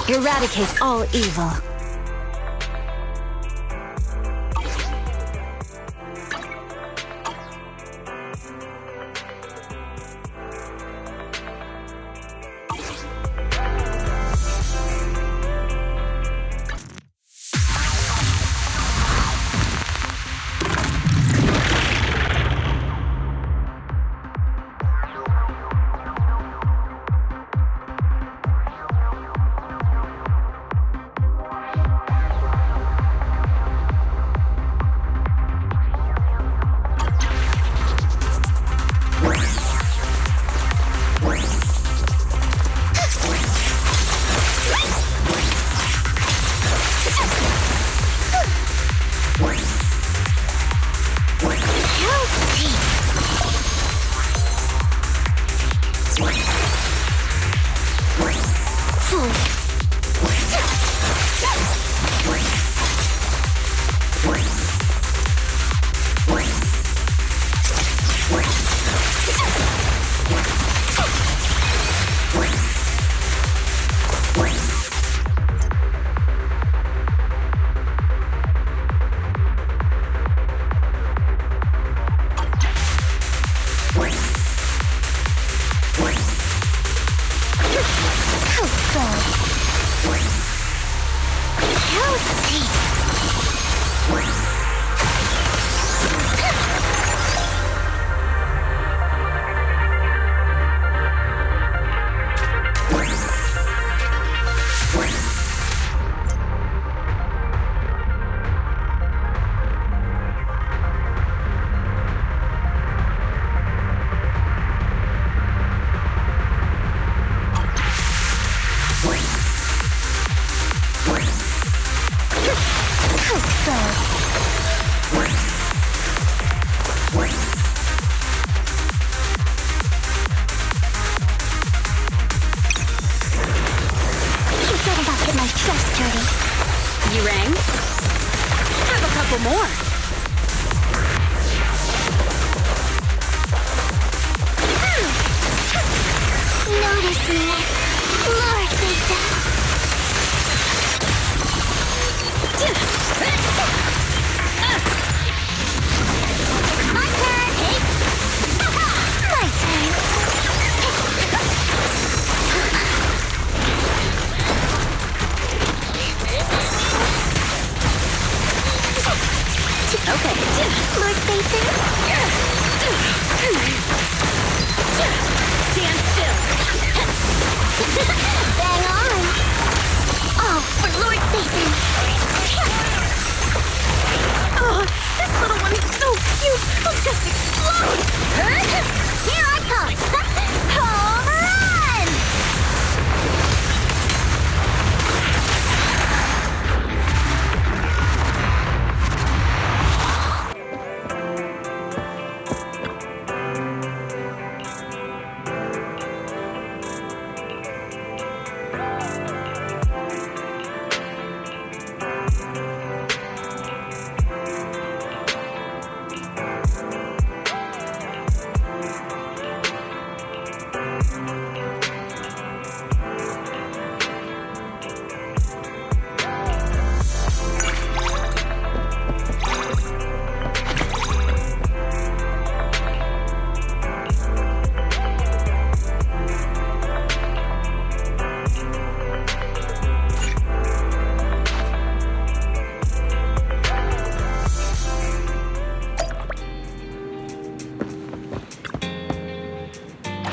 Eradicate all evil.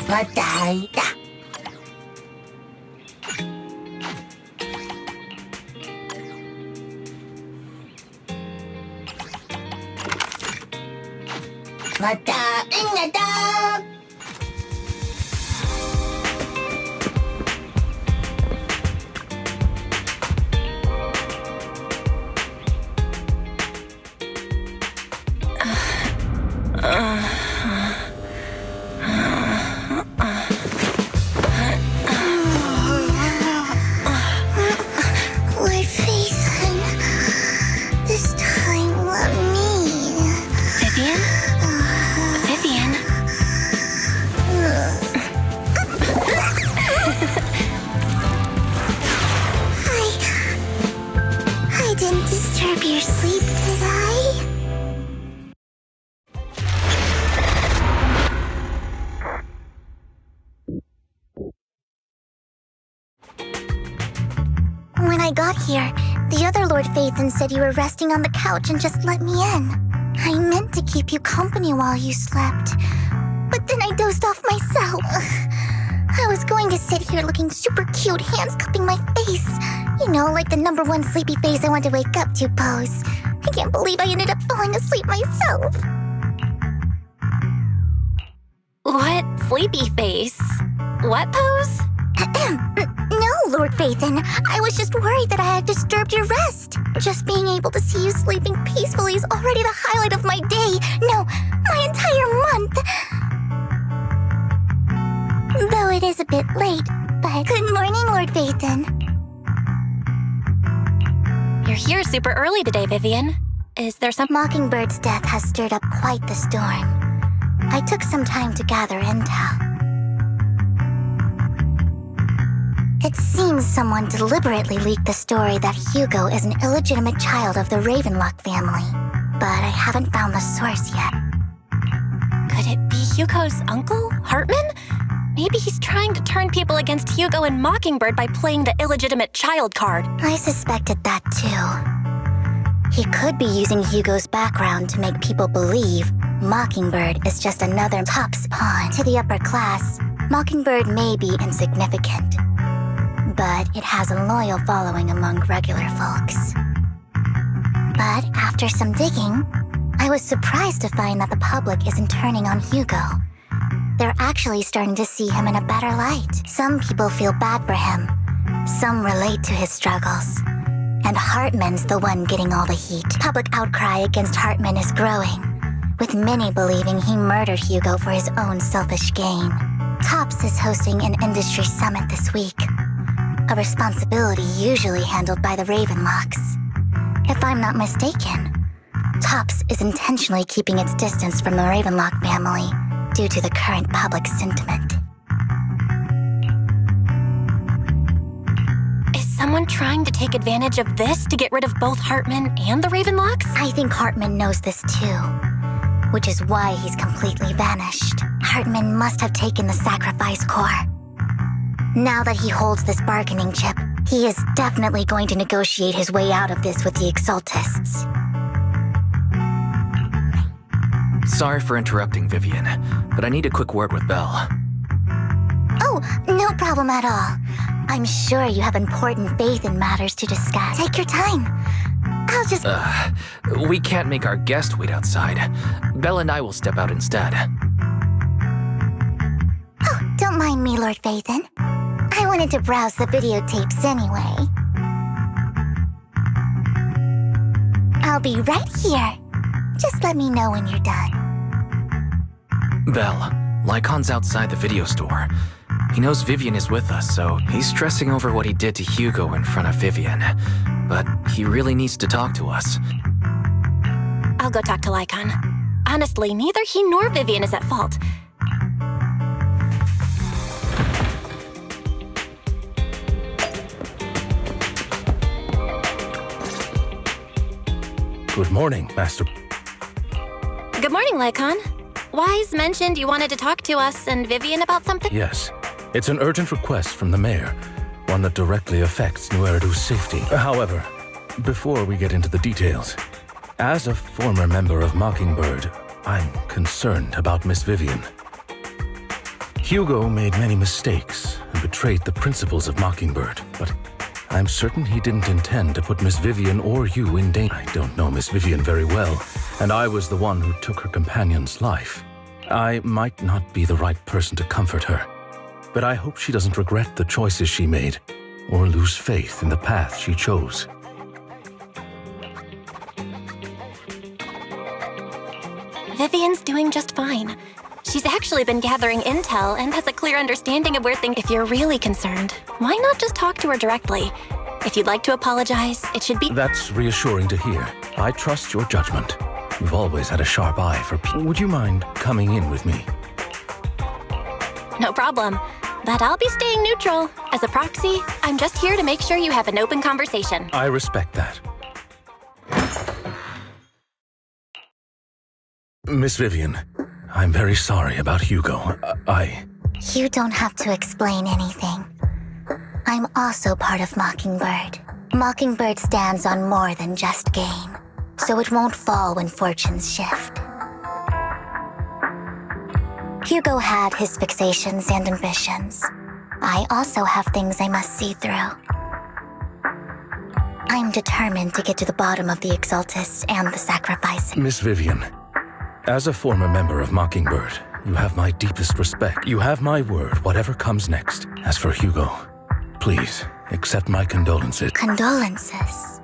Patay. Matain na daw! Lord Phaethon, this time let me. Vivian? Vivian? disturb your sleep, did I? When I got here, the other Lord Phaethon said you were resting on the couch and just let me in. I meant to keep you company while you slept, but then I dozed off myself. I was going to sit here looking super cute, hands cupping my face. You know, like the #1 sleepy face I want to wake up to pose. I can't believe I ended up falling asleep myself. What sleepy face? What pose? No, Lord Phaethon. I was just worried that I had disturbed your rest. Just being able to see you sleeping peacefully is already the highlight of my day. No, my entire month. Though it is a bit late, but good morning, Lord Phaethon. You're here super early today, Vivian. Is there some— Mockingbird's death has stirred up quite the storm. I took some time to gather intel. It seems someone deliberately leaked the story that Hugo is an illegitimate child of the Ravenlock family, but I haven't found the source yet. Could it be Hugo's uncle, Hartman? Maybe he's trying to turn people against Hugo and Mockingbird by playing the illegitimate child card. I suspected that too. He could be using Hugo's background to make people believe Mockingbird is just another Top's pawn. To the upper class, Mockingbird may be insignificant, but it has a loyal following among regular folks. But after some digging, I was surprised to find that the public isn't turning on Hugo. They're actually starting to see him in a better light. Some people feel bad for him. Some relate to his struggles. And Hartman's the one getting all the heat. Public outcry against Hartman is growing, with many believing he murdered Hugo for his own selfish gain. Tops is hosting an industry summit this week, a responsibility usually handled by the Ravenlocks. If I'm not mistaken, Tops is intentionally keeping its distance from the Ravenlock family due to the current public sentiment. Is someone trying to take advantage of this to get rid of both Hartman and the Ravenlocks? I think Hartman knows this too, which is why he's completely vanished. Hartman must have taken the sacrifice core. Now that he holds this bargaining chip, he is definitely going to negotiate his way out of this with the Exaltists. Sorry for interrupting, Vivian, but I need a quick word with Belle. Oh, no problem at all. I'm sure you have important faith in matters to discuss. Take your time. I'll just... We can't make our guest wait outside. Belle and I will step out instead. Oh, don't mind me, Lord Phaethon. I wanted to browse the videotapes anyway. I'll be right here. Just let me know when you're done. Belle, Lycon's outside the video store. He knows Vivian is with us, so he's stressing over what he did to Hugo in front of Vivian. But he really needs to talk to us. I'll go talk to Lycon. Honestly, neither he nor Vivian is at fault. Good morning, Master. Good morning, Lycon. Wise mentioned you wanted to talk to us and Vivian about something? Yes, it's an urgent request from the mayor, one that directly affects New Eridu's safety. However, before we get into the details, as a former member of Mockingbird, I'm concerned about Miss Vivian. Hugo made many mistakes and betrayed the principles of Mockingbird, but I'm certain he didn't intend to put Miss Vivian or you in danger. I don't know Miss Vivian very well, and I was the one who took her companion's life. I might not be the right person to comfort her, but I hope she doesn't regret the choices she made or lose faith in the path she chose. Vivian's doing just fine. She's actually been gathering intel and has a clear understanding of where things... If you're really concerned, why not just talk to her directly? If you'd like to apologize, it should be... That's reassuring to hear. I trust your judgment. You've always had a sharp eye for people. Would you mind coming in with me? No problem. But I'll be staying neutral. As a proxy, I'm just here to make sure you have an open conversation. I respect that. Miss Vivian, I'm very sorry about Hugo. You don't have to explain anything. I'm also part of Mockingbird. Mockingbird stands on more than just gain, so it won't fall when fortunes shift. Hugo had his fixations and ambitions. I also have things I must see through. I'm determined to get to the bottom of the Exaltists and the sacrifice. Miss Vivian, as a former member of Mockingbird, you have my deepest respect. You have my word, whatever comes next. As for Hugo, please accept my condolences. Condolences?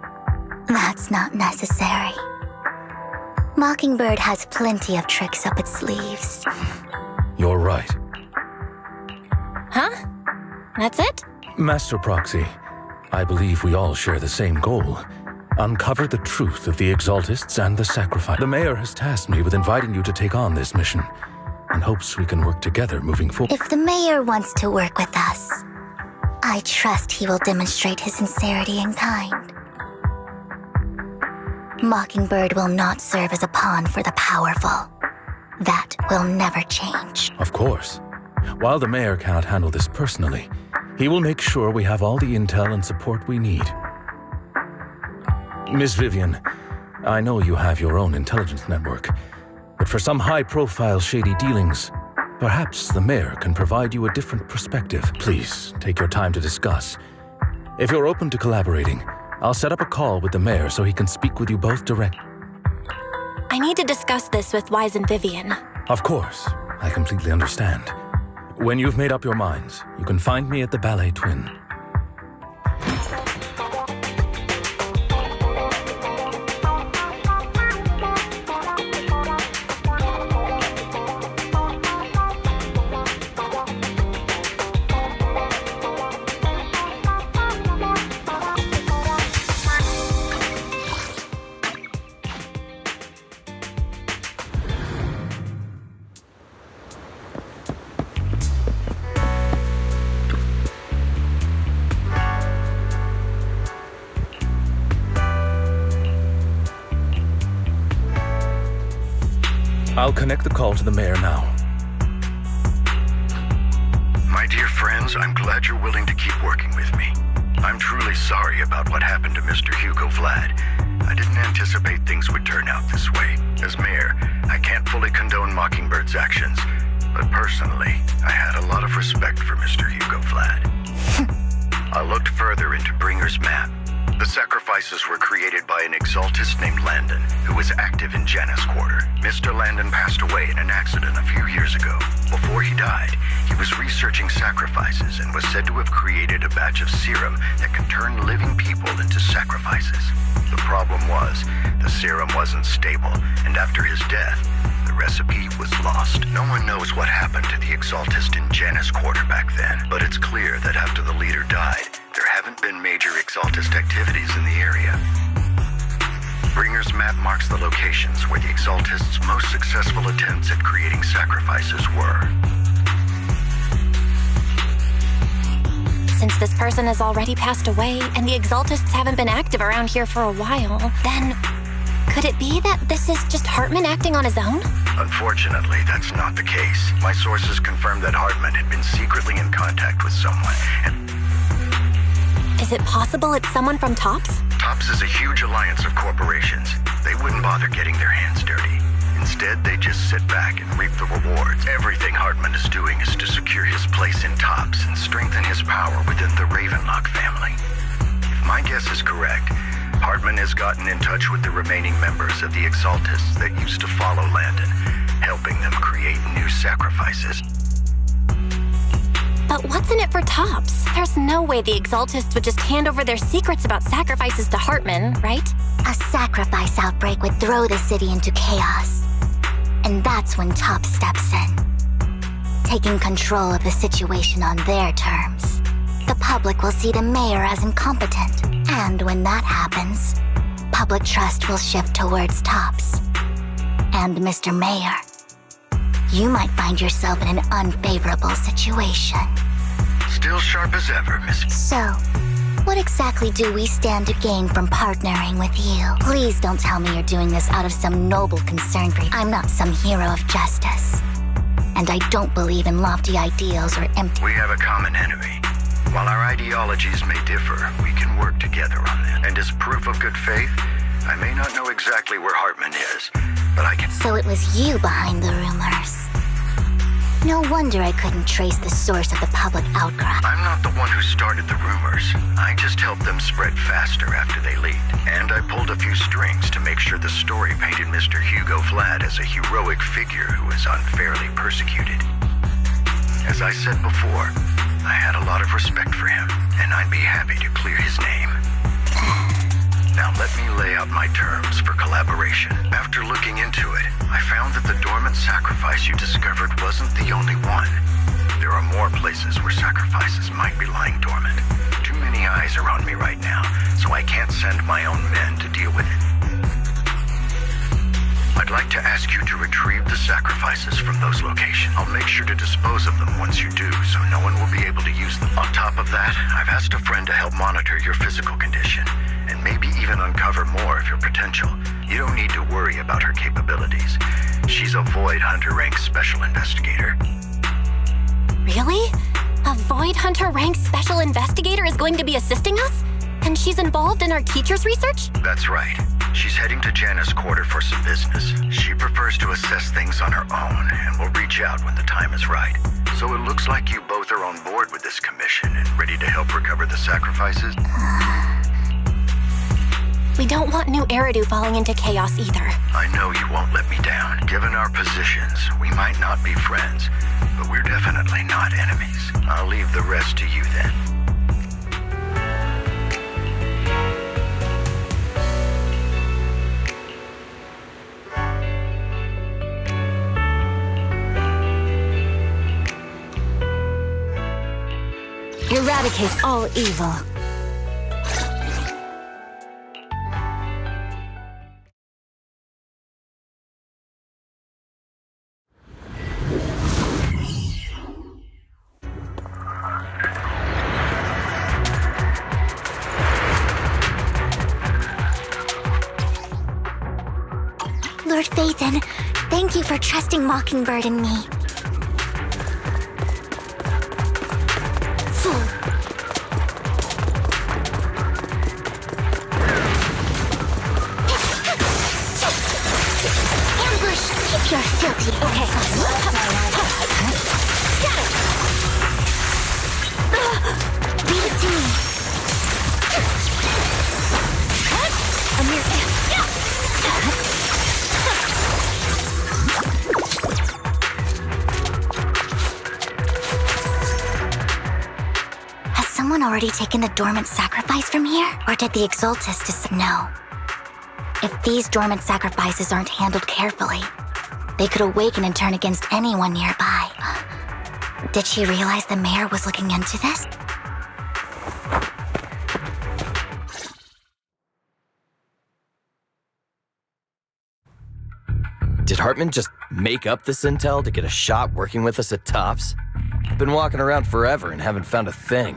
That's not necessary. Mockingbird has plenty of tricks up its sleeves. You're right. Huh? That's it? Master Proxy, I believe we all share the same goal. Uncover the truth of the Exaltists and the sacrifice. The mayor has tasked me with inviting you to take on this mission, and hopes we can work together moving forward. If the mayor wants to work with us, I trust he will demonstrate his sincerity in kind. Mockingbird will not serve as a pawn for the powerful. That will never change. Of course. While the mayor cannot handle this personally, he will make sure we have all the intel and support we need. Miss Vivian, I know you have your own intelligence network, but for some high-profile shady dealings, perhaps the mayor can provide you a different perspective. Please, take your time to discuss. If you're open to collaborating, I'll set up a call with the mayor so he can speak with you both direct. I need to discuss this with Wise and Vivian. Of course, I completely understand. When you've made up your minds, you can find me at the Ballet Twin. I'll connect the call to the mayor now. My dear friends, I'm glad you're willing to keep working with me. I'm truly sorry about what happened to Mr. Hugo Vlad. I didn't anticipate things would turn out this way. As mayor, I can't fully condone Mockingbird's actions, but personally, I had a lot of respect for Mr. Hugo Vlad. I looked further into Bringer's map. The sacrifices were created by an Exaltist named Landon, who was active in Janus Quarter. Mr. Landon passed away in an accident a few years ago. Before he died, he was researching sacrifices and was said to have created a batch of serum that can turn living people into sacrifices. The problem was, the serum wasn't stable, and after his death, the recipe was lost. No one knows what happened to the Exaltist in Janus Quarter back then, but it's clear that after the leader died, there haven't been major Exaltist activities in the area. Bringer's map marks the locations where the Exaltists' most successful attempts at creating sacrifices were. Since this person has already passed away and the Exaltists haven't been active around here for a while, then could it be that this is just Hartman acting on his own? Unfortunately, that's not the case. My sources confirmed that Hartman had been secretly in contact with someone, and Is it possible it's someone from TOPS? TOPS is a huge alliance of corporations. They wouldn't bother getting their hands dirty. Instead, they just sit back and reap the rewards. Everything Hartman is doing is to secure his place in TOPS and strengthen his power within the Ravenlock family. If my guess is correct, Hartman has gotten in touch with the remaining members of the Exaltists that used to follow Landon, helping them create new sacrifices. But what's in it for TOPS? There's no way the Exaltists would just hand over their secrets about sacrifices to Hartman, right? A sacrifice outbreak would throw the city into chaos. And that's when TOPS steps in, taking control of the situation on their terms. The public will see the mayor as incompetent. And when that happens, public trust will shift towards TOPS. And Mr. Mayor, you might find yourself in an unfavorable situation. Still sharp as ever, Miss. So, What exactly do we stand to gain from partnering with you? Please don't tell me you're doing this out of some noble concern for you. I'm not some hero of justice. And I don't believe in lofty ideals or empty... We have a common enemy. While our ideologies may differ, we can work together on them. And as proof of good faith, I may not know exactly where Hartman is, but I can... So it was you behind the rumors. No wonder I couldn't trace the source of the public outcry. I'm not the one who started the rumors. I just helped them spread faster after they leaked. And I pulled a few strings to make sure the story painted Mr. Hugo Vlad as a heroic figure who was unfairly persecuted. As I said before, I had a lot of respect for him, and I'd be happy to clear his name. Now let me lay out my terms for collaboration. After looking into it, I found that the dormant sacrifice you discovered wasn't the only one. There are more places where sacrifices might be lying dormant. Too many eyes are on me right now, so I can't send my own men to deal with it. I'd like to ask you to retrieve the sacrifices from those locations. I'll make sure to dispose of them once you do, so no one will be able to use them. On top of that, I've asked a friend to help monitor your physical condition, and maybe even uncover more of your potential. You don't need to worry about her capabilities. She's a Void Hunter rank special investigator. Really? A Void Hunter rank special investigator is going to be assisting us? And she's involved in our teacher's research? That's right. She's heading to Janna's quarter for some business. She prefers to assess things on her own, and will reach out when the time is right. So it looks like you both are on board with this commission and ready to help recover the sacrifices? We don't want new Eridu falling into chaos either. I know you won't let me down. Given our positions, we might not be friends, but we're definitely not enemies. I'll leave the rest to you then. Eradicate all evil. Lord Phaethon, thank you for trusting Mockingbird and me. Ambush! You're filthy. Okay. Leave it to me. Has someone already taken the dormant sacrifice from here? Or did the Exaltist know? If these dormant sacrifices aren't handled carefully, they could awaken and turn against anyone nearby. Did she realize the mayor was looking into this? Did Hartman just make up this intel to get a shot working with us at Tops? I've been walking around forever and haven't found a thing.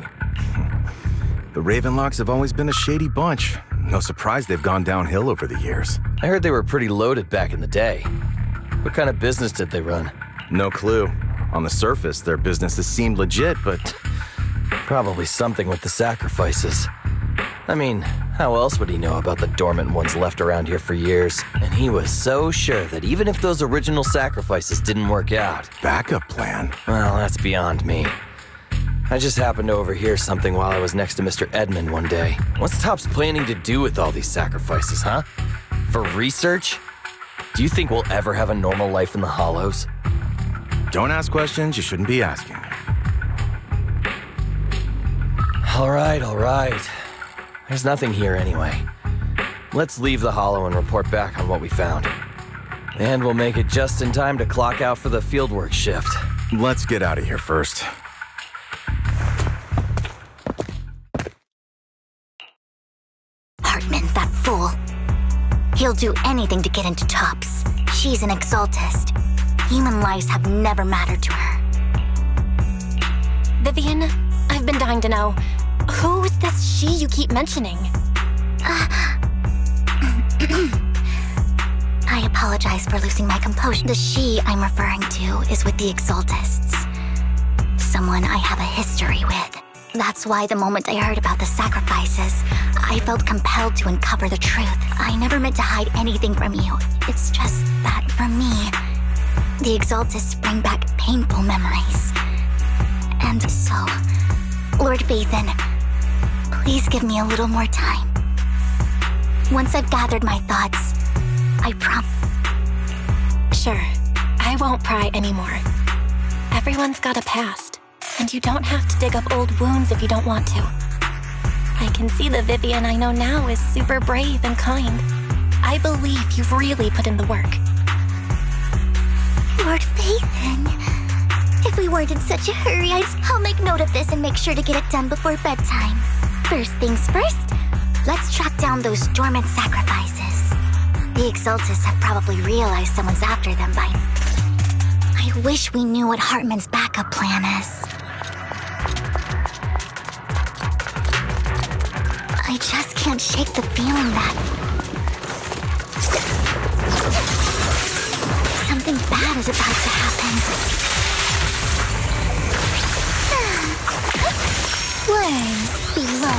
The Ravenlocks have always been a shady bunch. No surprise they've gone downhill over the years. I heard they were pretty loaded back in the day. What kind of business did they run? No clue. On the surface, their businesses seemed legit, but... Probably something with the sacrifices. I mean, how else would he know about the dormant ones left around here for years? And he was so sure that even if those original sacrifices didn't work out... Backup plan? Well, that's beyond me. I just happened to overhear something while I was next to Mr. Edmund one day. What's Tops planning to do with all these sacrifices, huh? For research? Do you think we'll ever have a normal life in the Hollows? Don't ask questions you shouldn't be asking. All right. There's nothing here anyway. Let's leave the Hollow and report back on what we found. And we'll make it just in time to clock out for the fieldwork shift. Let's get out of here first. Hartman, that fool. He'll do anything to get into Tops. She's an Exaltist. Human lives have never mattered to her. Vivian, I've been dying to know. Who's this she you keep mentioning? I apologize for losing my composure. The she I'm referring to is with the Exaltists. Someone I have a history with. That's why the moment I heard about the sacrifices, I felt compelled to uncover the truth. I never meant to hide anything from you. It's just that, for me, the Exaltists bring back painful memories. And so, Lord Vathan, please give me a little more time. Once I've gathered my thoughts, I promise. Sure, I won't pry anymore. Everyone's got a past, and you don't have to dig up old wounds if you don't want to. I can see the Vivian I know now is super brave and kind. I believe you've really put in the work. Lord Vathan, if we weren't in such a hurry, I'll make note of this and make sure to get it done before bedtime. First things first, let's track down those dormant sacrifices. The Exaltists have probably realized someone's after them by... I wish we knew what Hartman's backup plan is. I just can't shake the feeling that... something bad is about to happen. Worms below.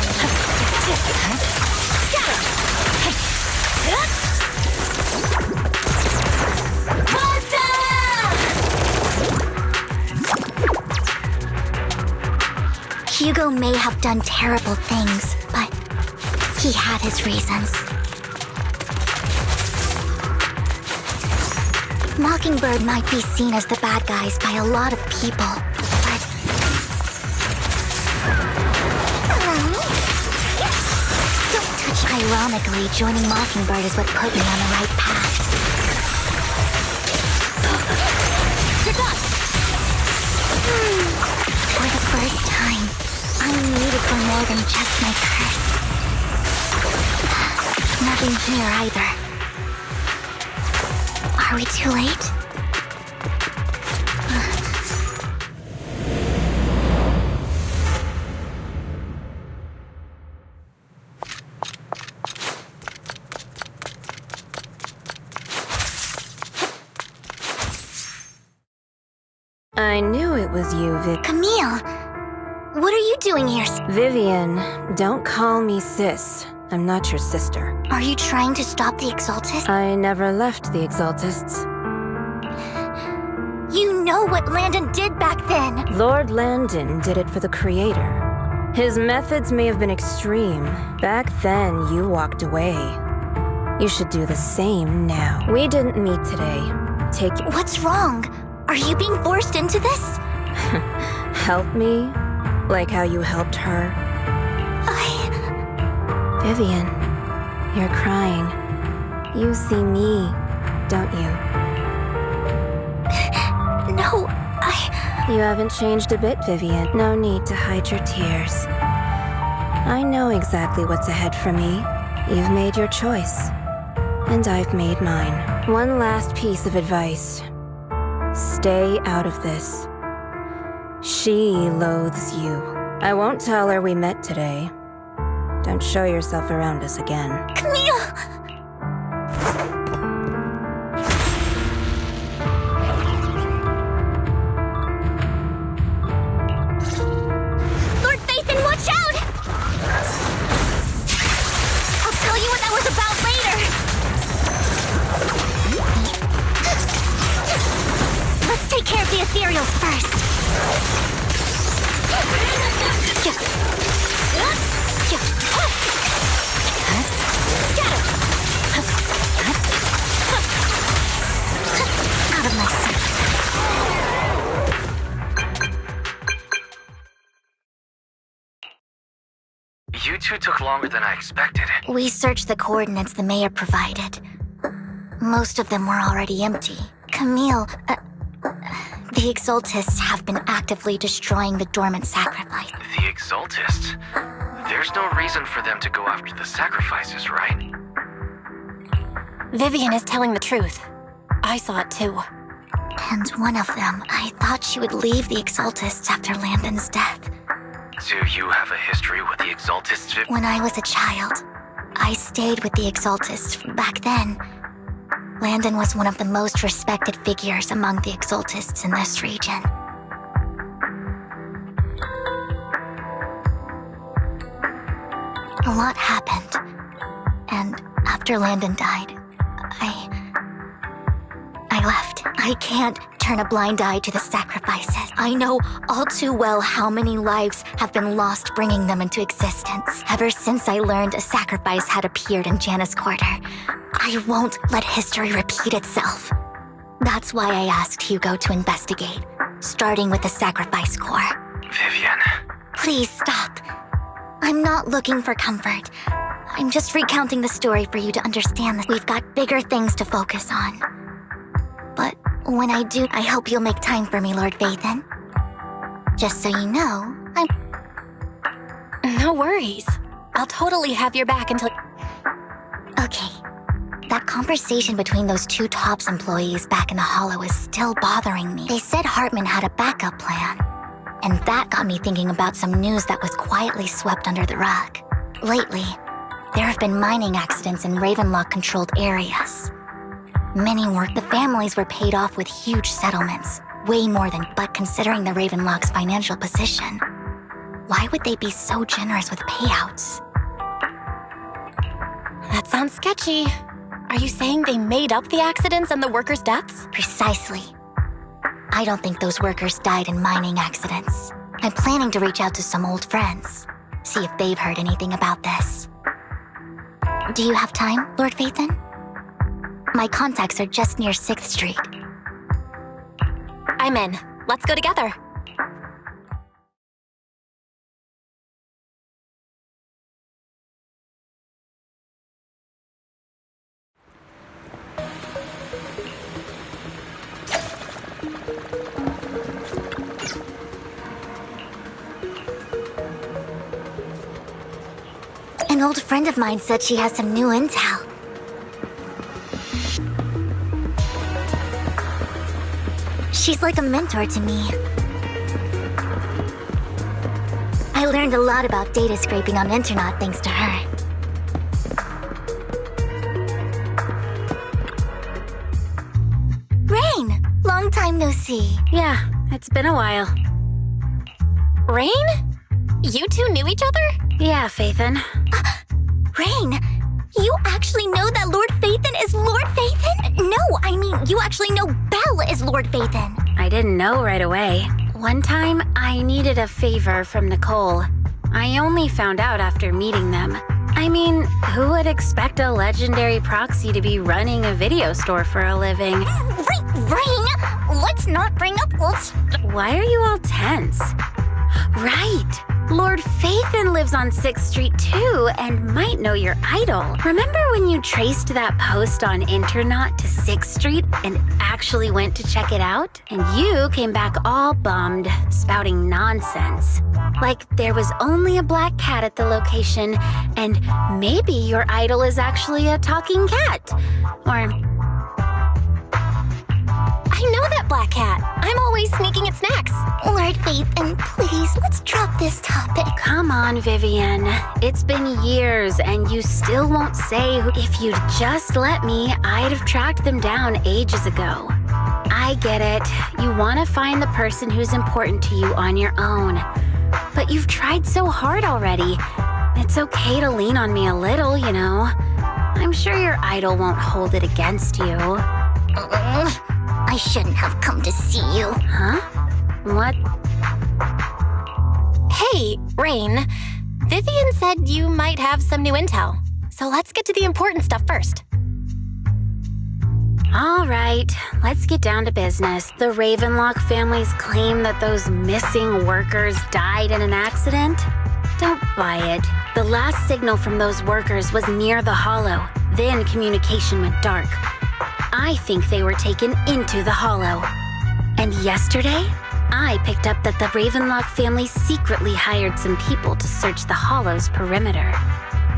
Hugo may have done terrible things, but he had his reasons. Mockingbird might be seen as the bad guys by a lot of people, but... Don't touch. Ironically, joining Mockingbird is what put me on the right path. For the first time, I'm needed for more than just my curse. Nothing here either. Are we too late? I knew it was you, Camille! What are you doing here? Vivian, don't call me sis. I'm not your sister. Are you trying to stop the Exaltists? I never left the Exaltists. You know what Landon did back then! Lord Landon did it for the Creator. His methods may have been extreme. Back then, you walked away. You should do the same now. We didn't meet today. What's wrong? Are you being forced into this? Help me? Like how you helped her? Vivian, you're crying. You see me, don't you? No, You haven't changed a bit, Vivian. No need to hide your tears. I know exactly what's ahead for me. You've made your choice. And I've made mine. One last piece of advice. Stay out of this. She loathes you. I won't tell her we met today. Don't show yourself around us again. Camille! Lord Vathan, watch out! I'll tell you what that was about later. Let's take care of the ethereals first. Out of my sight. You two took longer than I expected. We searched the coordinates the mayor provided. Most of them were already empty. Camille, the Exaltists have been actively destroying the dormant sacrifice. The Exaltists? There's no reason for them to go after the sacrifices, right? Vivian is telling the truth. I saw it too. And one of them, I thought she would leave the Exaltists after Landon's death. Do you have a history with the Exaltists, Viv? When I was a child, I stayed with the Exaltists. Back then, Landon was one of the most respected figures among the Exaltists in this region. A lot happened, and after Landon died, I left. I can't turn a blind eye to the sacrifices. I know all too well how many lives have been lost bringing them into existence. Ever since I learned a sacrifice had appeared in Janna's quarter, I won't let history repeat itself. That's why I asked Hugo to investigate, starting with the sacrifice core. Vivian. Please stop. I'm not looking for comfort. I'm just recounting the story for you to understand that we've got bigger things to focus on. But when I do, I hope you'll make time for me, Lord Vathan. Just so you know, No worries. I'll totally have your back until... Okay. That conversation between those two TOPS employees back in the Hollow is still bothering me. They said Hartman had a backup plan. And that got me thinking about some news that was quietly swept under the rug. Lately, there have been mining accidents in Ravenlock-controlled areas. The families were paid off with huge settlements, way more than, but considering the Ravenlock's financial position, why would they be so generous with payouts? That sounds sketchy. Are you saying they made up the accidents and the workers' deaths? Precisely. I don't think those workers died in mining accidents. I'm planning to reach out to some old friends, see if they've heard anything about this. Do you have time, Lord Vathan? My contacts are just near 6th Street. I'm in. Let's go together. An old friend of mine said she has some new intel. She's like a mentor to me. I learned a lot about data scraping on Internet thanks to her. Rain! Long time no see. Yeah, it's been a while. Rain? You two knew each other? Yeah, Vathan. Rain, you actually know that Lord Vathan is Lord Vathan? No, I mean, you actually know Belle is Lord Vathan. I didn't know right away. One time, I needed a favor from Nicole. I only found out after meeting them. I mean, who would expect a legendary proxy to be running a video store for a living? Rain, let's not bring up old... Why are you all tense? Right! Lord Vathan lives on 6th Street too, and might know your idol. Remember when you traced that post on Internet to 6th Street and actually went to check it out? And you came back all bummed, spouting nonsense. Like there was only a black cat at the location, and maybe your idol is actually a talking cat. Or... I know that black cat. I'm always sneaking at snacks. Lord Vathan, please, let's drop this topic. Come on, Vivian. It's been years, and you still won't say who. If you'd just let me, I'd have tracked them down ages ago. I get it. You want to find the person who's important to you on your own. But you've tried so hard already. It's okay to lean on me a little, you know. I'm sure your idol won't hold it against you. I shouldn't have come to see you. Huh? What? Hey, Rain. Vivian said you might have some new intel. So let's get to the important stuff first. All right, let's get down to business. The Ravenlock family's claim that those missing workers died in an accident? Don't buy it. The last signal from those workers was near the Hollow. Then communication went dark. I think they were taken into the Hollow. And yesterday, I picked up that the Ravenlock family secretly hired some people to search the Hollow's perimeter.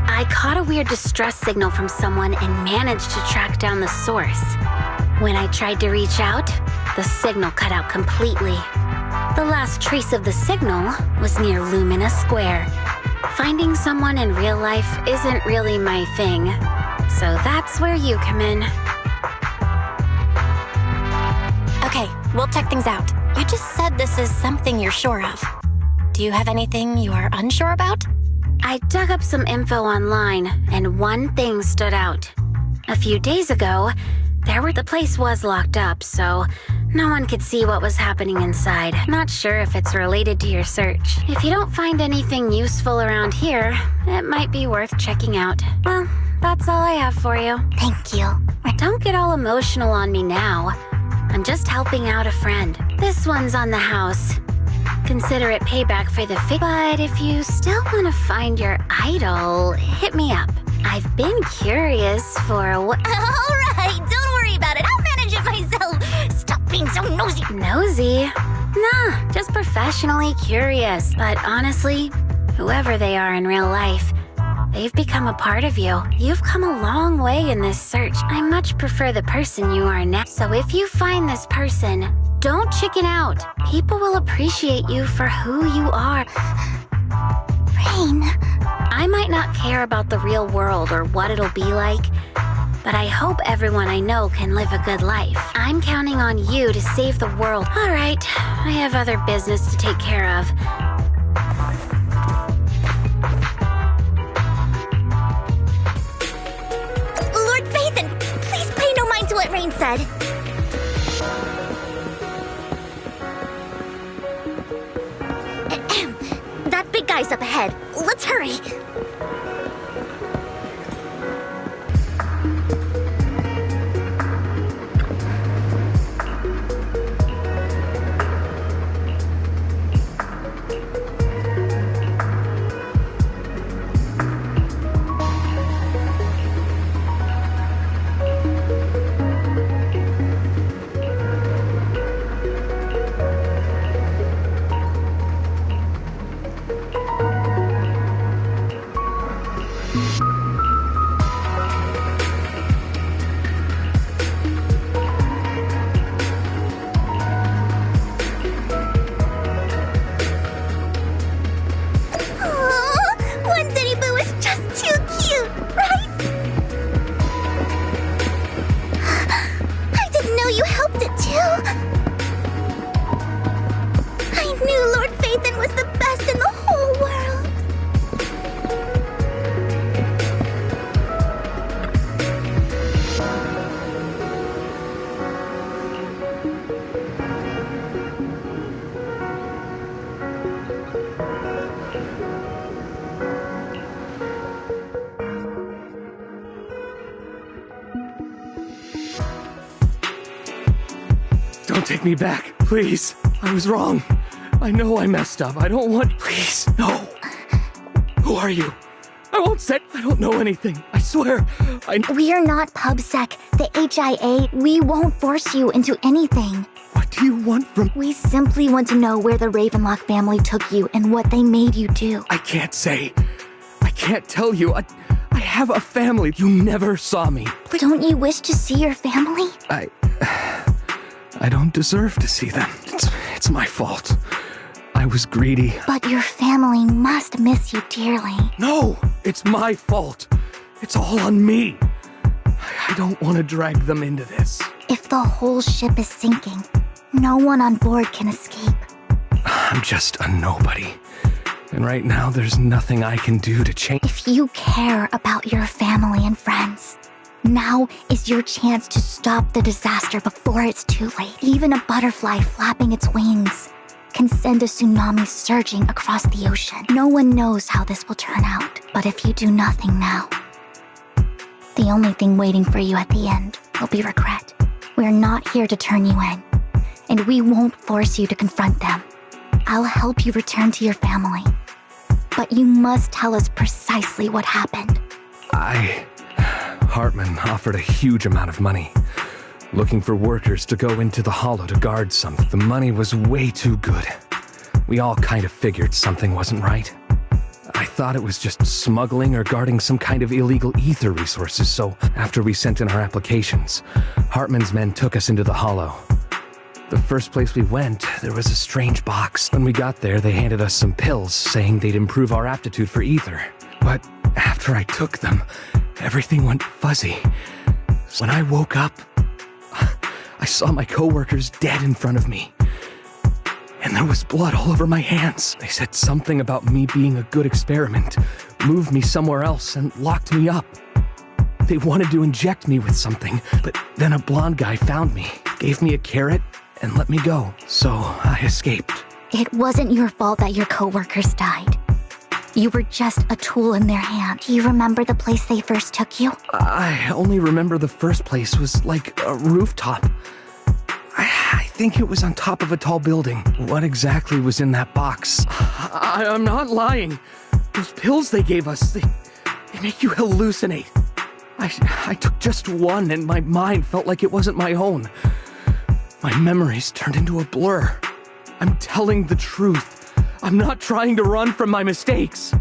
I caught a weird distress signal from someone and managed to track down the source. When I tried to reach out, the signal cut out completely. The last trace of the signal was near Lumina Square. Finding someone in real life isn't really my thing, so that's where you come in. Okay, we'll check things out. You just said this is something you're sure of. Do you have anything you're unsure about? I dug up some info online, and one thing stood out. A few days ago, the place was locked up, so no one could see what was happening inside. Not sure if it's related to your search. If you don't find anything useful around here, it might be worth checking out. Well, that's all I have for you. Thank you. Don't get all emotional on me now. I'm just helping out a friend. This one's on the house. Consider it payback for the But if you still want to find your idol, hit me up. I've been curious for what— All right, don't worry about it. I'll manage it myself. Stop being so nosy. Nosy? Nah, just professionally curious. But honestly, whoever they are in real life, they've become a part of you. You've come a long way in this search. I much prefer the person you are now. So if you find this person, don't chicken out. People will appreciate you for who you are. Rain. I might not care about the real world or what it'll be like, but I hope everyone I know can live a good life. I'm counting on you to save the world. All right, I have other business to take care of. Lord Phaethon, please pay no mind to what Rain said. That big guy's up ahead. Let's hurry. Don't take me back, please. I was wrong. I know I messed up. I don't want— Please, no. Who are you? I won't say— I don't know anything. I swear. We are not PubSec, the HIA. We won't force you into anything. What do you want from— We simply want to know where the Ravenlock family took you and what they made you do. I can't say. I can't tell you. I have a family. You never saw me. Don't you wish to see your family? I don't deserve to see them. It's my fault. I was greedy. But your family must miss you dearly. No, it's my fault. It's all on me. I don't want to drag them into this. If the whole ship is sinking, no one on board can escape. I'm just a nobody. And right now, there's nothing I can do to change. If you care about your family and friends, now is your chance to stop the disaster before it's too late. Even a butterfly flapping its wings can send a tsunami surging across the ocean. No one knows how this will turn out, but if you do nothing now, the only thing waiting for you at the end will be regret. We're not here to turn you in, and we won't force you to confront them. I'll help you return to your family, but you must tell us precisely what happened. Hartman offered a huge amount of money, looking for workers to go into the hollow to guard something. The money was way too good. We all kind of figured something wasn't right. I thought it was just smuggling or guarding some kind of illegal ether resources, so after we sent in our applications, Hartman's men took us into the hollow. The first place we went, there was a strange box. When we got there, they handed us some pills, saying they'd improve our aptitude for ether. But after I took them, everything went fuzzy. When I woke up, I saw my coworkers dead in front of me. And there was blood all over my hands. They said something about me being a good experiment, moved me somewhere else, and locked me up. They wanted to inject me with something, but then a blonde guy found me, gave me a carrot, and let me go. So I escaped. It wasn't your fault that your coworkers died. You were just a tool in their hand. Do you remember the place they first took you? I only remember the first place was like a rooftop. I think it was on top of a tall building. What exactly was in that box? I'm not lying. Those pills they gave us, they make you hallucinate. I took just one and my mind felt like it wasn't my own. My memories turned into a blur. I'm telling the truth. I'm not trying to run from my mistakes.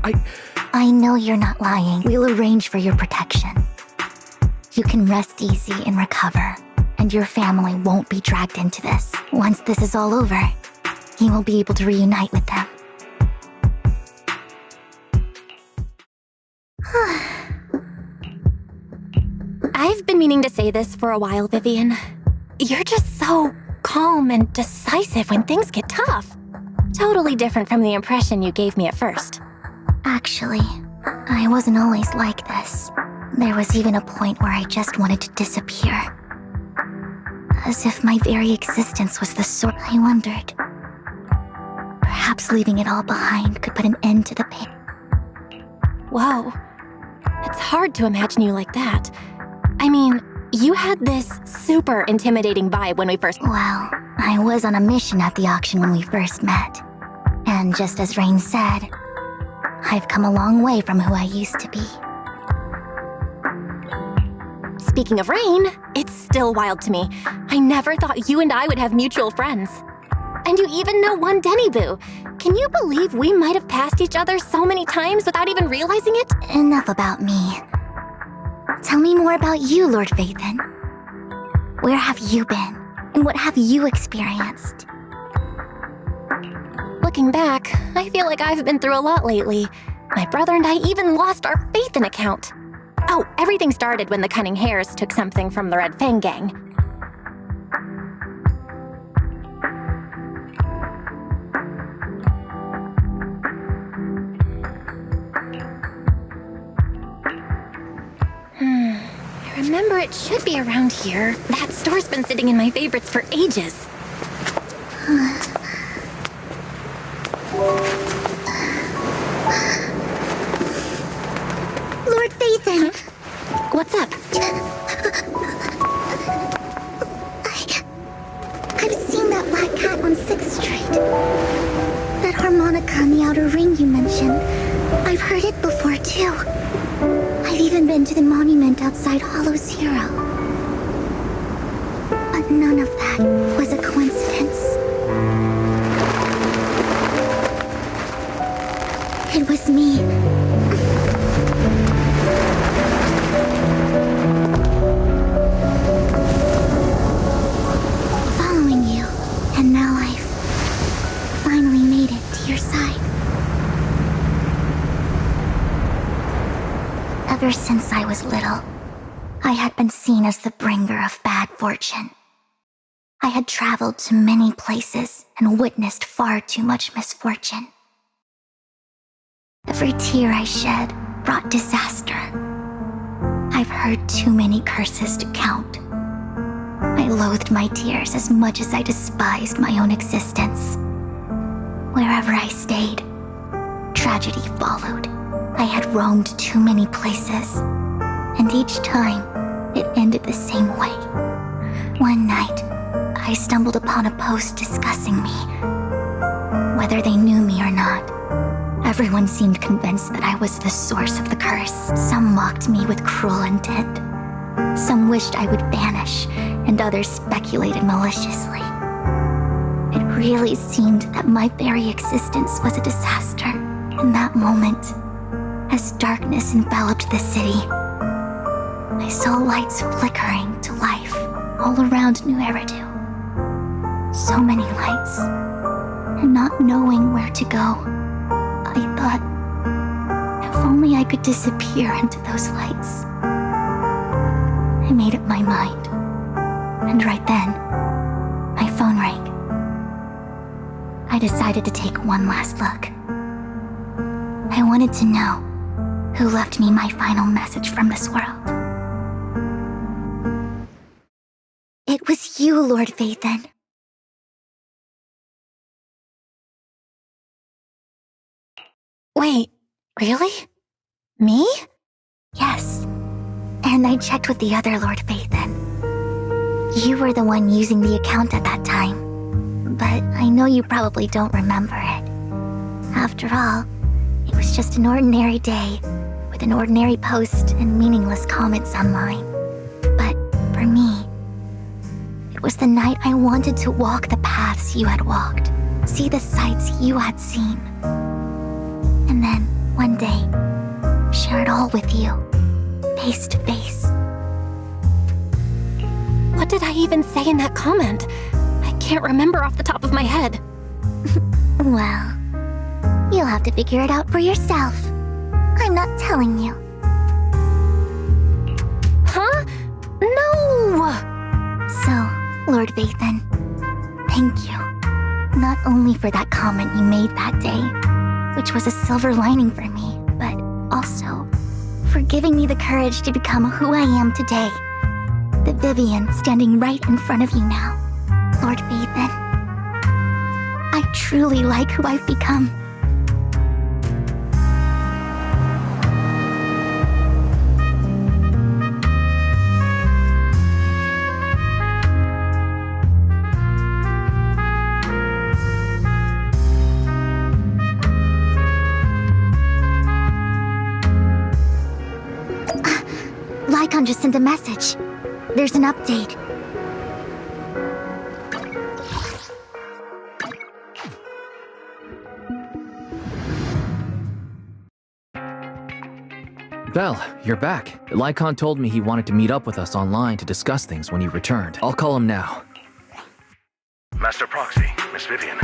I know you're not lying. We'll arrange for your protection. You can rest easy and recover, and your family won't be dragged into this. Once this is all over, you will be able to reunite with them. I've been meaning to say this for a while, Vivian. You're just so calm and decisive when things get tough. Totally different from the impression you gave me at first. Actually, I wasn't always like this. There was even a point where I just wanted to disappear. As if my very existence was the source. I wondered. Perhaps leaving it all behind could put an end to the pain. Whoa. It's hard to imagine you like that. I mean, you had this super intimidating vibe when we first— Well, I was on a mission at the auction when we first met. And just as Rain said, I've come a long way from who I used to be. Speaking of Rain, it's still wild to me. I never thought you and I would have mutual friends. And you even know one Denny Boo. Can you believe we might have passed each other so many times without even realizing it? Enough about me. Tell me more about you, Lord Vathan. Where have you been? And what have you experienced? Looking back, I feel like I've been through a lot lately. My brother and I even lost our faith in account. Oh, everything started when the Cunning Hares took something from the Red Fang gang. I remember it should be around here. That store's been sitting in my favorites for ages. Lord Vathan! What's up? I've seen that black cat on 6th Street. That harmonica in the outer ring you mentioned. I've heard it before, too. I've even been to the monument outside HoYoverse. But none of that was a coincidence. It was me. Following you, and now I've finally made it to your side. Ever since I was little, I had been seen as the bringer of bad fortune. I had traveled to many places and witnessed far too much misfortune. Every tear I shed brought disaster. I've heard too many curses to count. I loathed my tears as much as I despised my own existence. Wherever I stayed, tragedy followed. I had roamed too many places, and each time, it ended the same way. One night, I stumbled upon a post discussing me. Whether they knew me or not, everyone seemed convinced that I was the source of the curse. Some mocked me with cruel intent. Some wished I would vanish, and others speculated maliciously. It really seemed that my very existence was a disaster. In that moment, as darkness enveloped the city, I saw lights flickering to life all around New Eridu. So many lights. And not knowing where to go, I thought, if only I could disappear into those lights. I made up my mind. And right then, my phone rang. I decided to take one last look. I wanted to know who left me my final message from this world. It was you, Lord Vathan. Wait, really? Me? Yes. And I checked with the other Lord Vathan. You were the one using the account at that time. But I know you probably don't remember it. After all, it was just an ordinary day, with an ordinary post and meaningless comments online. But for me, it was the night I wanted to walk the paths you had walked, see the sights you had seen. And then, one day, share it all with you, face to face. What did I even say in that comment? I can't remember off the top of my head. Well, you'll have to figure it out for yourself. I'm not telling you. Huh? No! So, Lord Vathan, thank you. Not only for that comment you made that day, which was a silver lining for me, but also for giving me the courage to become who I am today. The Vivian standing right in front of you now. Lord Vathan, I truly like who I've become. Lycon just sent a message. There's an update. Belle, you're back. Lycon told me he wanted to meet up with us online to discuss things when you returned. I'll call him now. Master Proxy, Miss Vivian.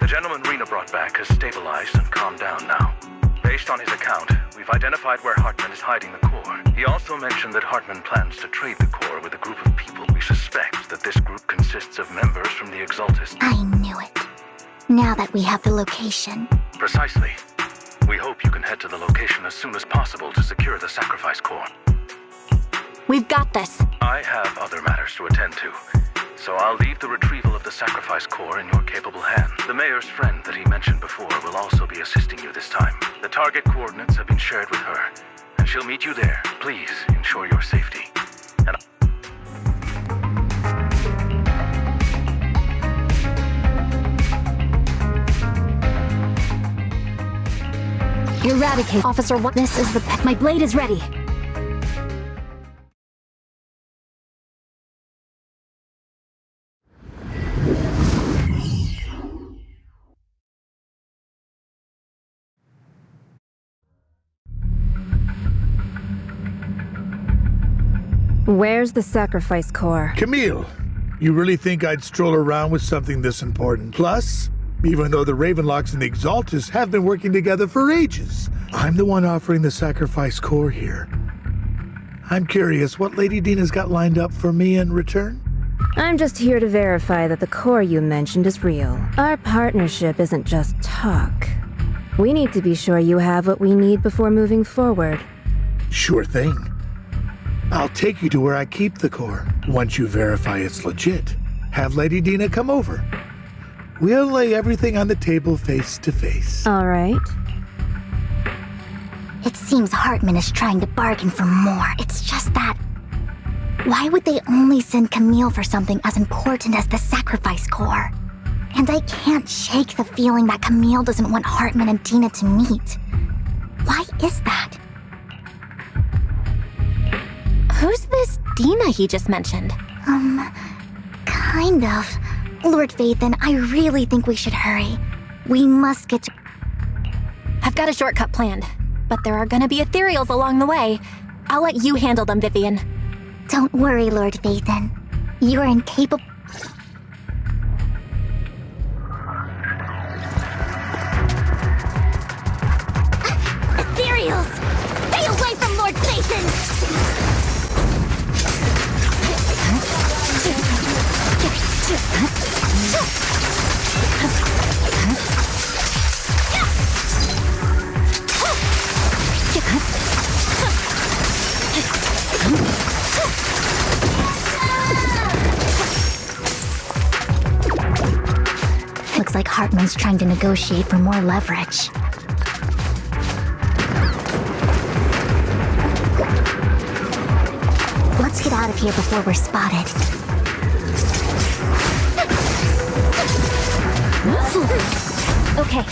The gentleman Rena brought back has stabilized and calmed down now. Based on his account, we've identified where Hartman is hiding the core. He also mentioned that Hartman plans to trade the core with a group of people. We suspect that this group consists of members from the Exaltist. I knew it. Now that we have the location. Precisely. We hope you can head to the location as soon as possible to secure the sacrifice core. We've got this. I have other matters to attend to, so I'll leave the retrieval of the sacrifice core in your capable hands. The mayor's friend that he mentioned before will also be assisting you this time. The target coordinates have been shared with her, and she'll meet you there. Please ensure your safety. And Eradicate. Officer, this is the... My blade is ready. Where's the sacrifice core? Camille, you really think I'd stroll around with something this important? Plus, even though the Ravenlocks and the Exaltists have been working together for ages, I'm the one offering the sacrifice core here. I'm curious what Lady Dina's got lined up for me in return? I'm just here to verify that the core you mentioned is real. Our partnership isn't just talk. We need to be sure you have what we need before moving forward. Sure thing. I'll take you to where I keep the core. Once you verify it's legit, have Lady Dina come over. We'll lay everything on the table face to face. All right. It seems Hartman is trying to bargain for more. It's just that... Why would they only send Camille for something as important as the sacrifice core? And I can't shake the feeling that Camille doesn't want Hartman and Dina to meet. Why is that? Who's this Dina he just mentioned? Kind of. Lord Vathan, I really think we should hurry. We must get to... I've got a shortcut planned, but there are gonna be ethereals along the way. I'll let you handle them, Vivian. Don't worry, Lord Vathan. You're incapable... Hartman's trying to negotiate for more leverage. Let's get out of here before we're spotted. Okay.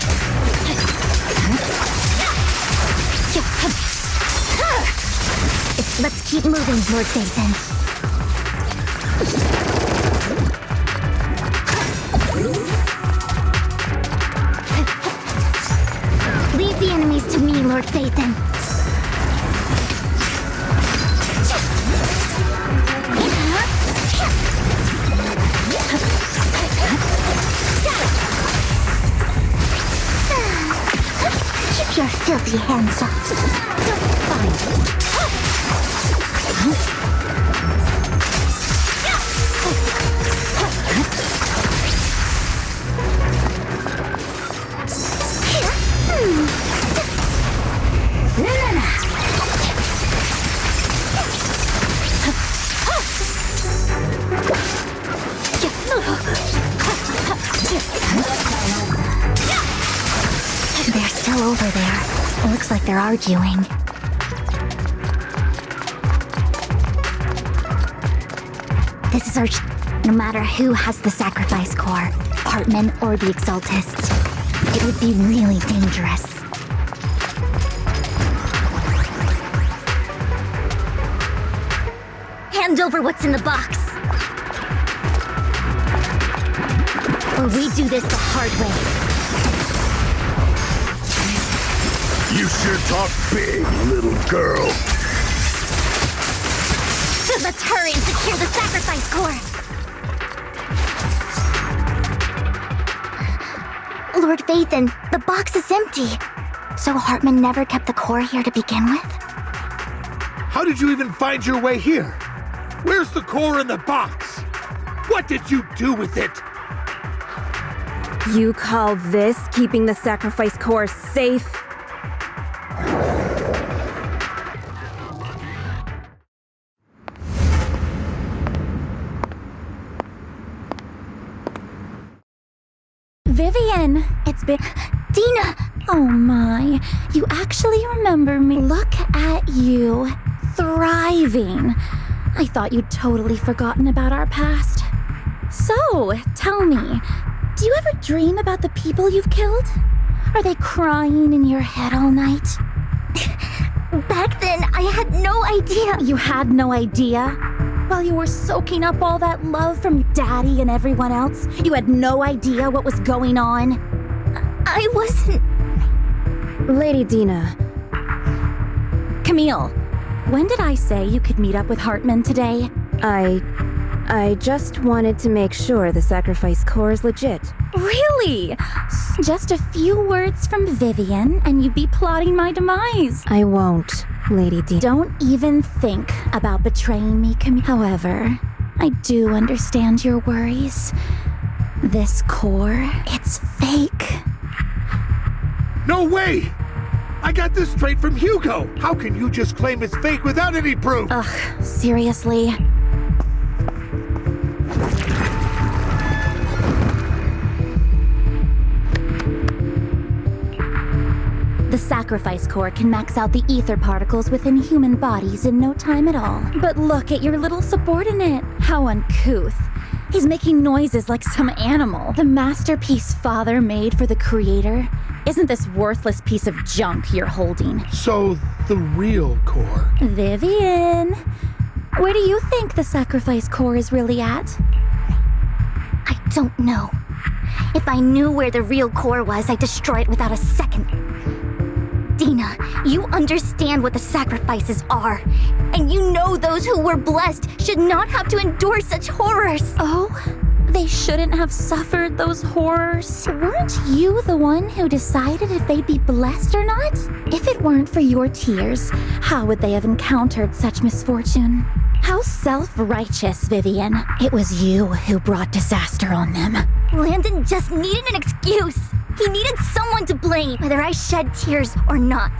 Let's keep moving, Lord Dathan. Leave the enemies to me, Lord Dathan. Keep your filthy hands off. Fine. They're still over there. It looks like they're arguing. This is our no matter who has the sacrifice core, Hartman or the Exaltists. It would be really dangerous. Hand over what's in the box. Or we do this the hard way. You sure talk big, little girl. Let's hurry and secure the sacrifice core. Lord Vathan, the box is empty. So Hartman never kept the core here to begin with? How did you even find your way here? Where's the core in the box? What did you do with it? You call this keeping the sacrifice core safe? Vivian, it's been... Dina! Oh my, you actually remember me. Look at you, thriving. I thought you'd totally forgotten about our past. So, tell me, do you ever dream about the people you've killed? Are they crying in your head all night? Back then, I had no idea. You had no idea? While you were soaking up all that love from Daddy and everyone else, you had no idea what was going on? I wasn't... Lady Dina. Camille, when did I say you could meet up with Hartman today? I just wanted to make sure the sacrifice core is legit. Really? Just a few words from Vivian and you'd be plotting my demise. I won't, Lady Dina. Don't even think about betraying me, Camille. However, I do understand your worries. This core, it's fake. No way! I got this straight from Hugo! How can you just claim it's fake without any proof? Ugh, seriously? The sacrifice core can max out the ether particles within human bodies in no time at all. But look at your little subordinate. How uncouth. He's making noises like some animal. The masterpiece Father made for the Creator isn't this worthless piece of junk you're holding. So, the real core. Vivian, where do you think the sacrifice core is really at? I don't know. If I knew where the real core was, I'd destroy it without a second. Dina, you understand what the sacrifices are. And you know those who were blessed should not have to endure such horrors. Oh? They shouldn't have suffered those horrors. Weren't you the one who decided if they'd be blessed or not? If it weren't for your tears, how would they have encountered such misfortune? How self-righteous, Vivian. It was you who brought disaster on them. Landon just needed an excuse. He needed someone to blame, whether I shed tears or not.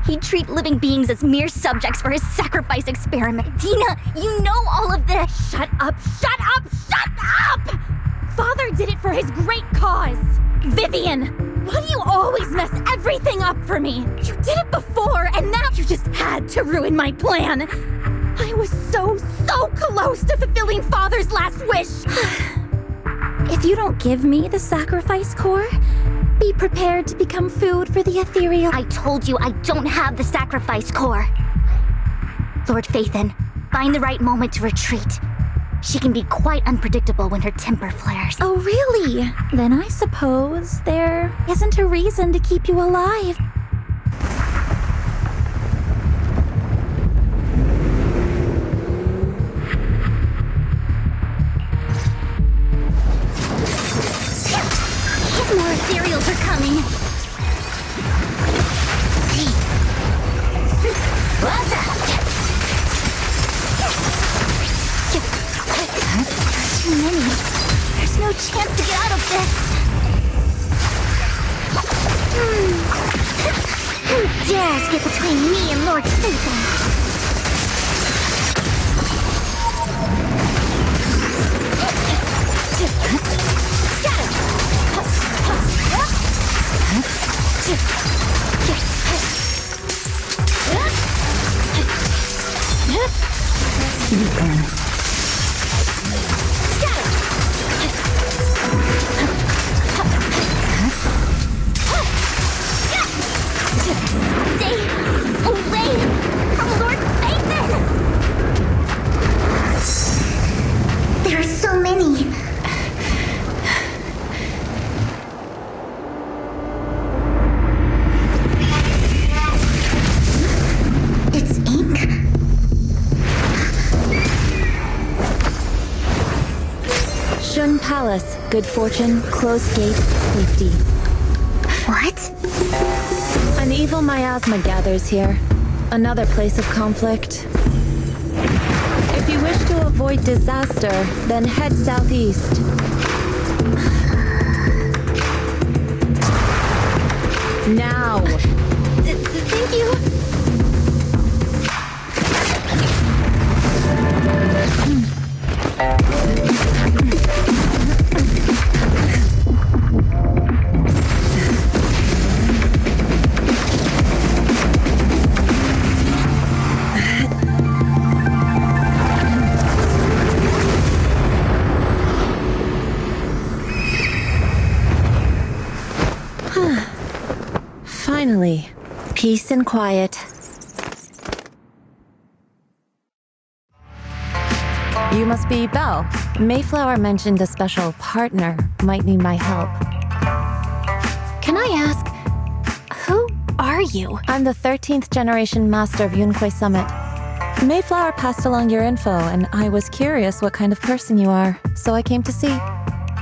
He'd treat living beings as mere subjects for his sacrifice experiment. Dina, you know all of this. Shut up, shut up, shut up! Father did it for his great cause. Vivian! Why do you always mess everything up for me? You did it before, and now you just had to ruin my plan. I was so close to fulfilling Father's last wish. If you don't give me the sacrifice core, be prepared to become food for the ethereal. I told you I don't have the sacrifice core. Lord Phaethon, find the right moment to retreat. She can be quite unpredictable when her temper flares. Oh, really? Then I suppose there isn't a reason to keep you alive. More ethereals are coming. Too many. There's no chance to get out of this. Who dares get between me and Lord Phaethon? Stay away from Lord Phaethon! There are so many. It's ink. Shun Palace, good fortune, closed gate, safety. What? An evil miasma gathers here. Another place of conflict. If you wish to avoid disaster, then head southeast. Now! Thank you. Finally, peace and quiet. You must be Belle. Mayflower mentioned a special partner might need my help. Can I ask, who are you? I'm the 13th generation master of Yunque Summit. Mayflower passed along your info, and I was curious what kind of person you are, so I came to see.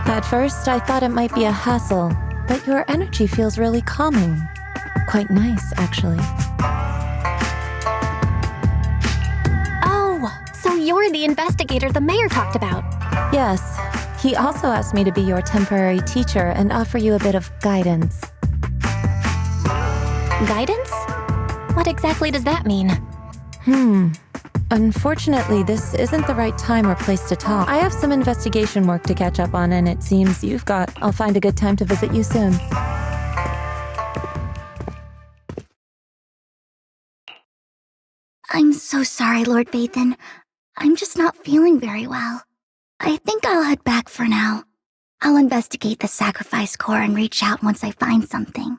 At first, I thought it might be a hassle, but your energy feels really calming. Quite nice, actually. Oh, so you're the investigator the mayor talked about. Yes. He also asked me to be your temporary teacher and offer you a bit of guidance. Guidance? What exactly does that mean? Unfortunately, this isn't the right time or place to talk. I have some investigation work to catch up on, and it seems you've got. I'll find a good time to visit you soon. I'm so sorry, Lord Phaethon. I'm just not feeling very well. I think I'll head back for now. I'll investigate the sacrifice core and reach out once I find something.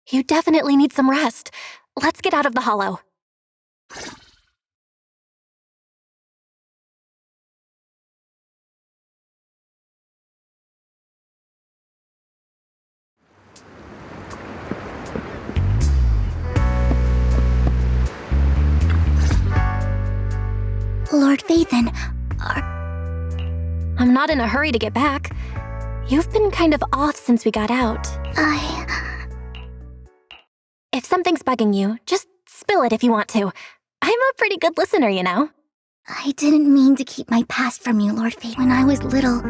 You definitely need some rest. Let's get out of the hollow. Lord Phaethon, I'm not in a hurry to get back. You've been kind of off since we got out. If something's bugging you, just spill it if you want to. I'm a pretty good listener, you know. I didn't mean to keep my past from you, Lord Phaethon. When I was little,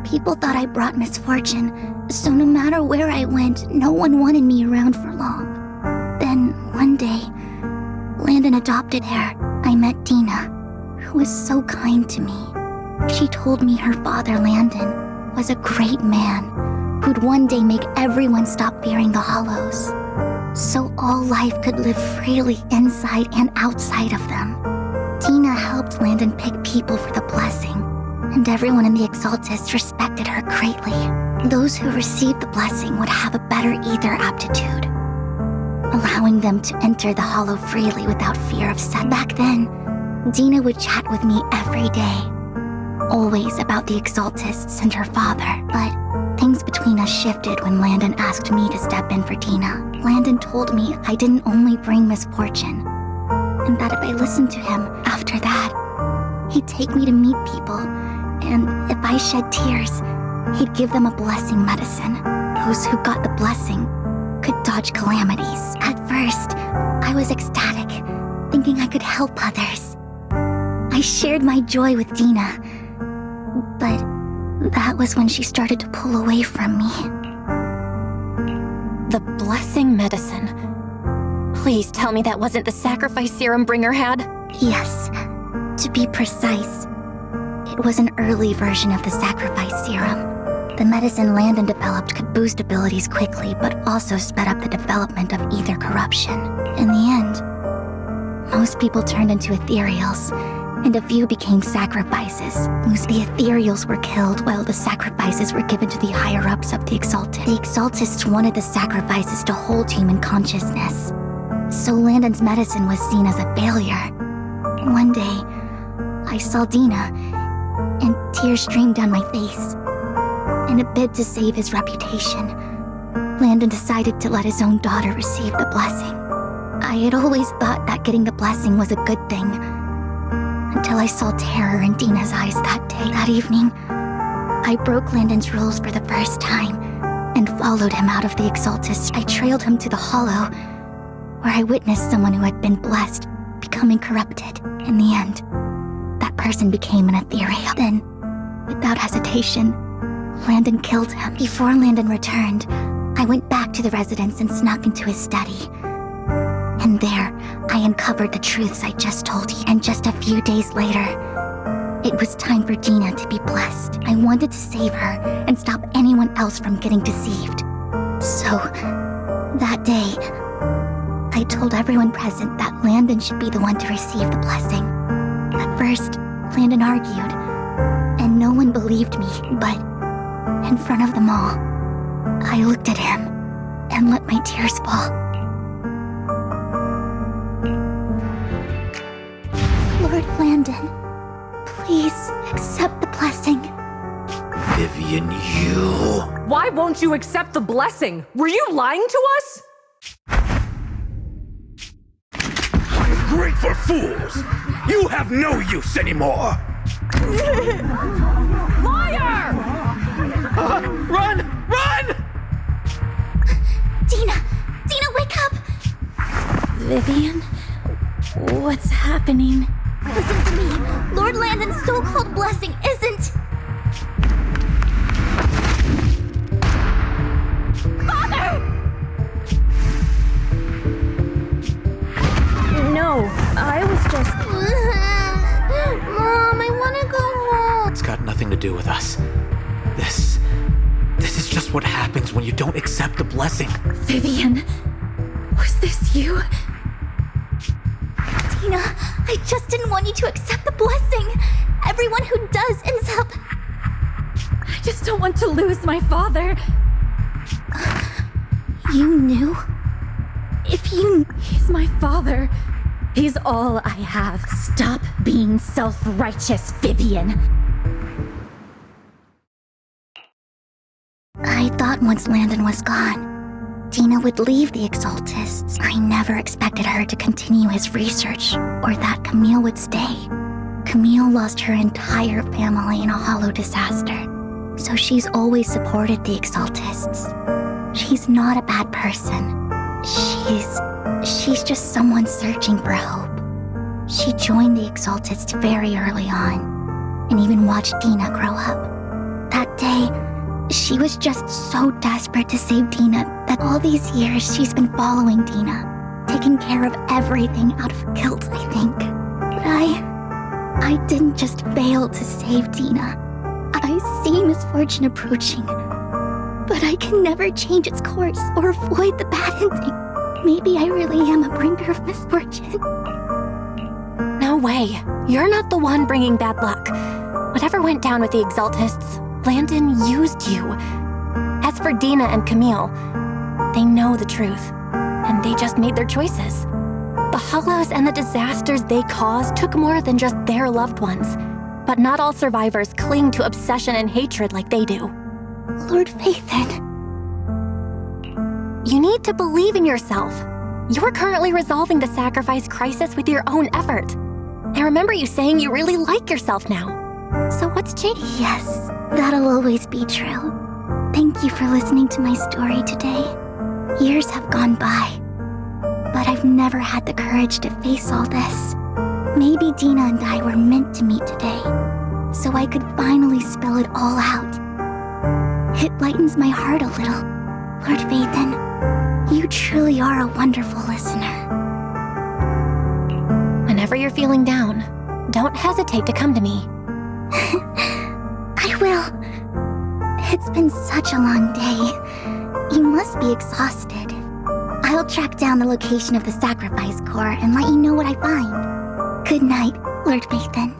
people thought I brought misfortune, so no matter where I went, no one wanted me around for long. Then, one day, Landon adopted her. I met Dina, who was so kind to me. She told me her father, Landon, was a great man, who'd one day make everyone stop fearing the Hollows, so all life could live freely inside and outside of them. Dina helped Landon pick people for the blessing, and everyone in the Exaltists respected her greatly. Those who received the blessing would have a better ether aptitude, allowing them to enter the Hollow freely without fear of set. Back then, Dina would chat with me every day, always about the Exaltists and her father, but things between us shifted when Landon asked me to step in for Dina. Landon told me I didn't only bring misfortune, and that if I listened to him after that, he'd take me to meet people, and if I shed tears, he'd give them a blessing medicine. Those who got the blessing could dodge calamities. At first, I was ecstatic, thinking I could help others. I shared my joy with Dina, but that was when she started to pull away from me. The blessing medicine. Please tell me that wasn't the sacrifice serum Bringer had? Yes. To be precise, it was an early version of the sacrifice serum. The medicine Landon developed could boost abilities quickly, but also sped up the development of ether corruption. In the end, most people turned into ethereals, and a few became sacrifices. The ethereals were killed while the sacrifices were given to the higher-ups of the Exalted. The Exaltists wanted the sacrifices to hold human consciousness, so Landon's medicine was seen as a failure. One day, I saw Dina, and tears streamed down my face. In a bid to save his reputation, Landon decided to let his own daughter receive the blessing. I had always thought that getting the blessing was a good thing, until I saw terror in Dina's eyes that day. That evening, I broke Landon's rules for the first time and followed him out of the Exaltists. I trailed him to the Hollow, where I witnessed someone who had been blessed becoming corrupted. In the end, that person became an ethereal. Then, without hesitation, Landon killed him. Before Landon returned, I went back to the residence and snuck into his study. And there, I uncovered the truths I just told you. And just a few days later, it was time for Dina to be blessed. I wanted to save her and stop anyone else from getting deceived. So, that day, I told everyone present that Landon should be the one to receive the blessing. At first, Landon argued, and no one believed me, but in front of them all, I looked at him and let my tears fall. Lord Landon, please accept the blessing. Vivian, you... Why won't you accept the blessing? Were you lying to us? Ungrateful fools! You have no use anymore! Liar! Run! Run! Dina! Dina, wake up! Vivian? What's happening? Listen to me. Lord Landon's so-called blessing isn't... Father! No, I was just... Mom, I want to go home. It's got nothing to do with us. This is just what happens when you don't accept the blessing. Vivian, was this you? Dina, I just didn't want you to accept the blessing. Everyone who does ends up... I just don't want to lose my father. You knew? If you... He's my father. He's all I have. Stop being self-righteous, Vivian. I thought once Landon was gone, Dina would leave the Exaltists. I never expected her to continue his research, or that Camille would stay. Camille lost her entire family in a Hollow disaster, so she's always supported the Exaltists. She's not a bad person. She's just someone searching for hope. She joined the Exaltists very early on, and even watched Dina grow up. That day, she was just so desperate to save Dina that all these years she's been following Dina, taking care of everything out of guilt, I think. But I didn't just fail to save Dina. I see misfortune approaching, but I can never change its course or avoid the bad ending. Maybe I really am a bringer of misfortune. No way. You're not the one bringing bad luck. Whatever went down with the Exaltists, Landon used you. As for Dina and Camille, they know the truth, and they just made their choices. The Hollows and the disasters they caused took more than just their loved ones. But not all survivors cling to obsession and hatred like they do. Lord Phaethon. You need to believe in yourself. You're currently resolving the sacrifice crisis with your own effort. I remember you saying you really like yourself now. So what's changed? Yes, that'll always be true. Thank you for listening to my story today. Years have gone by, but I've never had the courage to face all this. Maybe Dina and I were meant to meet today, so I could finally spill it all out. It lightens my heart a little. Lord Phaethon, you truly are a wonderful listener. Whenever you're feeling down, don't hesitate to come to me. I will. It's been such a long day. You must be exhausted. I'll track down the location of the sacrifice core and let you know what I find. Good night, Lord Phaethon.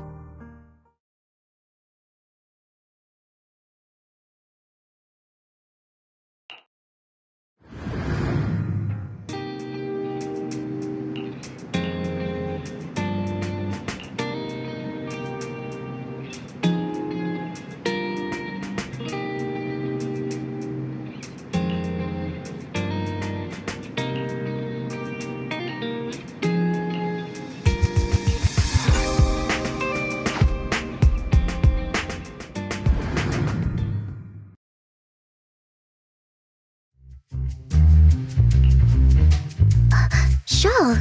Sure.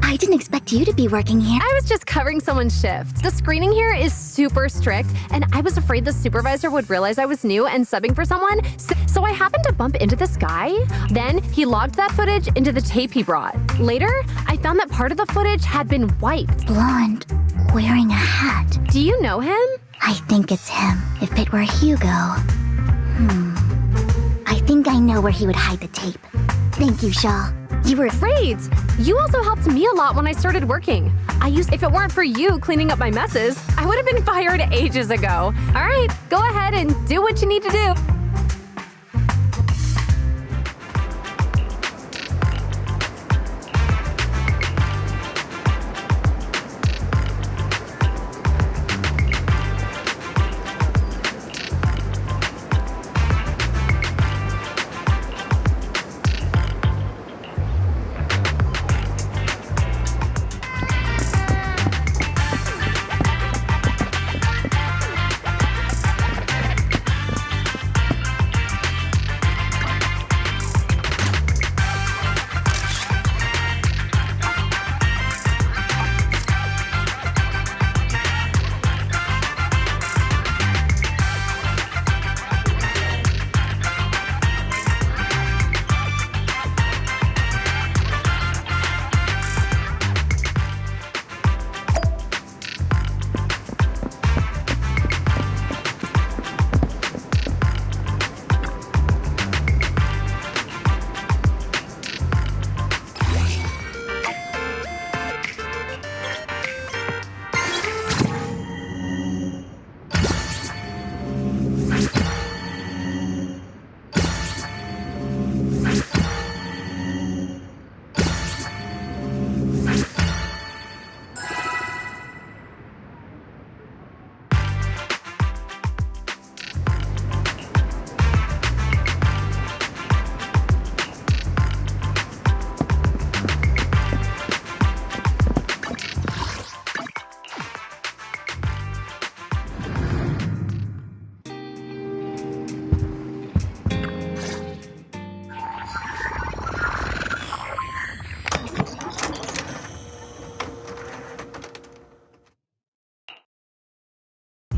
I didn't expect you to be working here. I was just covering someone's shift. The screening here is super strict, and I was afraid the supervisor would realize I was new and subbing for someone, so I happened to bump into this guy. Then he logged that footage into the tape he brought. Later, I found that part of the footage had been wiped. Blonde, wearing a hat. Do you know him? I think it's him. If it were Hugo. I think I know where he would hide the tape. Thank you, Shaw. You were great! You also helped me a lot when I started working. If it weren't for you cleaning up my messes, I would have been fired ages ago. All right, go ahead and do what you need to do.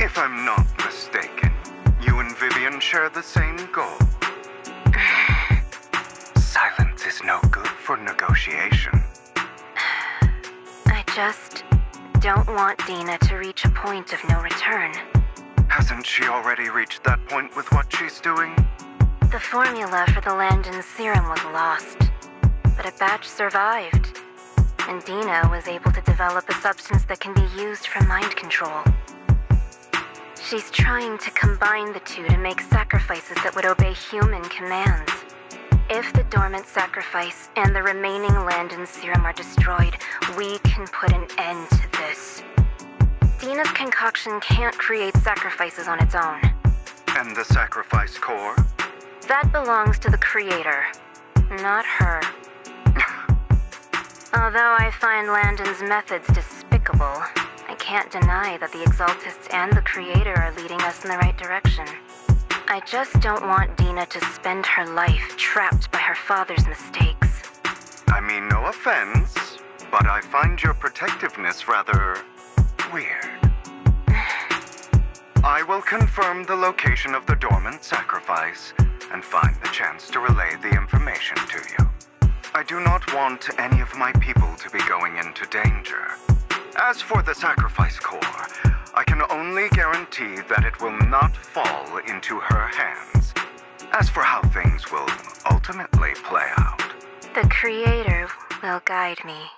If I'm not mistaken, you and Vivian share the same goal. Silence is no good for negotiation. I just don't want Dina to reach a point of no return. Hasn't she already reached that point with what she's doing? The formula for the Landon serum was lost, but a batch survived, and Dina was able to develop a substance that can be used for mind control. She's trying to combine the two to make sacrifices that would obey human commands. If the dormant sacrifice and the remaining Landon serum are destroyed, we can put an end to this. Dina's concoction can't create sacrifices on its own. And the sacrifice core? That belongs to the creator, not her. Although I find Landon's methods despicable, I can't deny that the Exaltists and the creator are leading us in the right direction. I just don't want Dina to spend her life trapped by her father's mistakes. I mean, no offense, but I find your protectiveness rather weird. I will confirm the location of the dormant sacrifice and find the chance to relay the information to you. I do not want any of my people to be going into danger. As for the sacrifice core, I can only guarantee that it will not fall into her hands. As for how things will ultimately play out, the creator will guide me.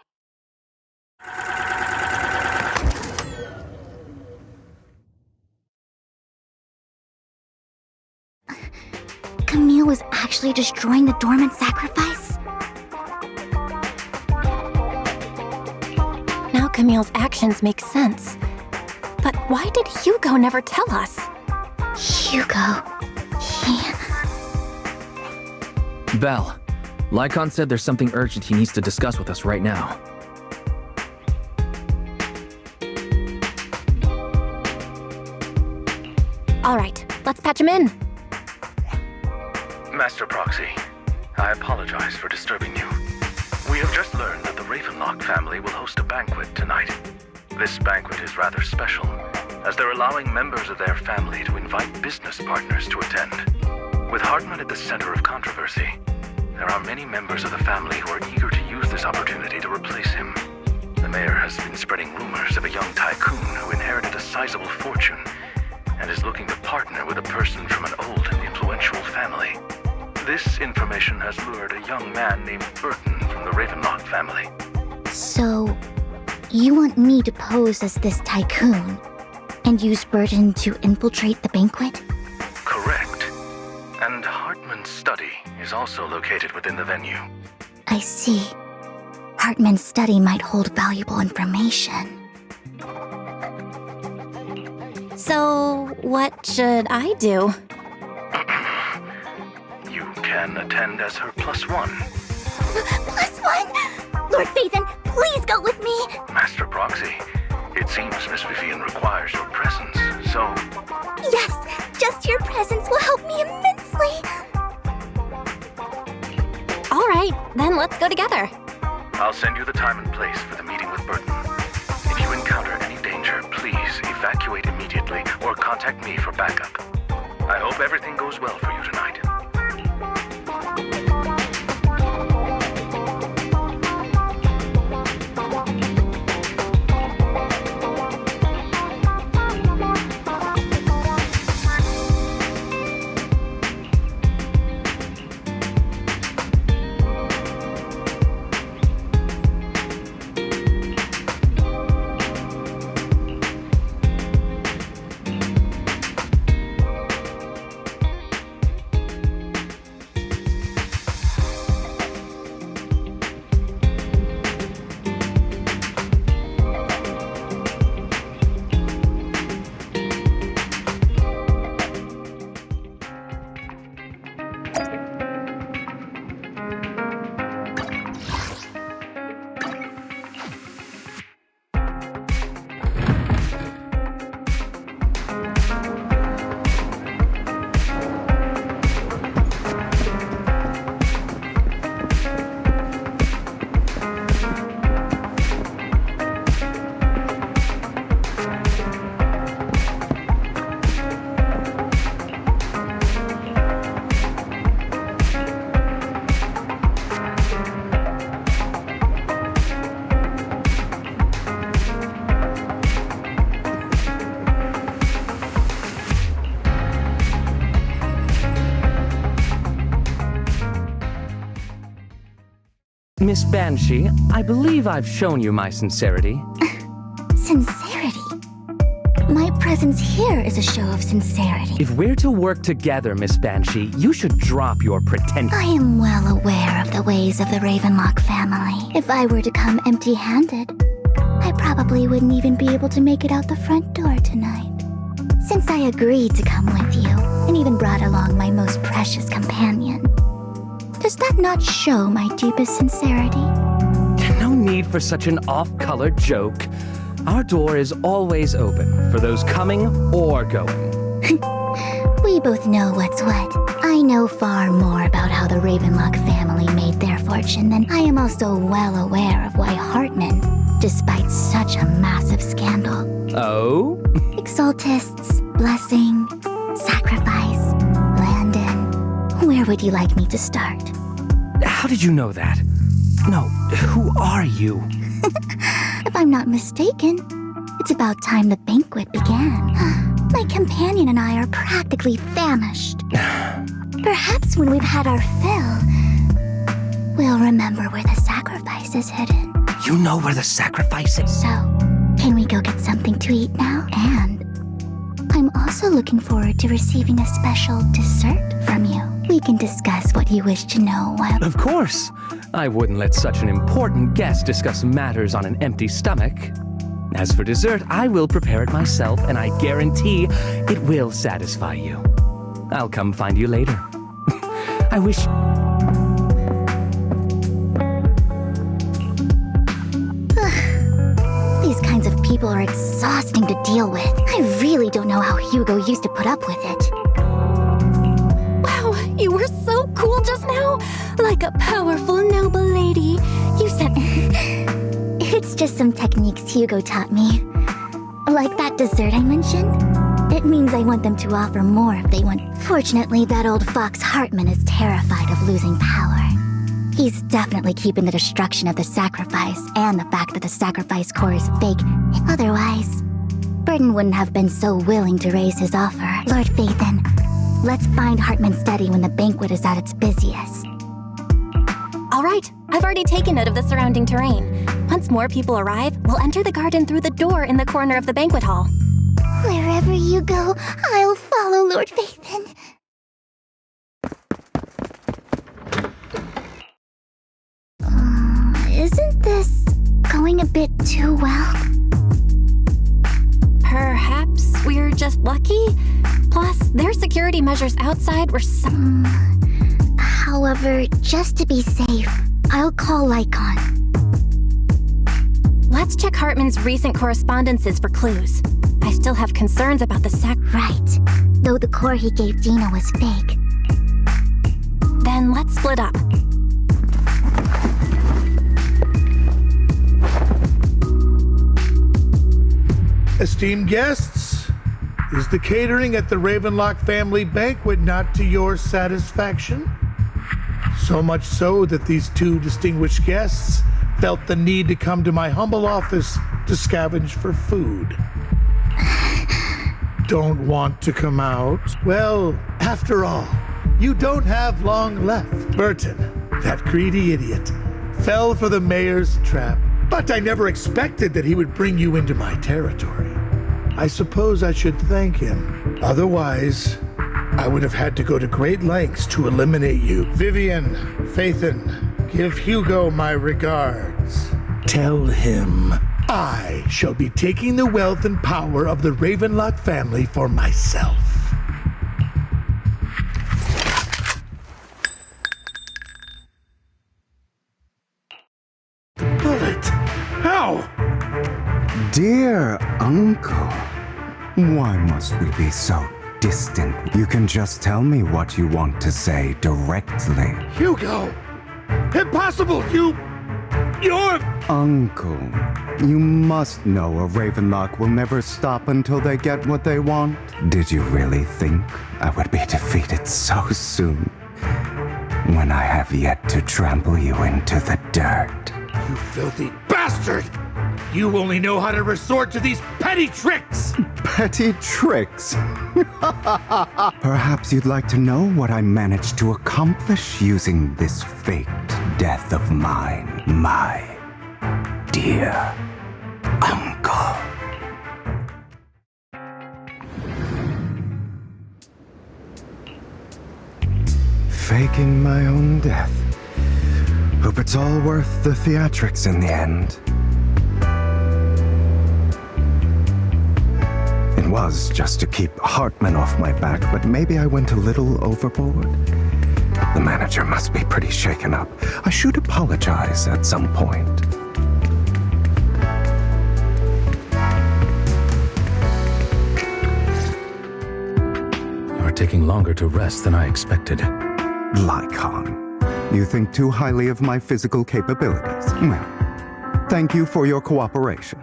Camille was actually destroying the dormant sacrifice? Now Camille's actions make sense. But why did Hugo never tell us? Hugo... Belle, Lycon said there's something urgent he needs to discuss with us right now. All right, let's patch him in. Master Proxy, I apologize for disturbing you. We have just learned that the Ravenlock family will host a banquet tonight. This banquet is rather special, as they're allowing members of their family to invite business partners to attend. With Hartman at the center of controversy, there are many members of the family who are eager to use this opportunity to replace him. The mayor has been spreading rumors of a young tycoon who inherited a sizable fortune and is looking to partner with a person from an old and influential family. This information has lured a young man named Burton from the Ravenlock family. So, you want me to pose as this tycoon and use Burton to infiltrate the banquet? Correct. And Hartman's study is also located within the venue. I see. Hartman's study might hold valuable information. So, what should I do? You can attend as her +1. +1? Lord Phaethon, please go with me! Master Proxy, it seems Miss Vivian requires your presence, so... Yes, just your presence will help me immensely! All right, then let's go together. I'll send you the time and place for the meeting with Burton. If you encounter any danger, please evacuate immediately or contact me for backup. I hope everything goes well for you tonight. Miss Banshee, I believe I've shown you my sincerity. Sincerity? My presence here is a show of sincerity. If we're to work together, Miss Banshee, you should drop your pretense. I am well aware of the ways of the Ravenlock family. If I were to come empty-handed, I probably wouldn't even be able to make it out the front door tonight. Since I agreed to come with you, and even brought along my most precious companion, does that not show my deepest sincerity? No need for such an off-color joke. Our door is always open for those coming or going. We both know what's what. I know far more about how the Ravenlock family made their fortune than I am also well aware of why Hartman, despite such a massive scandal. Oh? Exaltists, blessing, sacrifice, Landon. Where would you like me to start? How did you know that? No, who are you? If I'm not mistaken, it's about time the banquet began. My companion and I are practically famished. Perhaps when we've had our fill, we'll remember where the sacrifice is hidden. You know where the sacrifice is? So, can we go get something to eat now? And I'm also looking forward to receiving a special dessert from you. We can discuss what you wish to know while... Of course! I wouldn't let such an important guest discuss matters on an empty stomach. As for dessert, I will prepare it myself, and I guarantee it will satisfy you. I'll come find you later. I wish... These kinds of people are exhausting to deal with. I really don't know how Hugo used to put up with it. Wow, you were so cool just now. Like a powerful, noble lady. You said... It's just some techniques Hugo taught me. Like that dessert I mentioned. It means I want them to offer more if they want. Fortunately, that old fox Hartman is terrified of losing power. He's definitely keeping the destruction of the sacrifice and the fact that the sacrifice core is fake. Otherwise, Burden wouldn't have been so willing to raise his offer. Lord Phaethon, let's find Hartman's study when the banquet is at its busiest. All right, I've already taken note of the surrounding terrain. Once more people arrive, we'll enter the garden through the door in the corner of the banquet hall. Wherever you go, I'll follow, Lord Phaethon. Isn't this going a bit too well? Perhaps we're just lucky? Plus, their security measures outside were some... However, just to be safe, I'll call Lycon. Let's check Hartman's recent correspondences for clues. I still have concerns about the Right. Though the core he gave Dina was fake. Then let's split up. Esteemed guests, is the catering at the Ravenlock family banquet not to your satisfaction? So much so that these two distinguished guests felt the need to come to my humble office to scavenge for food. Don't want to come out? Well, after all, you don't have long left. Burton, that greedy idiot, fell for the mayor's trap. But I never expected that he would bring you into my territory. I suppose I should thank him. Otherwise, I would have had to go to great lengths to eliminate you. Vivian, Phaethon, give Hugo my regards. Tell him I shall be taking the wealth and power of the Ravenlock family for myself. Bullet! How? Dear Uncle, why must we be so distant? You can just tell me what you want to say directly. Hugo! Impossible! You're... Uncle, you must know a Ravenlock will never stop until they get what they want. Did you really think I would be defeated so soon? When I have yet to trample you into the dirt. You filthy bastard! You only know how to resort to these petty tricks! Petty tricks? Perhaps you'd like to know what I managed to accomplish using this faked death of mine, my dear uncle. Faking my own death. Hope it's all worth the theatrics in the end. It was just to keep Hartman off my back, but maybe I went a little overboard. The manager must be pretty shaken up. I should apologize at some point. You're taking longer to rest than I expected. Lycon, you think too highly of my physical capabilities. Well, thank you for your cooperation.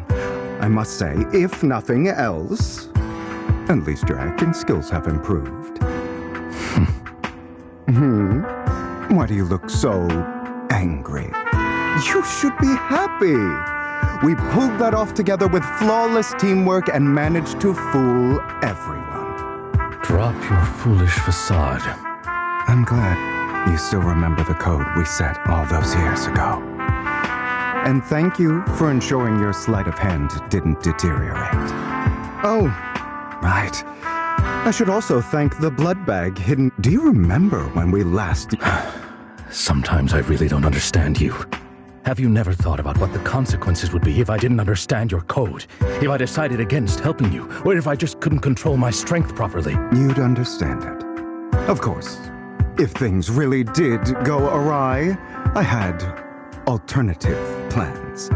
I must say, if nothing else, at least your acting skills have improved. Why do you look so angry? You should be happy. We pulled that off together with flawless teamwork and managed to fool everyone. Drop your foolish facade. I'm glad you still remember the code we set all those years ago. And thank you for ensuring your sleight of hand didn't deteriorate. Oh, right. I should also thank the blood bag hidden. Do you remember when we last... Sometimes I really don't understand you. Have you never thought about what the consequences would be if I didn't understand your code? If I decided against helping you? Or if I just couldn't control my strength properly? You'd understand it. Of course. If things really did go awry, I had alternative plans.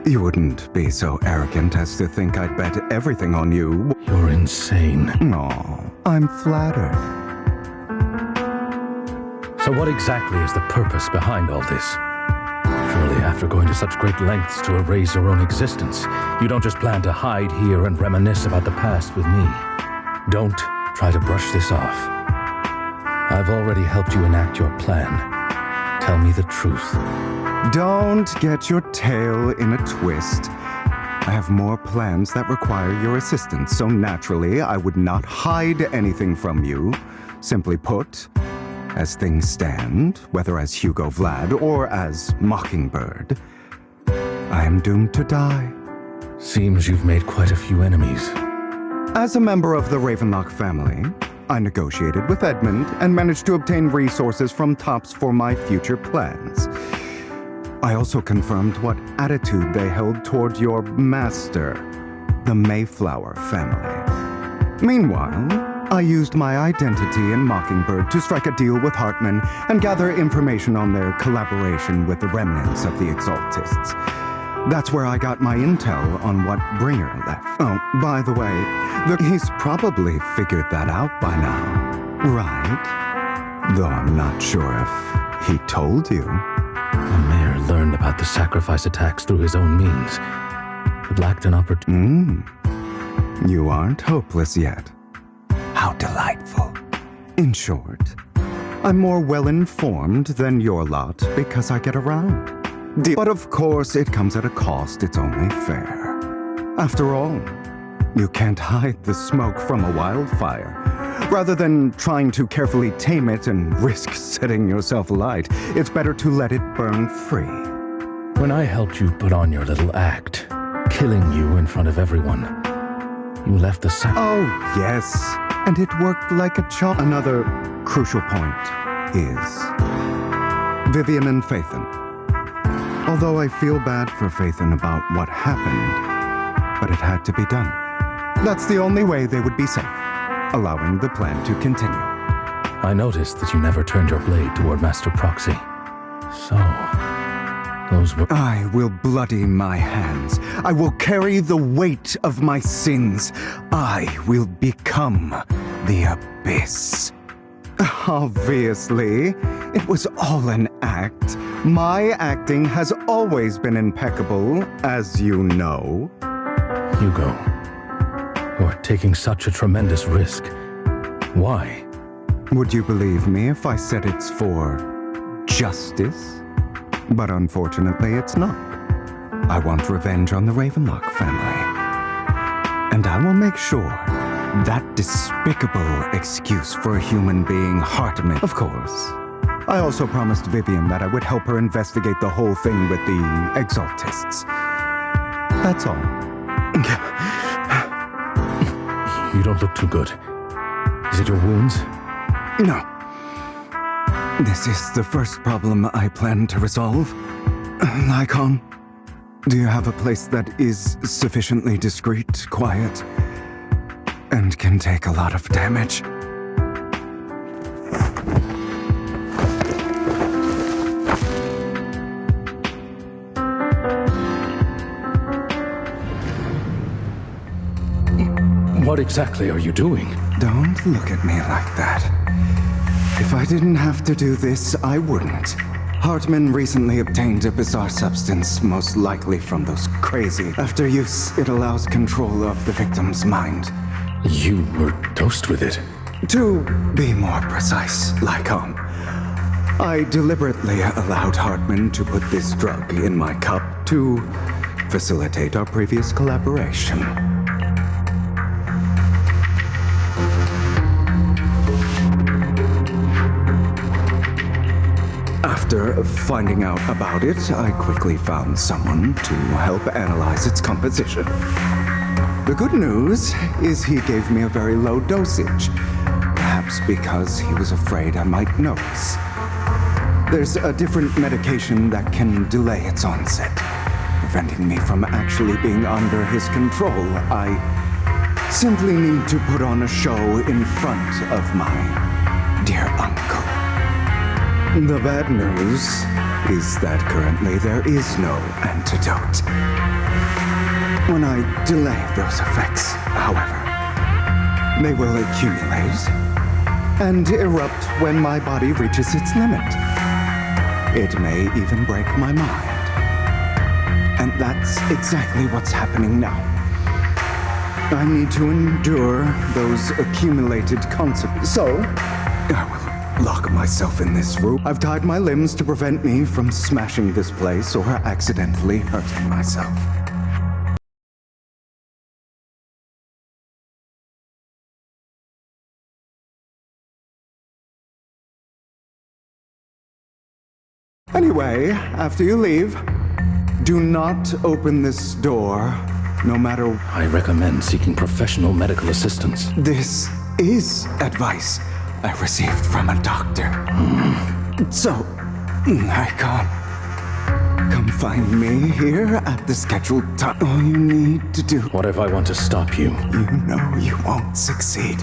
You wouldn't be so arrogant as to think I'd bet everything on you. You're insane. Aw, I'm flattered. So what exactly is the purpose behind all this? Surely after going to such great lengths to erase your own existence, you don't just plan to hide here and reminisce about the past with me. Don't try to brush this off. I've already helped you enact your plan. Tell me the truth. Don't get your tail in a twist. I have more plans that require your assistance, so naturally I would not hide anything from you. Simply put, as things stand, whether as Hugo Vlad or as Mockingbird, I am doomed to die. Seems you've made quite a few enemies. As a member of the Ravenlock family, I negotiated with Edmund and managed to obtain resources from Tops for my future plans. I also confirmed what attitude they held toward your master, the Mayflower family. Meanwhile, I used my identity in Mockingbird to strike a deal with Hartman and gather information on their collaboration with the remnants of the Exaltists. That's where I got my intel on what Bringer left. Oh, by the way, he's probably figured that out by now, right? Though I'm not sure if he told you. The mayor learned about the sacrifice attacks through his own means, but lacked an opportunity. You aren't hopeless yet. How delightful. In short, I'm more well-informed than your lot because I get around. But of course, it comes at a cost. It's only fair. After all, you can't hide the smoke from a wildfire. Rather than trying to carefully tame it and risk setting yourself alight, it's better to let it burn free. When I helped you put on your little act, killing you in front of everyone, you left the Oh, yes. And it worked like a charm. Another crucial point is Vivian and Phaethon. Although I feel bad for Phaethon about what happened, but it had to be done. That's the only way they would be safe, allowing the plan to continue. I noticed that you never turned your blade toward Master Proxy. So, those were... I will bloody my hands. I will carry the weight of my sins. I will become the Abyss. Obviously, it was all an act. My acting has always been impeccable, as you know. Hugo, you're taking such a tremendous risk. Why? Would you believe me if I said it's for justice? But unfortunately, it's not. I want revenge on the Ravenlock family. And I will make sure that despicable excuse for a human being, Hartman. Of course, I also promised Vivian that I would help her investigate the whole thing with the Exaltists. That's all. You don't look too good. Is it your wounds? No. This is the first problem I plan to resolve. Lycon, do you have a place that is sufficiently discreet, quiet, and can take a lot of damage? What exactly are you doing? Don't look at me like that. If I didn't have to do this, I wouldn't. Hartman recently obtained a bizarre substance, most likely from those crazy. After use, it allows control of the victim's mind. You were dosed with it? To be more precise, Lycon, I deliberately allowed Hartman to put this drug in my cup to facilitate our previous collaboration. After finding out about it, I quickly found someone to help analyze its composition. The good news is he gave me a very low dosage, perhaps because he was afraid I might notice. There's a different medication that can delay its onset, preventing me from actually being under his control. I simply need to put on a show in front of my dear uncle. The bad news is that currently there is no antidote. When I delay those effects, however, they will accumulate and erupt when my body reaches its limit. It may even break my mind. And that's exactly what's happening now. I need to endure those accumulated consequences. So, I will lock myself in this room. I've tied my limbs to prevent me from smashing this place or accidentally hurting myself. Anyway, after you leave, do not open this door, no matter... I recommend seeking professional medical assistance. This is advice I received from a doctor. So, Lycon, come find me here at the scheduled time. All you need to do... What if I want to stop you? You know you won't succeed.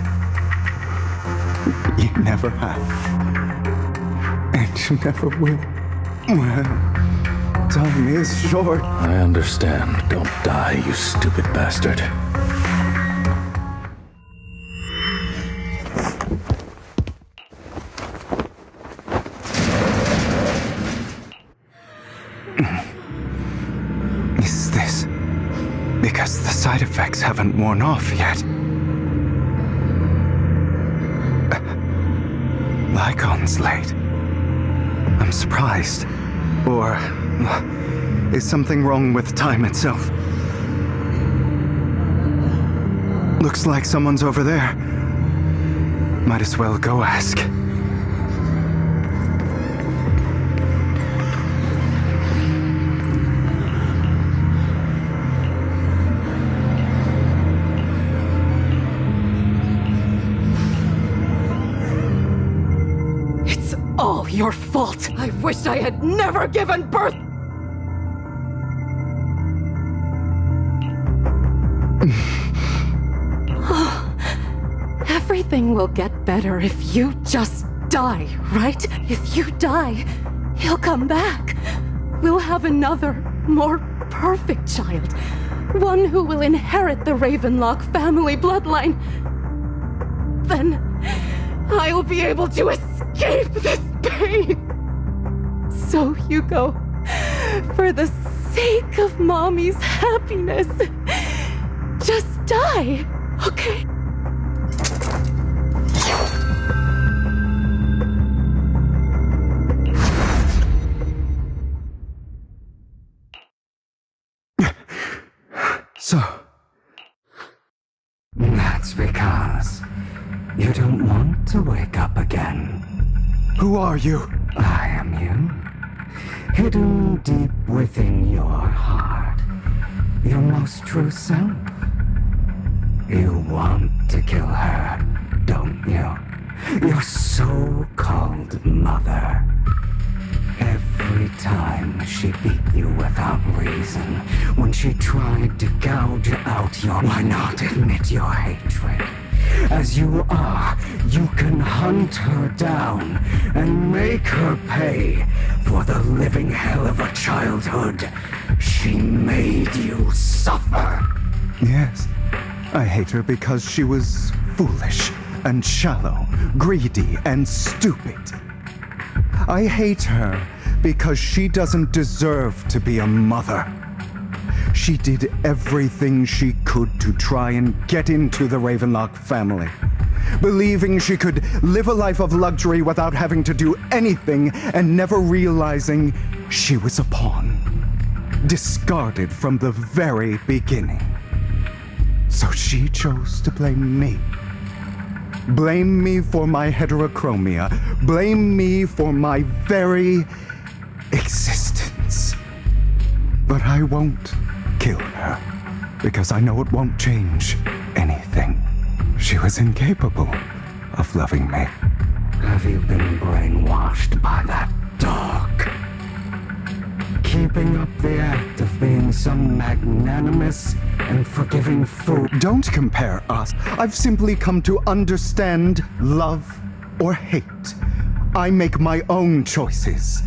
You never have. And you never will. Well, time is short. I understand. Don't die, you stupid bastard. Is this because the side effects haven't worn off yet? Lycon's late. I'm surprised. Or is something wrong with time itself? Looks like someone's over there. Might as well go ask. All your fault. I wish I had never given birth. Everything will get better if you just die, right? If you die, he'll come back. We'll have another, more perfect child. One who will inherit the Ravenlock family bloodline. Then I'll be able to escape this pain. So, Hugo, for the sake of Mommy's happiness, just die, okay? So, that's because you don't want to wake up again. Who are you? I am you, hidden deep within your heart, your most true self. You want to kill her, don't you? Your so-called mother. Every time she beat you without reason, when she tried to gouge out your... Why not admit your hatred? As you are, you can hunt her down and make her pay for the living hell of a childhood she made you suffer. Yes, I hate her because she was foolish and shallow, greedy and stupid. I hate her because she doesn't deserve to be a mother. She did everything she could to try and get into the Ravenlock family, believing she could live a life of luxury without having to do anything and never realizing she was a pawn, discarded from the very beginning. So she chose to blame me. Blame me for my heterochromia. Blame me for my very existence. But I won't kill her, because I know it won't change anything. She was incapable of loving me. Have you been brainwashed by that dog? Keeping up the act of being some magnanimous and forgiving fool. Don't compare us. I've simply come to understand love or hate. I make my own choices,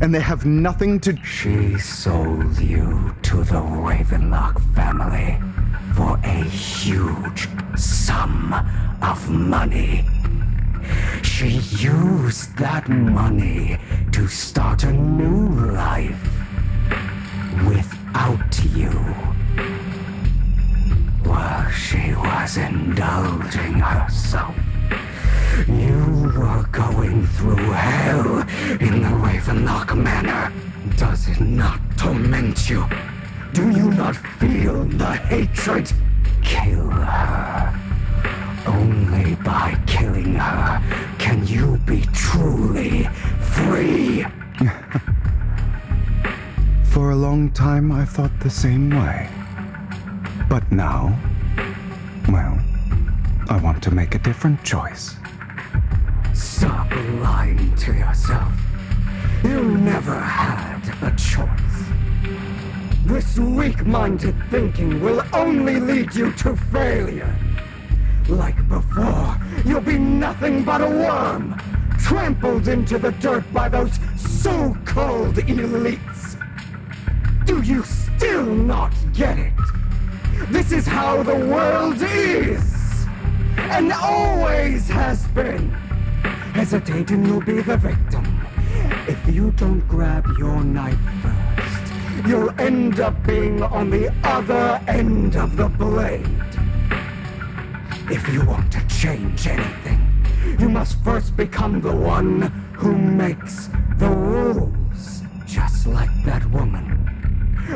and they have nothing to... She sold you to the Ravenlock family for a huge sum of money. She used that money to start a new life without you. While she was indulging herself, you were going through hell in the Ravenlock Manor. Does it not torment you? Do you not feel the hatred? Kill her. Only by killing her can you be truly free. For a long time, I thought the same way. But now, well, I want to make a different choice. Stop lying to yourself. You never had a choice. This weak-minded thinking will only lead you to failure. Like before, you'll be nothing but a worm, trampled into the dirt by those so-called elites. Do you still not get it? This is how the world is, and always has been. Hesitate and you'll be the victim. If you don't grab your knife first, you'll end up being on the other end of the blade. If you want to change anything, you must first become the one who makes the rules, just like that woman.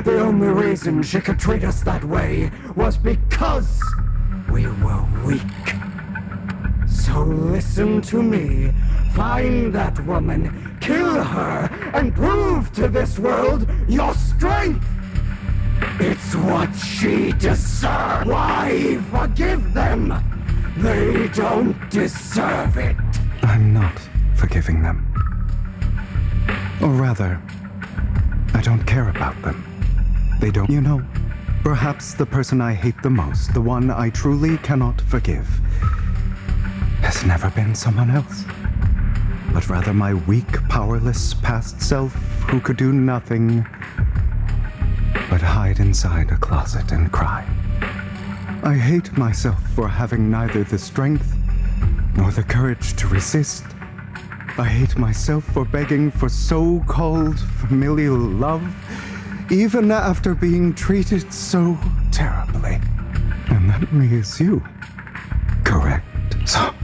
The only reason she could treat us that way was because we were weak. So listen to me, find that woman, kill her, and prove to this world your strength! It's what she deserves. Why forgive them? They don't deserve it. I'm not forgiving them. Or rather, I don't care about them. They don't, you know, perhaps the person I hate the most, the one I truly cannot forgive, has never been someone else, but rather my weak, powerless past self who could do nothing but hide inside a closet and cry. I hate myself for having neither the strength nor the courage to resist. I hate myself for begging for so-called familial love, even after being treated so terribly. And that is you, correct? So...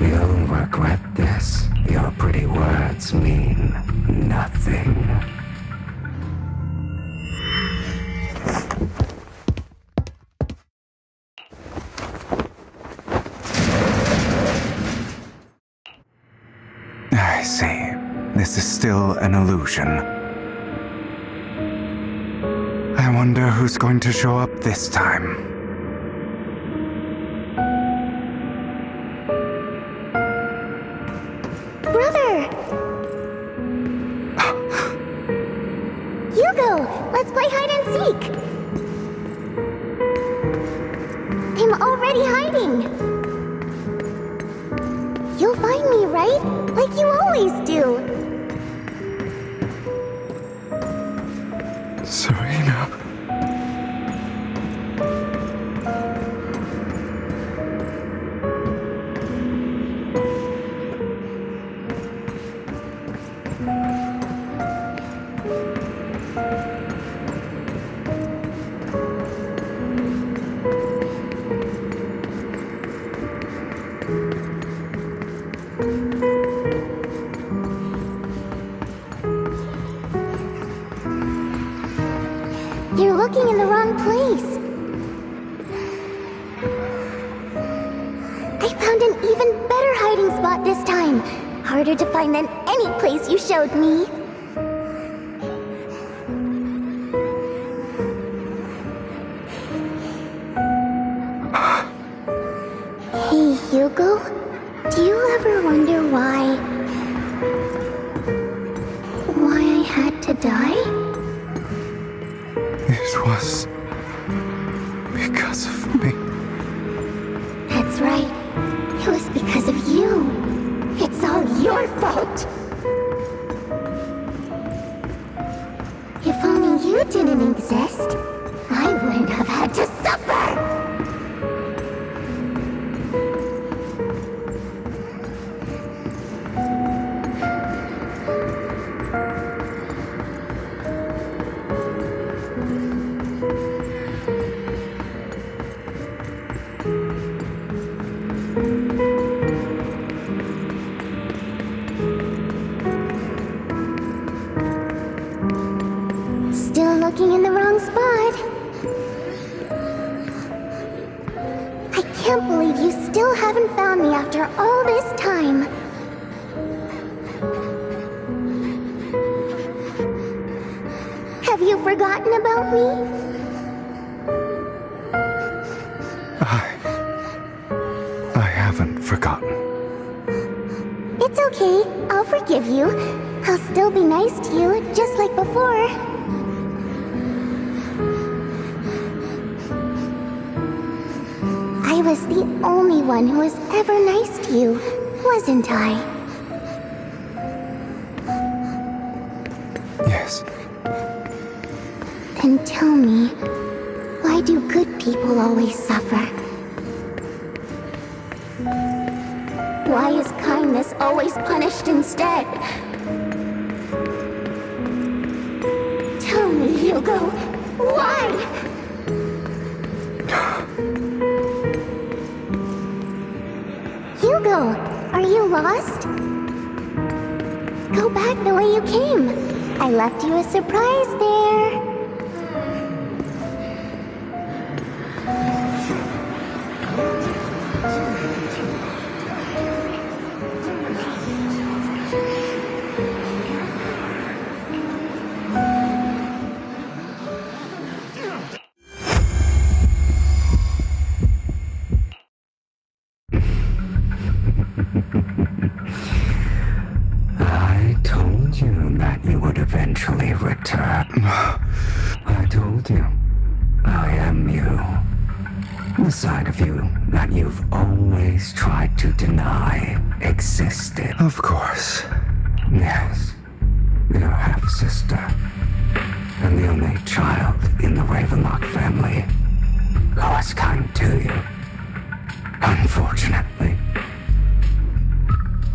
You'll regret this. Your pretty words mean nothing. still an illusion. I wonder who's going to show up this time. Brother! Hugo, let's play hide and seek! I'm already hiding! You'll find me, right? Like you always do! Serena. You're looking in the wrong place. I found an even better hiding spot this time. Harder to find than any place you showed me. Hey, Hugo. Do you ever wonder why I had to die? It was because of me. That's right. It was because of you. It's all your fault. If only you didn't exist, I wouldn't have had to suffer. Still looking in the wrong spot. I can't believe you still haven't found me after all this time. Have you forgotten about me? I haven't forgotten. It's okay. I'll forgive you. I'll still be nice to you, just like before. I was the only one who was ever nice to you, wasn't I? Yes. Then tell me, why do good people always suffer? Why is kindness always punished instead? Tell me, Hugo, why? Hugo, are you lost? Go back the way you came. I left you a surprise there. I told you that you would eventually return. I told you. I am you. The side of you that you've always tried to deny existed. Of course. Yes. Your half-sister. And the only child in the Ravenlock family who was kind to you. Unfortunately.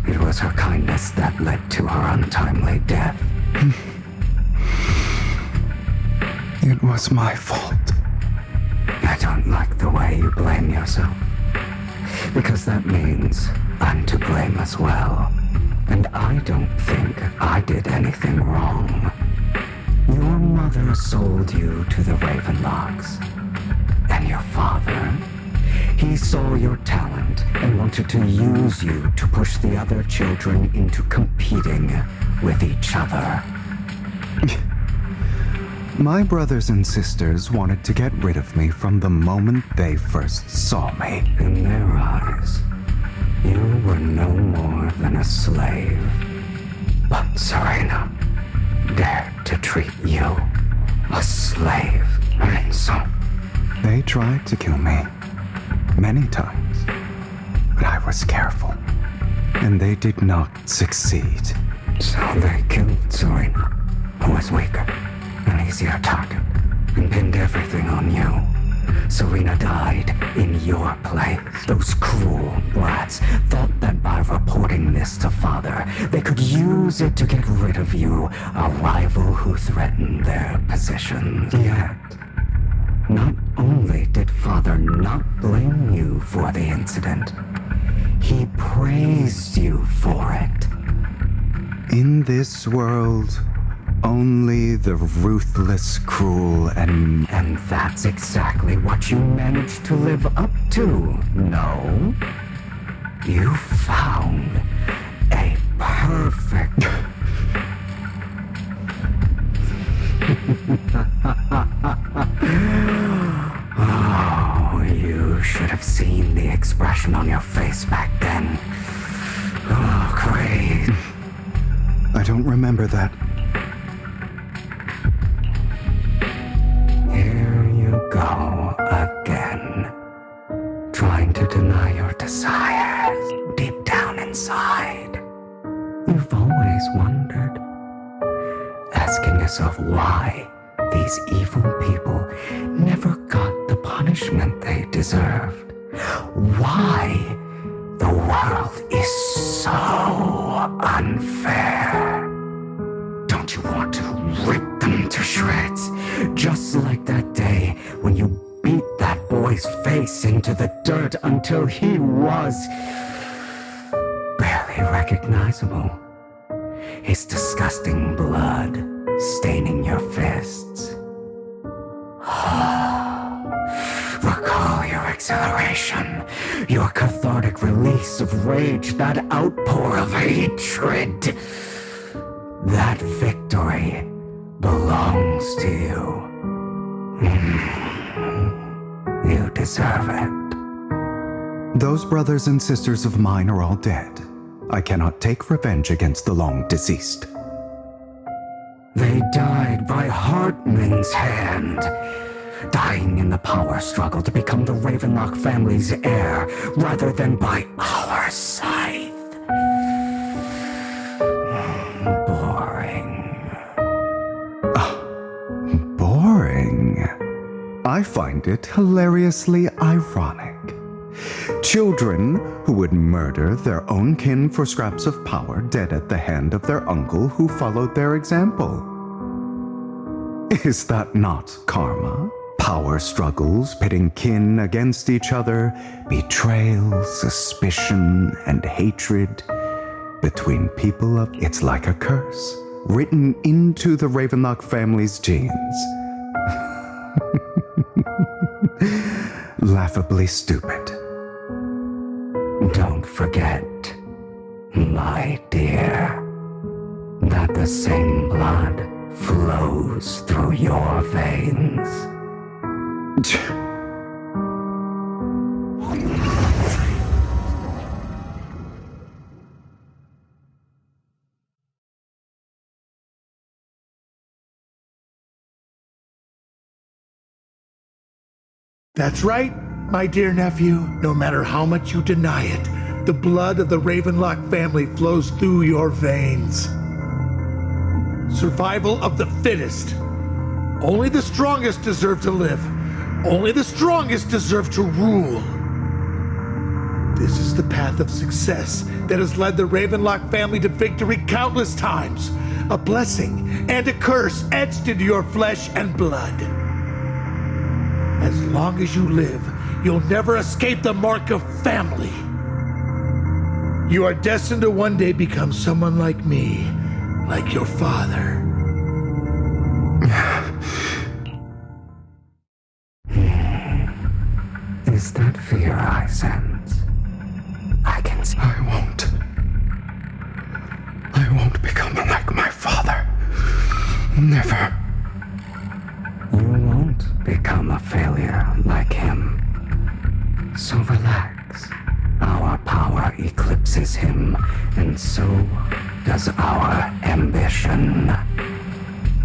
It was her kindness that led to her untimely death. It was my fault. I don't like the way you blame yourself. Because that means I'm to blame as well. And I don't think I did anything wrong. Your mother sold you to the Ravenlocks. And your father, he saw your talent and wanted to use you to push the other children into competing with each other. My brothers and sisters wanted to get rid of me from the moment they first saw me. In their eyes, you were no more than a slave. But Serena dared to treat you, a slave, and so they tried to kill me many times, but I was careful, and they did not succeed. So they killed Serena, who was weaker, an easier target, and pinned everything on you. Serena died in your place. Those cruel brats thought that by reporting this to Father, they could use it to get rid of you, a rival who threatened their positions. Yet, not only did Father not blame you for the incident, he praised you for it. In this world, only the ruthless, cruel, and that's exactly what you managed to live up to, no? You found a perfect... Oh, you should have seen the expression on your face back then. Oh, great. I don't remember that. Here you go again, trying to deny your desires deep down inside. You've always wondered, asking yourself why these evil people never got the punishment they deserved. Why the world is so unfair. Don't you want to rip them to shreds? Just like that day when you beat that boy's face into the dirt until he was barely recognizable. His disgusting blood staining your fists. Recall your exhilaration, your cathartic release of rage, that outpour of hatred. That victory belongs to you. You deserve it. Those brothers and sisters of mine are all dead. I cannot take revenge against the long deceased. They died by Hartman's hand, dying in the power struggle to become the Ravenlock family's heir, rather than by our scythe. Boring. I find it hilariously ironic. Children who would murder their own kin for scraps of power dead at the hand of their uncle who followed their example. Is that not karma? Power struggles pitting kin against each other, betrayal, suspicion, and hatred between people of... It's like a curse, written into the Ravenlock family's genes. Laughably stupid. Don't forget, my dear, that the same blood flows through your veins. That's right, my dear nephew. No matter how much you deny it, the blood of the Ravenlock family flows through your veins. Survival of the fittest. Only the strongest deserve to live. Only the strongest deserve to rule. This is the path of success that has led the Ravenlock family to victory countless times. A blessing and a curse etched into your flesh and blood. As long as you live, you'll never escape the mark of family. You are destined to one day become someone like me, like your father. Is that fear I sense? I can see. I won't become like like my father. Never. You won't become a failure like him. So relax. Our power eclipses him, and so does our ambition.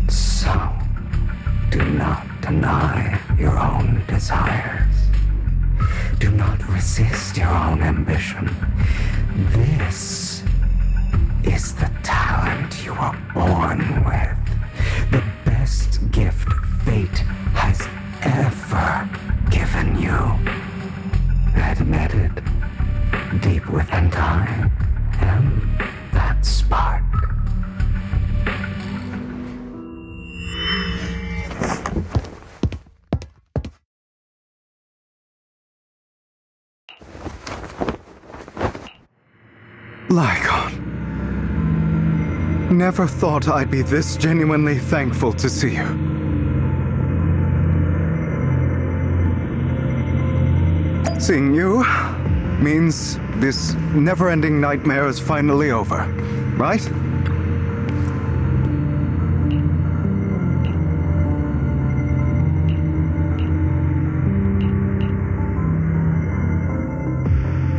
So, do not deny your own desires. Do not resist your own ambition. This is the talent you were born with. The best gift fate has ever given you. Admit it. Deep within I am that spark. Lygon. Never thought I'd be this genuinely thankful to see you. Seeing you means this never-ending nightmare is finally over, right?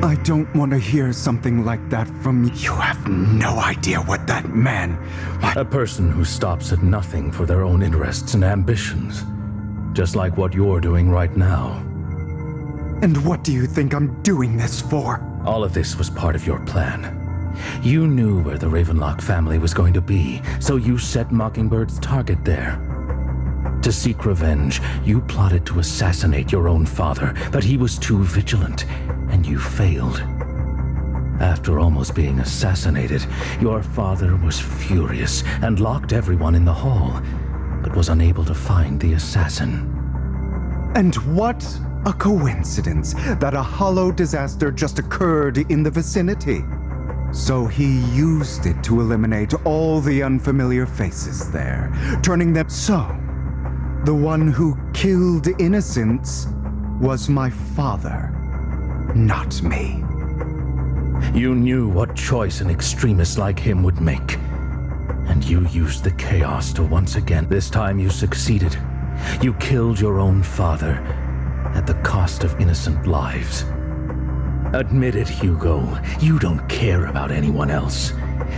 I don't want to hear something like that from you. You have no idea what that man... A person who stops at nothing for their own interests and ambitions. Just like what you're doing right now. And what do you think I'm doing this for? All of this was part of your plan. You knew where the Ravenlock family was going to be, so you set Mockingbird's target there. To seek revenge, you plotted to assassinate your own father, but he was too vigilant, and you failed. After almost being assassinated, your father was furious and locked everyone in the hall, but was unable to find the assassin. And what a coincidence that a hollow disaster just occurred in the vicinity. So he used it to eliminate all the unfamiliar faces there, turning them so. The one who killed innocents was my father, not me. You knew what choice an extremist like him would make. And you used the chaos to once again. This time you succeeded. You killed your own father at the cost of innocent lives. Admit it, Hugo. You don't care about anyone else.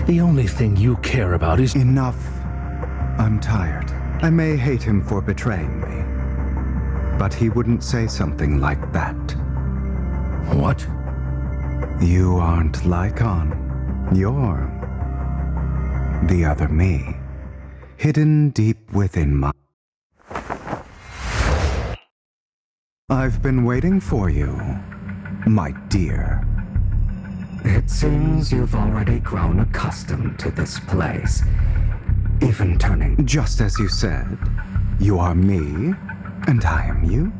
The only thing you care about is... Enough. I'm tired. I may hate him for betraying me, but he wouldn't say something like that. What? You aren't Lygon. You're the other me, hidden deep within my... I've been waiting for you, my dear. It seems you've already grown accustomed to this place. Even turning... Just as you said, you are me, and I am you.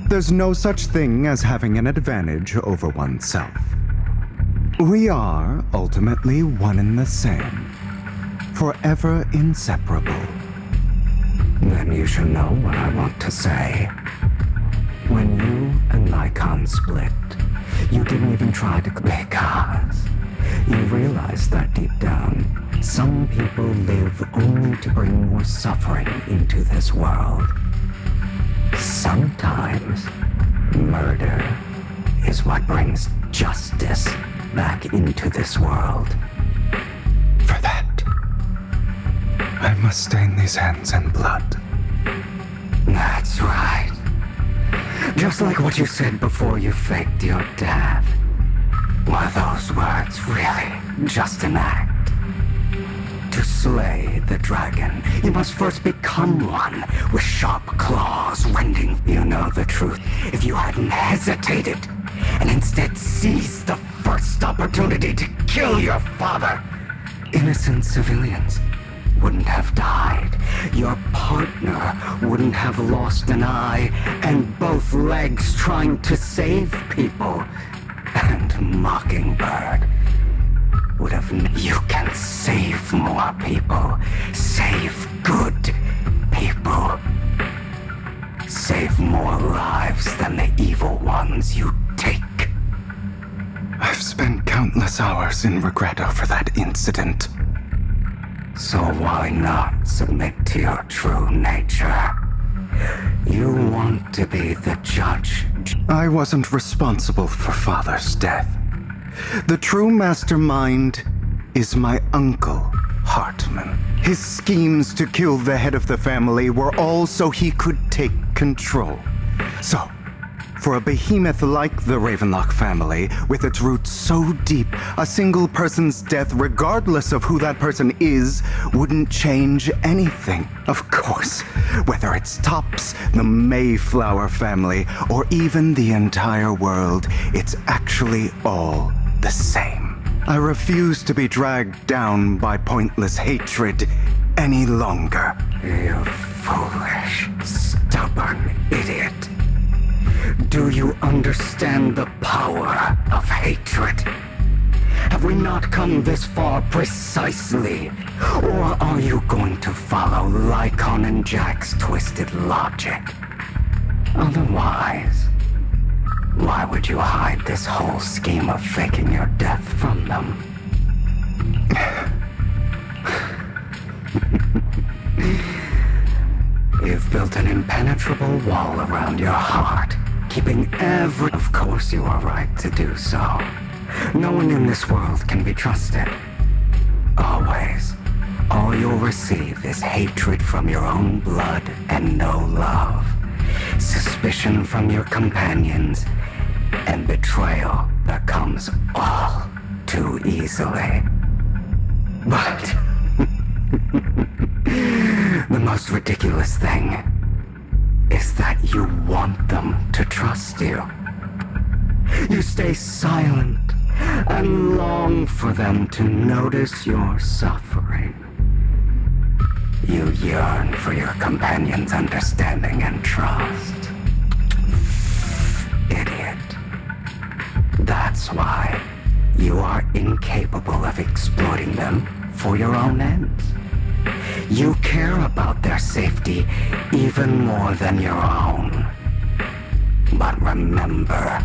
There's no such thing as having an advantage over oneself. We are ultimately one and the same, forever inseparable. Then you should know what I want to say. When you and Lygon split, you didn't even try to... Because you realized that deep down, some people live only to bring more suffering into this world. Sometimes, murder is what brings justice back into this world. For that, I must stain these hands in blood. That's right. Just like what you said before you faked your death. Were those words really just an act? To slay the dragon, you must first become one, with sharp claws rending. You know the truth. If you hadn't hesitated, and instead seized the first opportunity to kill your father, innocent civilians wouldn't have died. Your partner wouldn't have lost an eye, and both legs trying to save people. And Mockingbird would have... You can save more people. Save good people. Save more lives than the evil ones you take. I've spent countless hours in regret over that incident. So why not submit to your true nature? You want to be the judge. I wasn't responsible for Father's death. The true mastermind is my uncle, Hartman. His schemes to kill the head of the family were all so he could take control. So, for a behemoth like the Ravenlock family, with its roots so deep, a single person's death, regardless of who that person is, wouldn't change anything. Of course, whether it's Tops, the Mayflower family, or even the entire world, it's actually all the same. I refuse to be dragged down by pointless hatred any longer. You foolish, stubborn idiot. Do you understand the power of hatred? Have we not come this far precisely? Or are you going to follow Lycon and Jack's twisted logic? Otherwise, why would you hide this whole scheme of faking your death from them? You've built an impenetrable wall around your heart, keeping every... Of course you are right to do so. No one in this world can be trusted. Always. All you'll receive is hatred from your own blood and no love. Suspicion from your companions, and betrayal that comes all too easily. But the most ridiculous thing is that you want them to trust you. You stay silent and long for them to notice your suffering. You yearn for your companion's understanding and trust. Idiot. That's why you are incapable of exploiting them for your own ends. You care about their safety even more than your own. But remember,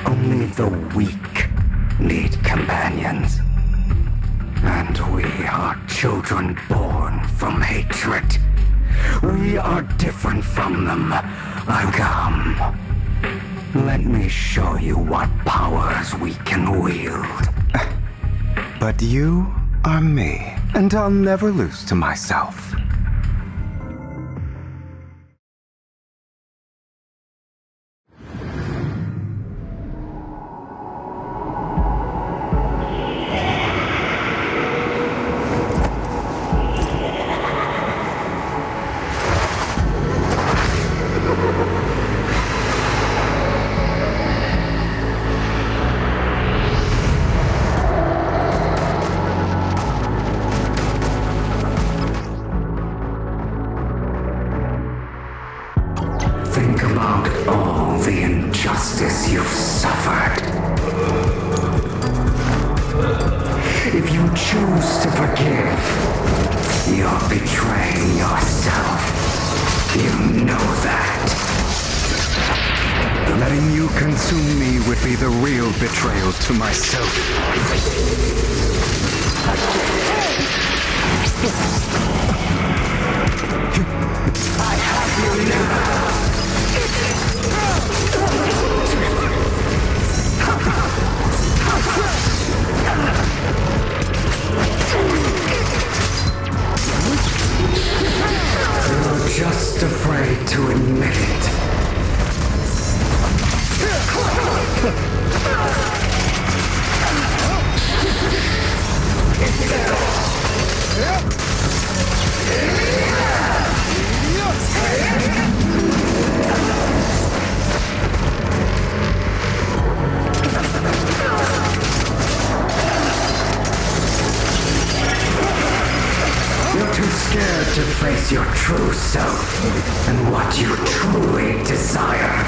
only the weak need companions. And we are children born from hatred. We are different from them. Come. Let me show you what powers we can wield. But you are me, and I'll never lose to myself. Think about all the injustice you've suffered. If you choose to forgive, you're betraying yourself. You know that. Letting you consume me would be the real betrayal to myself. I have you now. You're just afraid to admit it. You're too scared to face your true self and what you truly desire.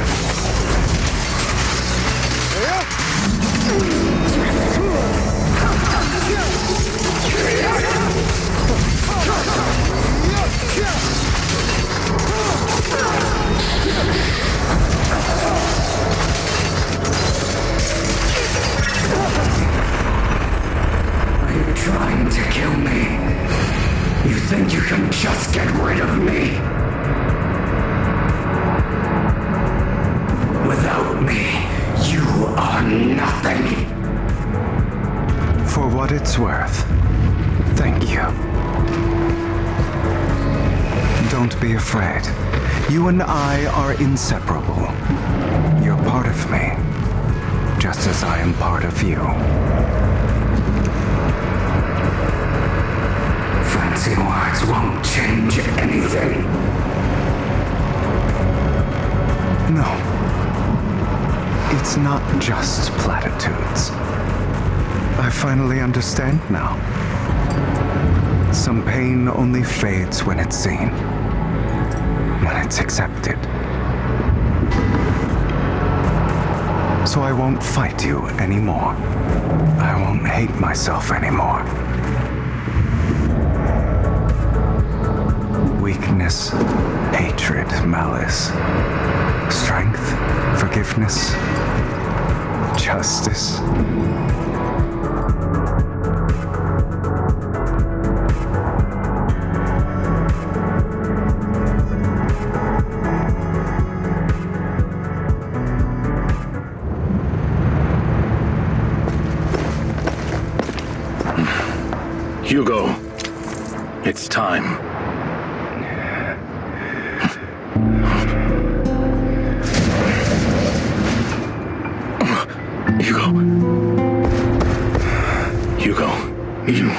Are you trying to kill me? it's worth. Thank you. Don't be afraid. You and I are inseparable. You're part of me, just as I am part of you. Fancy words won't change anything. No. It's not just platitudes. I finally understand now. Some pain only fades when it's seen, when it's accepted. So I won't fight you anymore. I won't hate myself anymore. Weakness, hatred, malice, strength, forgiveness, justice. Hugo, it's time. Hugo, you...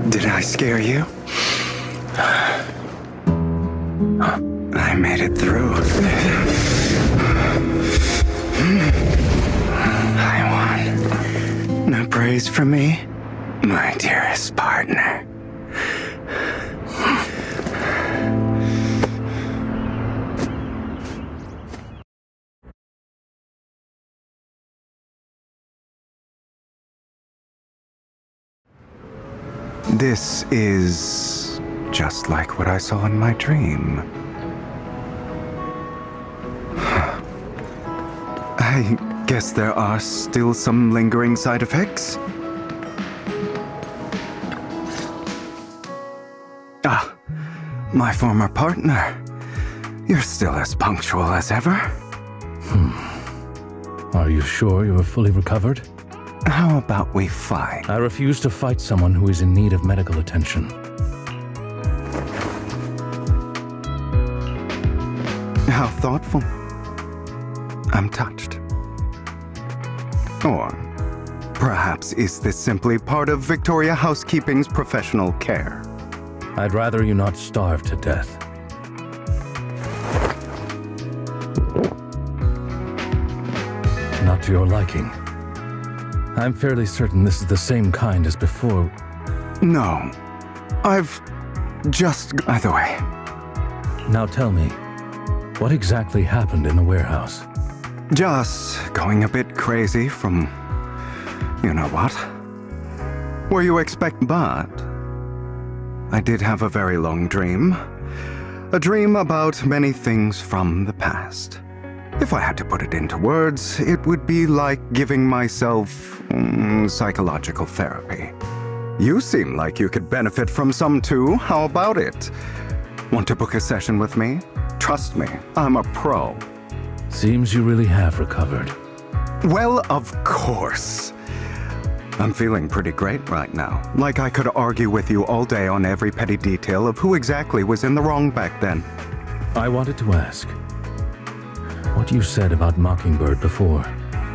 Did I scare you? I made it through. I won. No praise from me, my dearest partner. This is just like what I saw in my dream. I guess there are still some lingering side effects. Ah, my former partner. You're still as punctual as ever. Are you sure you're fully recovered? How about we fight? I refuse to fight someone who is in need of medical attention. How thoughtful. I'm touched. Or perhaps is this simply part of Victoria Housekeeping's professional care? I'd rather you not starve to death. Not to your liking. I'm fairly certain this is the same kind as before. No. I've just... Either way. Now tell me, what exactly happened in the warehouse? Just going a bit crazy from... you know what? Were you expect... But... I did have a very long dream. A dream about many things from the past. If I had to put it into words, it would be like giving myself psychological therapy. You seem like you could benefit from some too. How about it? Want to book a session with me? Trust me, I'm a pro. Seems you really have recovered. Well, of course. I'm feeling pretty great right now. Like I could argue with you all day on every petty detail of who exactly was in the wrong back then. I wanted to ask, what you said about Mockingbird before,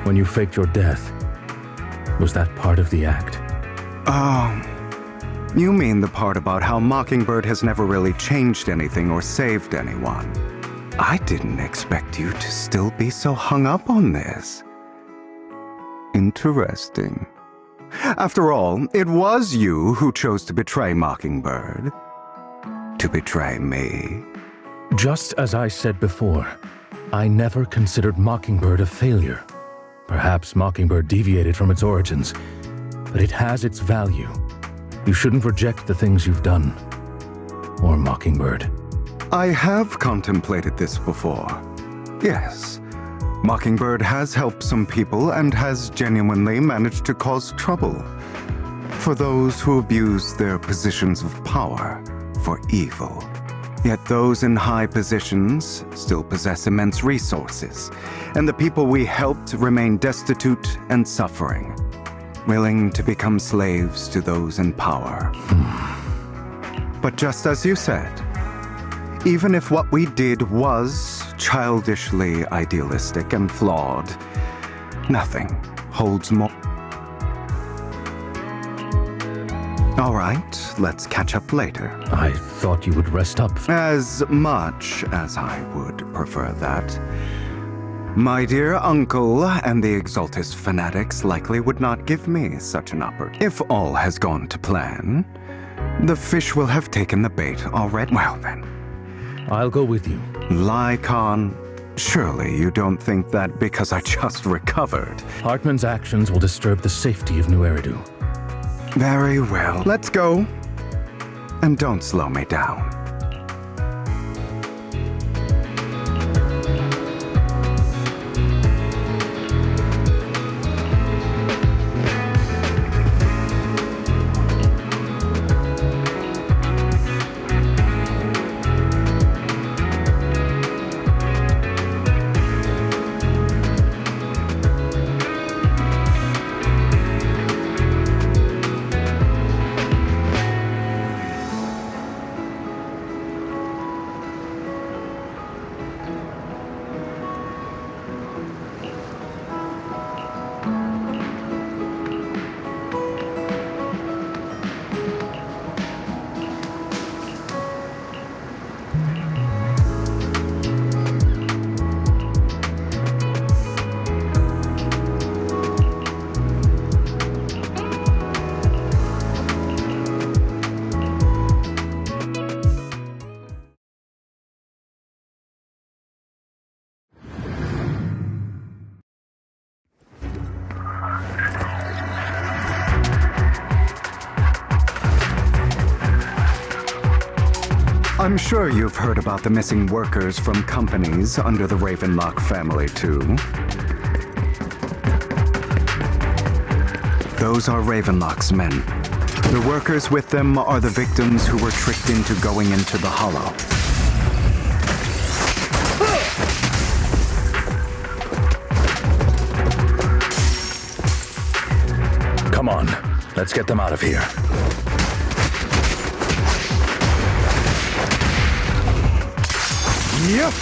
when you faked your death, was that part of the act? Oh, you mean the part about how Mockingbird has never really changed anything or saved anyone. I didn't expect you to still be so hung up on this. Interesting. After all, it was you who chose to betray Mockingbird. To betray me. Just as I said before, I never considered Mockingbird a failure. Perhaps Mockingbird deviated from its origins, but it has its value. You shouldn't reject the things you've done. Or Mockingbird. I have contemplated this before. Yes. Mockingbird has helped some people and has genuinely managed to cause trouble for those who abuse their positions of power for evil. Yet those in high positions still possess immense resources, and the people we helped remain destitute and suffering, willing to become slaves to those in power. But just as you said, even if what we did was childishly idealistic and flawed, nothing holds more. All right, let's catch up later. I thought you would rest up. As much as I would prefer that. My dear uncle and the Exaltus fanatics likely would not give me such an opportunity. If all has gone to plan, the fish will have taken the bait already. Well then. I'll go with you. Lycon, surely you don't think that because I just recovered. Hartman's actions will disturb the safety of New Eridu. Very well. Let's go. And don't slow me down. I'm sure you've heard about the missing workers from companies under the Ravenlock family, too. Those are Ravenlock's men. The workers with them are the victims who were tricked into going into the Hollow. Come on, let's get them out of here. Yep.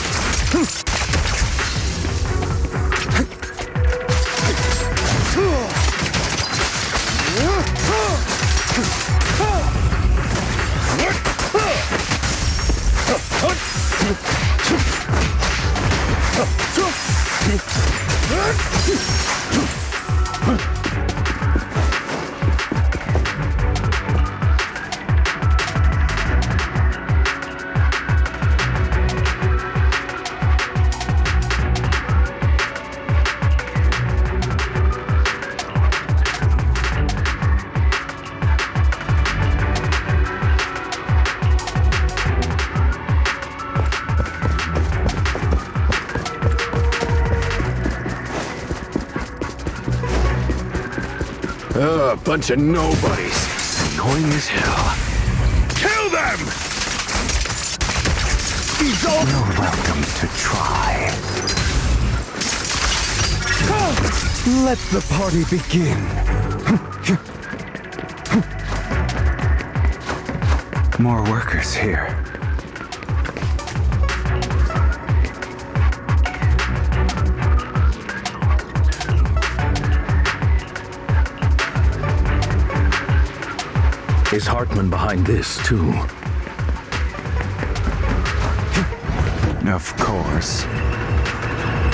Bunch of nobodies. Annoying as hell. Kill them! You're welcome to try. Let the party begin. More workers here. Is Hartman behind this, too? Of course.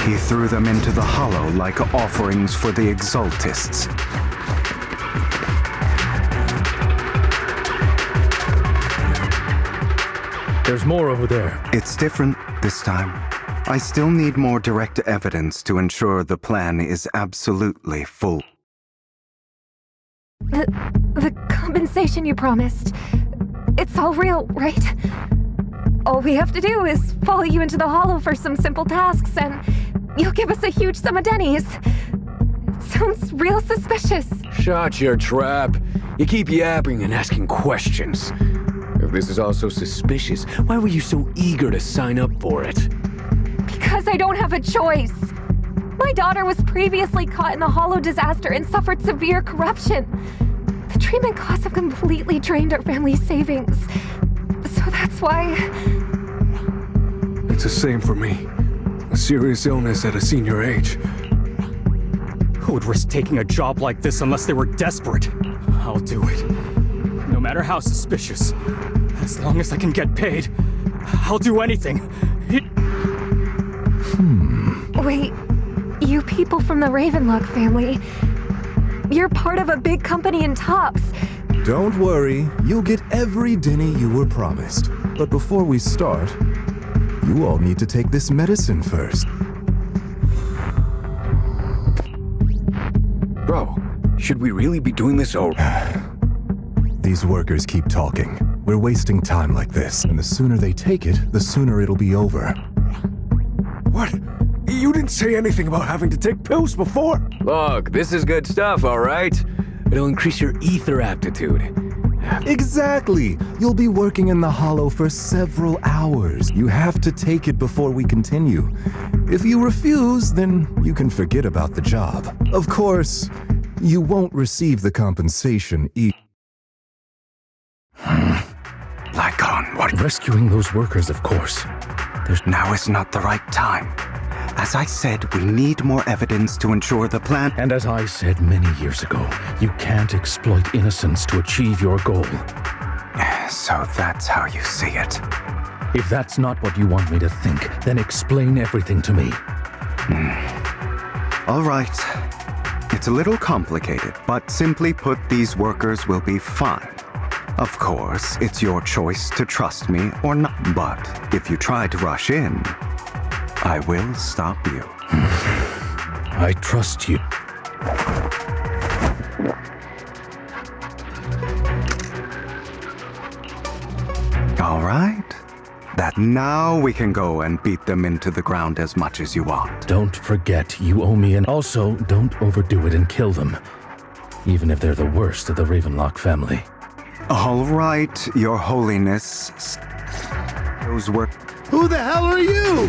He threw them into the Hollow like offerings for the Exaltists. There's more over there. It's different this time. I still need more direct evidence to ensure the plan is absolutely full. The compensation you promised. It's all real, right? All we have to do is follow you into the Hollow for some simple tasks, and you'll give us a huge sum of dennies. It sounds real suspicious. Shut your trap. You keep yapping and asking questions. If this is all so suspicious, why were you so eager to sign up for it? Because I don't have a choice. My daughter was previously caught in the Hollow disaster and suffered severe corruption. The treatment costs have completely drained our family's savings. So that's why... It's the same for me. A serious illness at a senior age. Who would risk taking a job like this unless they were desperate? I'll do it. No matter how suspicious. As long as I can get paid, I'll do anything. Wait, you people from the Ravenlock family, you're part of a big company in Tops. Don't worry, you'll get every Denny you were promised. But before we start, you all need to take this medicine first. Bro, should we really be doing this or... These workers keep talking. We're wasting time like this, and the sooner they take it, the sooner it'll be over. What? You didn't say anything about having to take pills before. Look, this is good stuff, all right? It'll increase your ether aptitude. Exactly! You'll be working in the Hollow for several hours. You have to take it before we continue. If you refuse, then you can forget about the job. Of course, you won't receive the compensation Lycon, what? Rescuing those workers, of course. Now is not the right time. As I said, we need more evidence to ensure the plan. And as I said many years ago, you can't exploit innocence to achieve your goal. So that's how you see it. If that's not what you want me to think, then explain everything to me. All right. It's a little complicated, but simply put, these workers will be fine. Of course, it's your choice to trust me or not. But if you try to rush in, I will stop you. I trust you. All right. That now we can go and beat them into the ground as much as you want. Don't forget, you owe me, and also don't overdo it and kill them. Even if they're the worst of the Ravenlock family. All right, Your Holiness. Those were... Who the hell are you?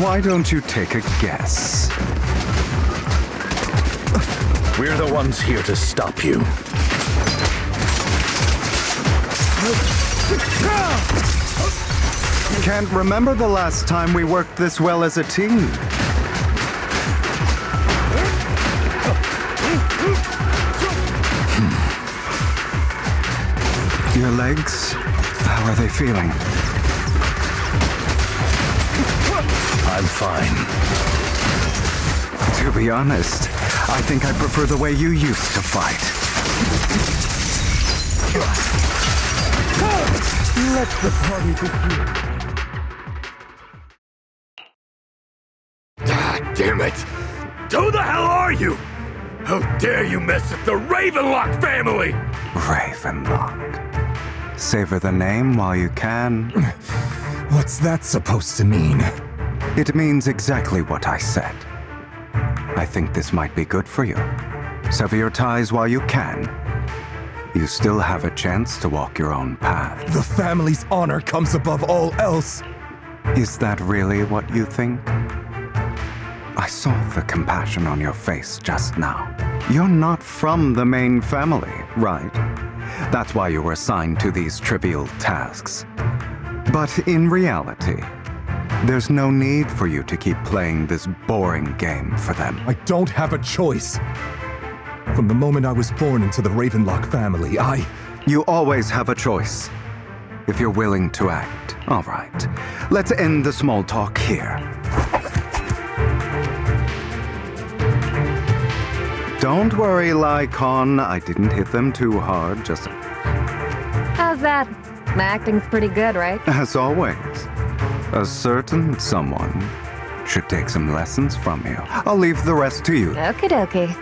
Why don't you take a guess? We're the ones here to stop you. Can't remember the last time we worked this well as a team. Your legs? How are they feeling? I'm fine. To be honest, I think I prefer the way you used to fight. Let the party begin. God damn it! Who the hell are you? How dare you mess with the Ravenlock family? Ravenlock. Savor the name while you can. What's that supposed to mean? It means exactly what I said. I think this might be good for you. Sever your ties while you can. You still have a chance to walk your own path. The family's honor comes above all else. Is that really what you think? I saw the compassion on your face just now. You're not from the main family, right? That's why you were assigned to these trivial tasks. But in reality, there's no need for you to keep playing this boring game for them. I don't have a choice. From the moment I was born into the Ravenlock family, You always have a choice. If you're willing to act. All right. Let's end the small talk here. Don't worry, Lycon. I didn't hit them too hard, just... How's that? My acting's pretty good, right? As always, a certain someone should take some lessons from you. I'll leave the rest to you. Okie dokie.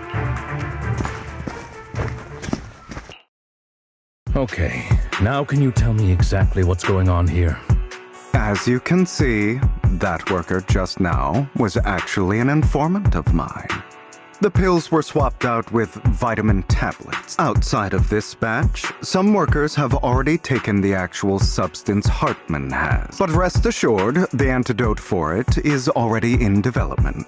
Okay, now can you tell me exactly what's going on here? As you can see, that worker just now was actually an informant of mine. The pills were swapped out with vitamin tablets. Outside of this batch, some workers have already taken the actual substance Hartman has. But rest assured, the antidote for it is already in development.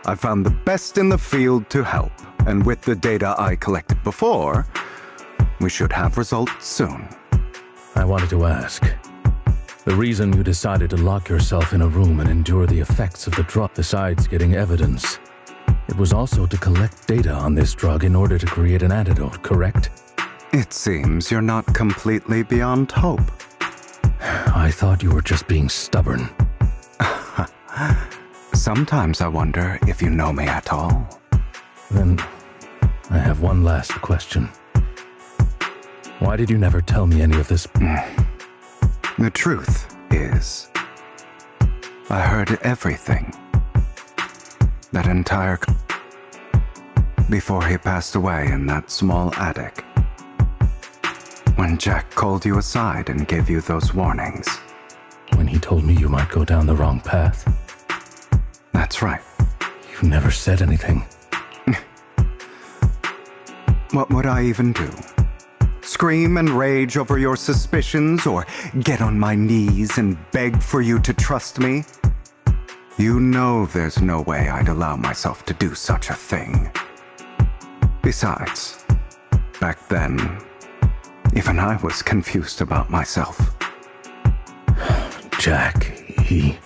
I found the best in the field to help, and with the data I collected before, we should have results soon. I wanted to ask. The reason you decided to lock yourself in a room and endure the effects of the drug, besides getting evidence, it was also to collect data on this drug in order to create an antidote, correct? It seems you're not completely beyond hope. I thought you were just being stubborn. Sometimes I wonder if you know me at all. Then, I have one last question. Why did you never tell me any of this? The truth is, I heard everything. That entire... before he passed away in that small attic. When Jack called you aside and gave you those warnings. When he told me you might go down the wrong path? That's right. You never said anything. What would I even do? Scream and rage over your suspicions, or get on my knees and beg for you to trust me? You know there's no way I'd allow myself to do such a thing. Besides, back then, even I was confused about myself. Jack, he...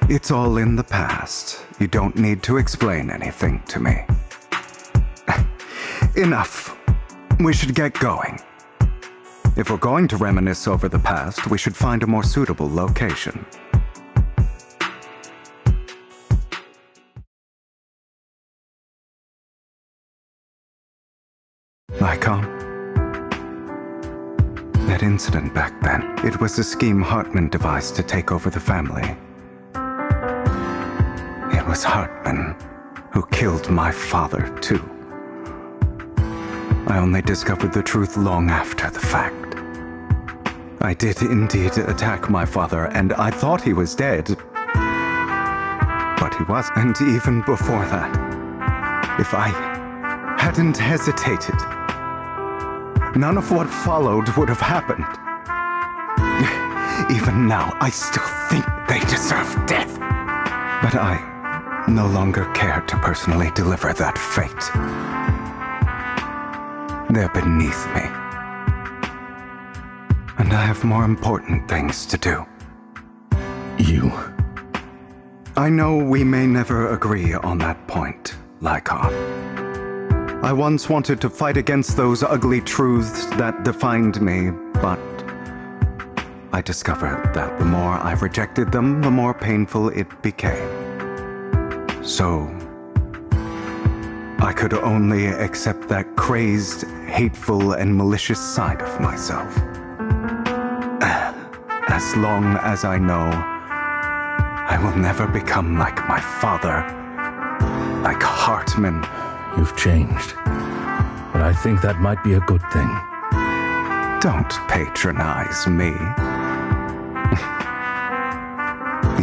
It's all in the past. You don't need to explain anything to me. Enough. We should get going. If we're going to reminisce over the past, we should find a more suitable location. Icon? That incident back then, it was a scheme Hartman devised to take over the family. It was Hartman who killed my father, too. I only discovered the truth long after the fact. I did indeed attack my father, and I thought he was dead. But he wasn't. And even before that, if I hadn't hesitated, none of what followed would have happened. Even now, I still think they deserve death. But I no longer care to personally deliver that fate. They're beneath me. And I have more important things to do. You? I know we may never agree on that point, Lycon. I once wanted to fight against those ugly truths that defined me, but I discovered that the more I rejected them, the more painful it became. So, I could only accept that crazed, hateful, and malicious side of myself. As long as I know I will never become like my father, like Hartman. You've changed, but I think that might be a good thing. Don't patronize me.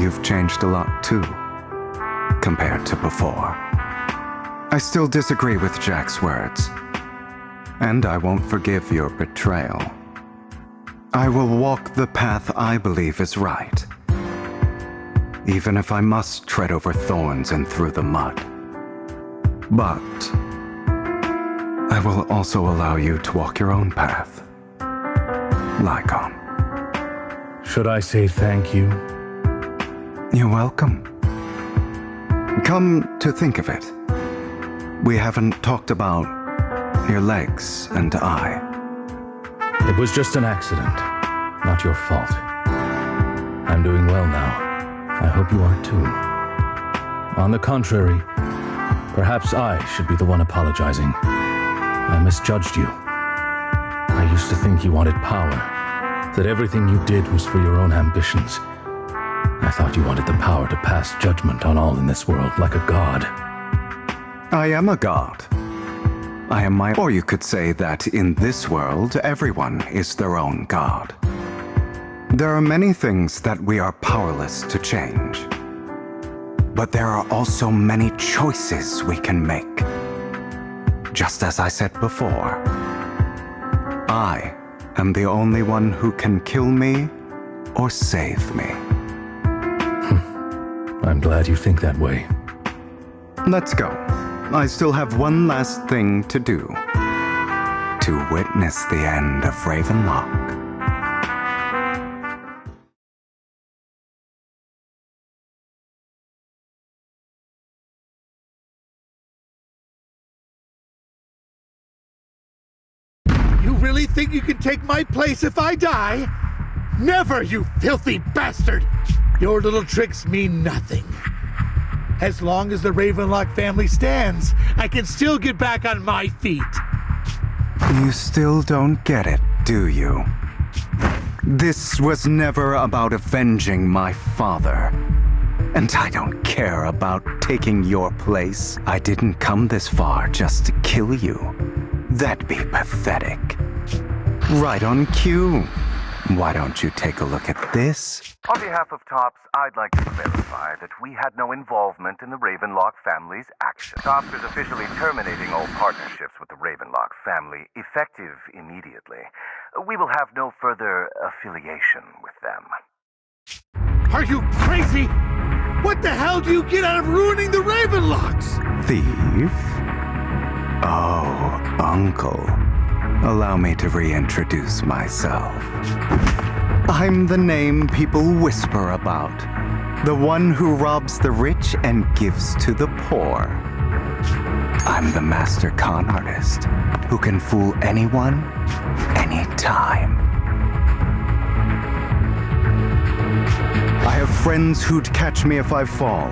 You've changed a lot too, compared to before. I still disagree with Jack's words, and I won't forgive your betrayal. I will walk the path I believe is right, even if I must tread over thorns and through the mud. But I will also allow you to walk your own path, Lycon. Should I say thank you? You're welcome. Come to think of it, we haven't talked about your legs and eye. It was just an accident, not your fault. I'm doing well now. I hope you are too. On the contrary, perhaps I should be the one apologizing. I misjudged you. I used to think you wanted power, that everything you did was for your own ambitions. I thought you wanted the power to pass judgment on all in this world like a god. I am a god. I am my... Or you could say that in this world, everyone is their own god. There are many things that we are powerless to change. But there are also many choices we can make. Just as I said before, I am the only one who can kill me or save me. I'm glad you think that way. Let's go. I still have one last thing to do. To witness the end of Ravenlock. You really think you can take my place if I die? Never, you filthy bastard! Your little tricks mean nothing. As long as the Ravenlock family stands, I can still get back on my feet. You still don't get it, do you? This was never about avenging my father. And I don't care about taking your place. I didn't come this far just to kill you. That'd be pathetic. Right on cue. Why don't you take a look at this? On behalf of TOPS, I'd like to clarify that we had no involvement in the Ravenlock family's actions. TOPS is officially terminating all partnerships with the Ravenlock family, effective immediately. We will have no further affiliation with them. Are you crazy? What the hell do you get out of ruining the Ravenlocks? Thief? Oh, Uncle. Allow me to reintroduce myself. I'm the name people whisper about. The one who robs the rich and gives to the poor. I'm the master con artist who can fool anyone, anytime. I have friends who'd catch me if I fall,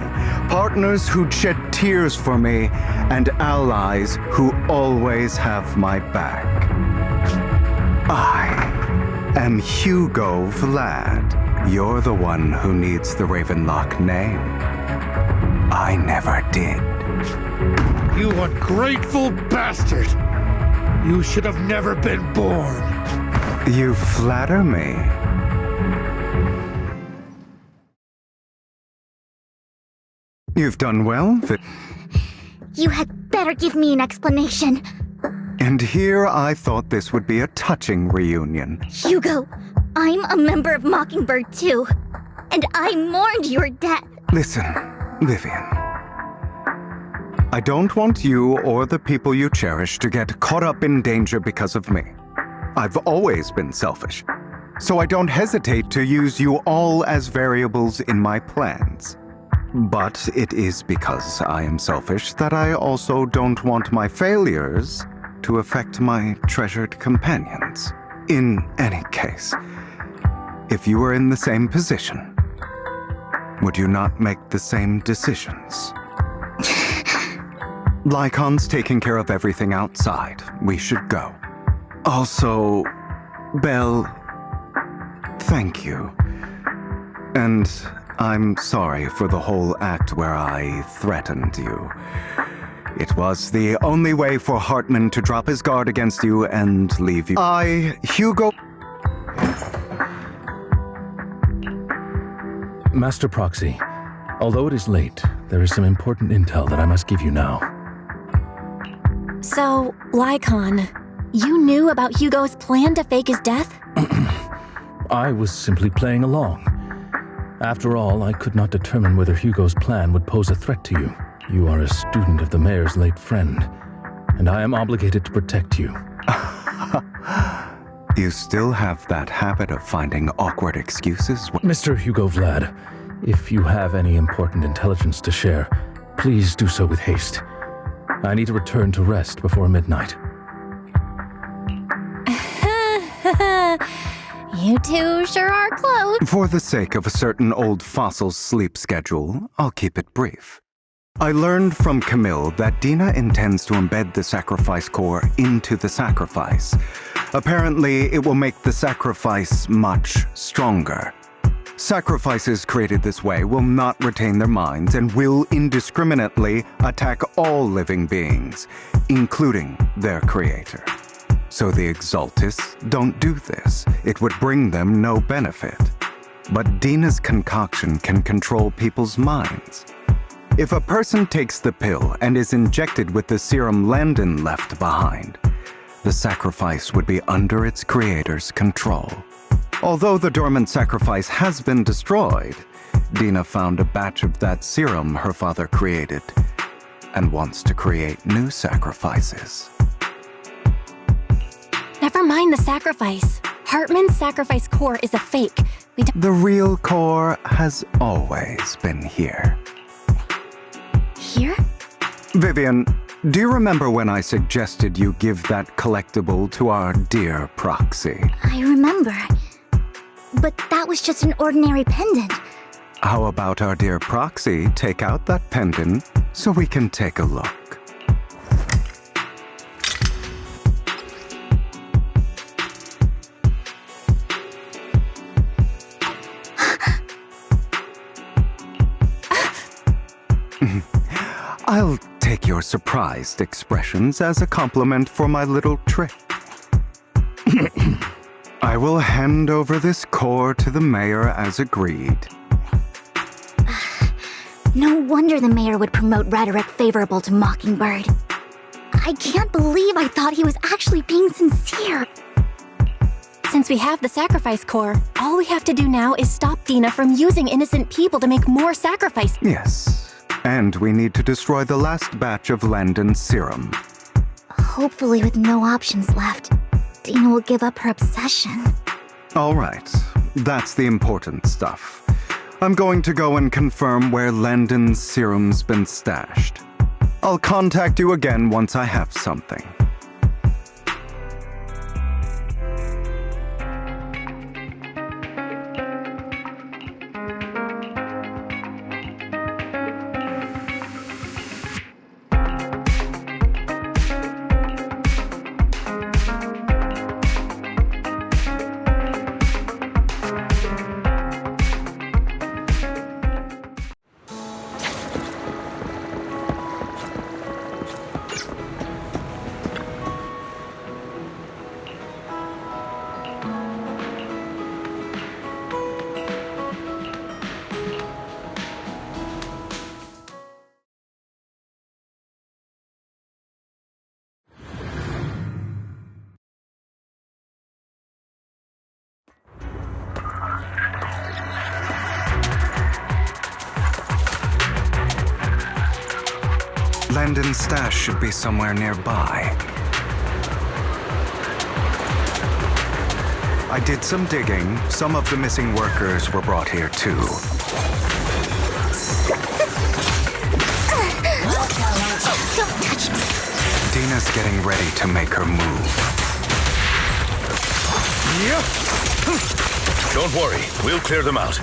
partners who'd shed tears for me, and allies who always have my back. I am Hugo Vlad. You're the one who needs the Ravenlock name. I never did. You ungrateful bastard! You should have never been born. You flatter me. You've done well. You had better give me an explanation. And here I thought this would be a touching reunion. Hugo, I'm a member of Mockingbird too. And I mourned your death. Listen, Vivian. I don't want you or the people you cherish to get caught up in danger because of me. I've always been selfish, so I don't hesitate to use you all as variables in my plans. But it is because I am selfish that I also don't want my failures to affect my treasured companions. In any case, if you were in the same position, would you not make the same decisions? Lycon's taking care of everything outside. We should go. Also, Belle, thank you. And I'm sorry for the whole act where I threatened you. It was the only way for Hartman to drop his guard against you and leave you. Hugo... Master Proxy, although it is late, there is some important intel that I must give you now. So, Lycon, you knew about Hugo's plan to fake his death? I was simply playing along. After all, I could not determine whether Hugo's plan would pose a threat to you. You are a student of the mayor's late friend, and I am obligated to protect you. You still have that habit of finding awkward excuses? Mr. Hugo Vlad, if you have any important intelligence to share, please do so with haste. I need to return to rest before midnight. You two sure are close. For the sake of a certain old fossil's sleep schedule, I'll keep it brief. I learned from Camille that Dina intends to embed the sacrifice core into the sacrifice. Apparently, it will make the sacrifice much stronger. Sacrifices created this way will not retain their minds and will indiscriminately attack all living beings, including their creator. So the Exaltists don't do this. It would bring them no benefit. But Dina's concoction can control people's minds. If a person takes the pill and is injected with the serum Landon left behind, the sacrifice would be under its creator's control. Although the dormant sacrifice has been destroyed, Dina found a batch of that serum her father created and wants to create new sacrifices. Never mind the sacrifice. Hartman's sacrifice core is a fake. The real core has always been here. Here? Vivian, do you remember when I suggested you give that collectible to our dear proxy? I remember. But that was just an ordinary pendant. How about our dear proxy take out that pendant so we can take a look? I'll take your surprised expressions as a compliment for my little trick. I will hand over this core to the mayor as agreed. No wonder the mayor would promote rhetoric favorable to Mockingbird. I can't believe I thought he was actually being sincere. Since we have the sacrifice core, all we have to do now is stop Dina from using innocent people to make more sacrifice. Yes. And we need to destroy the last batch of Landon's serum. Hopefully with no options left, Dina will give up her obsession. All right. That's the important stuff. I'm going to go and confirm where Landon's serum's been stashed. I'll contact you again once I have something. Landon's stash should be somewhere nearby. I did some digging. Some of the missing workers were brought here too. Don't touch me. Dina's getting ready to make her move. Don't worry, we'll clear them out.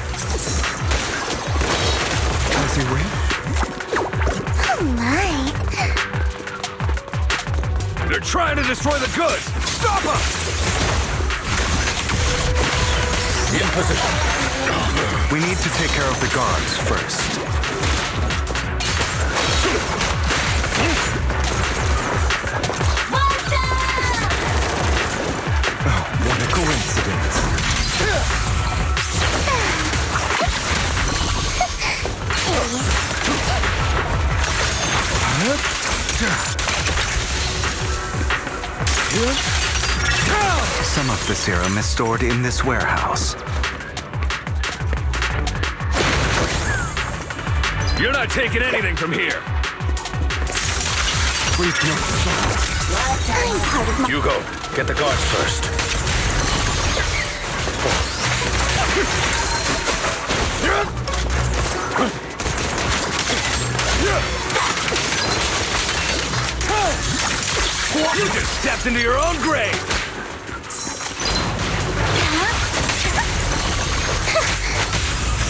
As you wish. Oh my. They're trying to destroy the goods! Stop them! In position. We need to take care of the guards first. Oh, what a coincidence. Some of the serum is stored in this warehouse. You're not taking anything from here. Hugo, get the guards first. You just stepped into your own grave!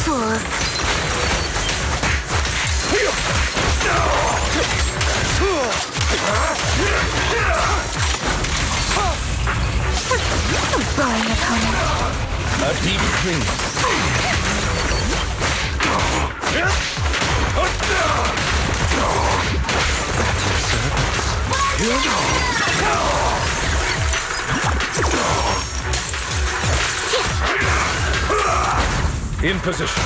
Fools. Boring opponent. A deep clean. In position.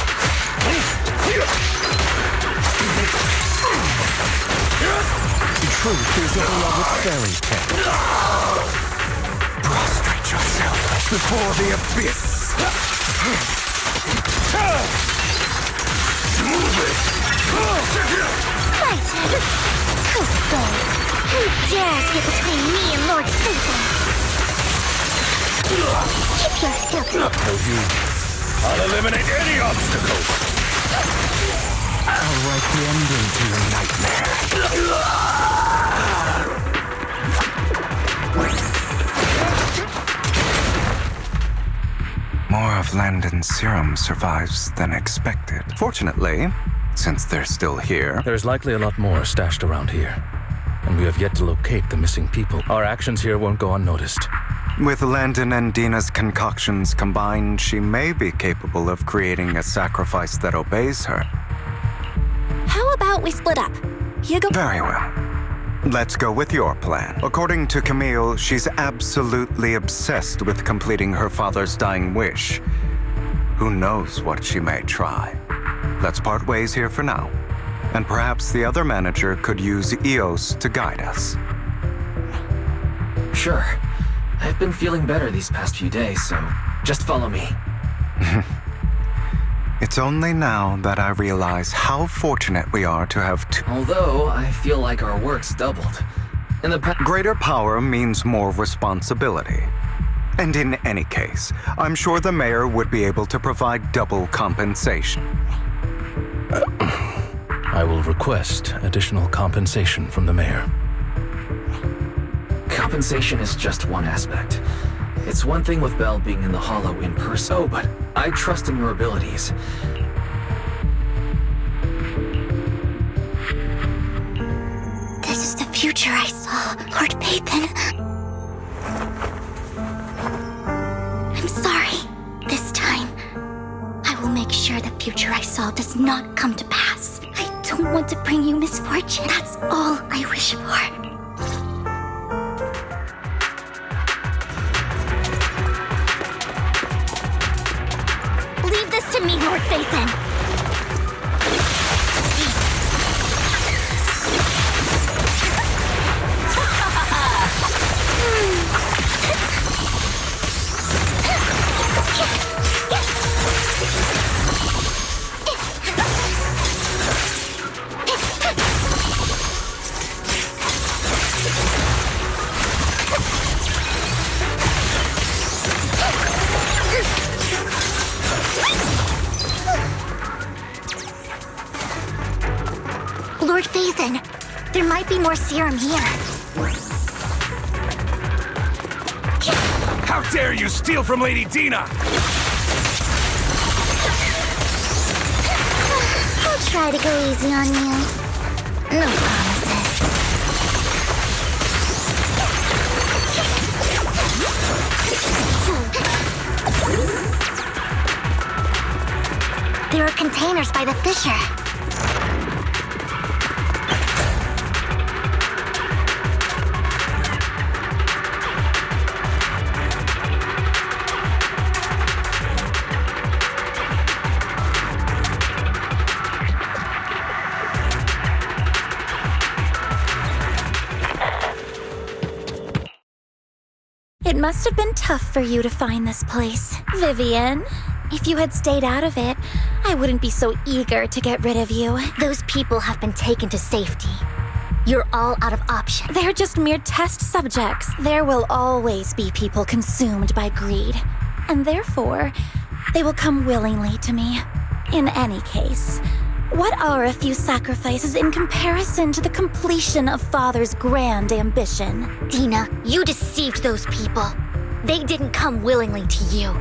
Truth is along with fairy tale. Prostrate yourself before the abyss. Move it! Right. Good boy. Who dares get between me and Lord Satan? Keep your filthy. Tell you, I'll eliminate any obstacle. I'll write the ending to your nightmare. More of Landon's serum survives than expected. Fortunately, since they're still here... There's likely a lot more stashed around here. And we have yet to locate the missing people. Our actions here won't go unnoticed. With Landon and Dina's concoctions combined, she may be capable of creating a sacrifice that obeys her. How about we split up? Hugo? Very well. Let's go with your plan. According to Camille, she's absolutely obsessed with completing her father's dying wish. Who knows what she may try? Let's part ways here for now. And perhaps the other manager could use EOS to guide us. Sure. I've been feeling better these past few days, so just follow me. It's only now that I realize how fortunate we are to have two. Although, I feel like our work's doubled. In the Greater power means more responsibility. And in any case, I'm sure the mayor would be able to provide double compensation. I will request additional compensation from the mayor. Compensation is just one aspect. It's one thing with Belle being in the Hollow in person. Oh, but I trust in your abilities. This is the future I saw, Lord Pathan. I'm sorry. This time, I will make sure the future I saw does not come to pass. I don't want to bring you misfortune. That's all I wish for. Leave this to me, Lord Phaethon. Lord Phaethon, there might be more serum here. How dare you steal from Lady Dina! I'll try to go easy on you. No promises. There are containers by the fissure. It must have been tough for you to find this place, Vivian. If you had stayed out of it, I wouldn't be so eager to get rid of you. Those people have been taken to safety. You're all out of options. They're just mere test subjects. There will always be people consumed by greed. And therefore, they will come willingly to me. In any case, what are a few sacrifices in comparison to the completion of Father's grand ambition? Dina, you deceived those people. They didn't come willingly to you.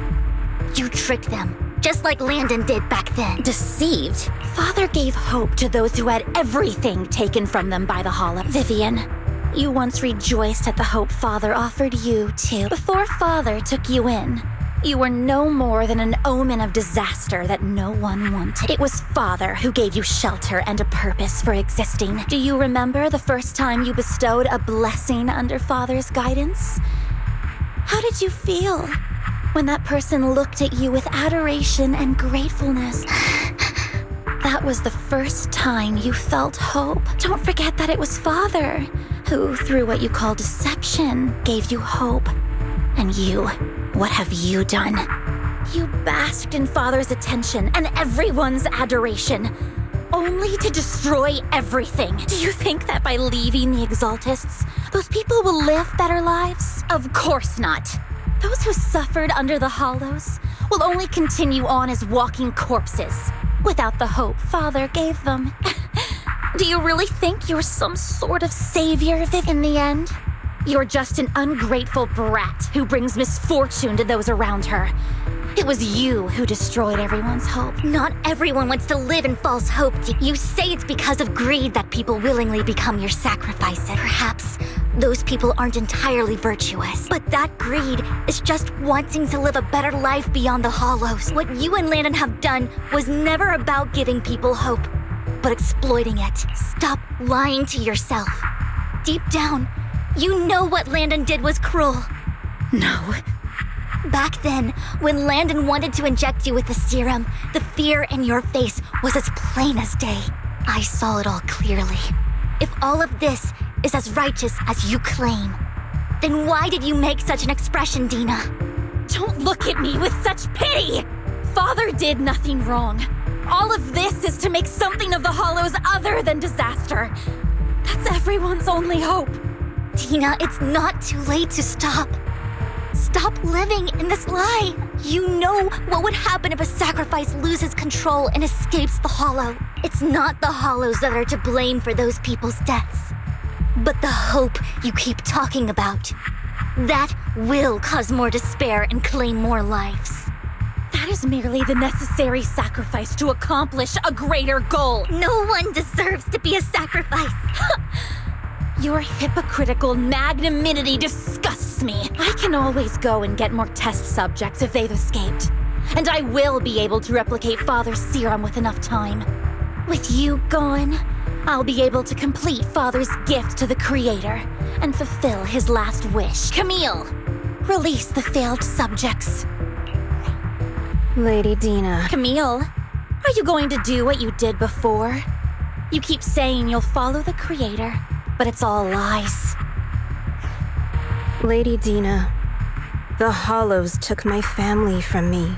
You tricked them, just like Landon did back then. Deceived? Father gave hope to those who had everything taken from them by the Hollow. Vivian, you once rejoiced at the hope Father offered you, too. Before Father took you in, you were no more than an omen of disaster that no one wanted. It was Father who gave you shelter and a purpose for existing. Do you remember the first time you bestowed a blessing under Father's guidance? How did you feel when that person looked at you with adoration and gratefulness? That that was the first time you felt hope. Don't forget that it was Father who, through what you call deception, gave you hope. And you, what have you done? You basked in Father's attention and everyone's adoration, only to destroy everything. Do you think that by leaving the Exaltists, those people will live better lives? Of course not. Those who suffered under the Hollows will only continue on as walking corpses, without the hope Father gave them. Do you really think you're some sort of savior, Viv, in the end? You're just an ungrateful brat who brings misfortune to those around her. It was you who destroyed everyone's hope. Not everyone wants to live in false hope. You say it's because of greed that people willingly become your sacrifices. Perhaps those people aren't entirely virtuous. But that greed is just wanting to live a better life beyond the Hollows. What you and Landon have done was never about giving people hope, but exploiting it. Stop lying to yourself. Deep down, you know what Landon did was cruel. No. Back then, when Landon wanted to inject you with the serum, the fear in your face was as plain as day. I saw it all clearly. If all of this is as righteous as you claim, then why did you make such an expression, Dina? Don't look at me with such pity! Father did nothing wrong. All of this is to make something of the Hollows other than disaster. That's everyone's only hope. Dina, it's not too late to stop. Stop living in this lie. You know what would happen if a sacrifice loses control and escapes the Hollow. It's not the Hollows that are to blame for those people's deaths, but the hope you keep talking about. That will cause more despair and claim more lives. That is merely the necessary sacrifice to accomplish a greater goal. No one deserves to be a sacrifice. Your hypocritical magnanimity disgusts me. I can always go and get more test subjects if they've escaped. And I will be able to replicate Father's serum with enough time. With you gone, I'll be able to complete Father's gift to the Creator and fulfill his last wish. Camille, release the failed subjects. Lady Dina. Camille, are you going to do what you did before? You keep saying you'll follow the Creator, but it's all lies. Lady Dina, the Hollows took my family from me.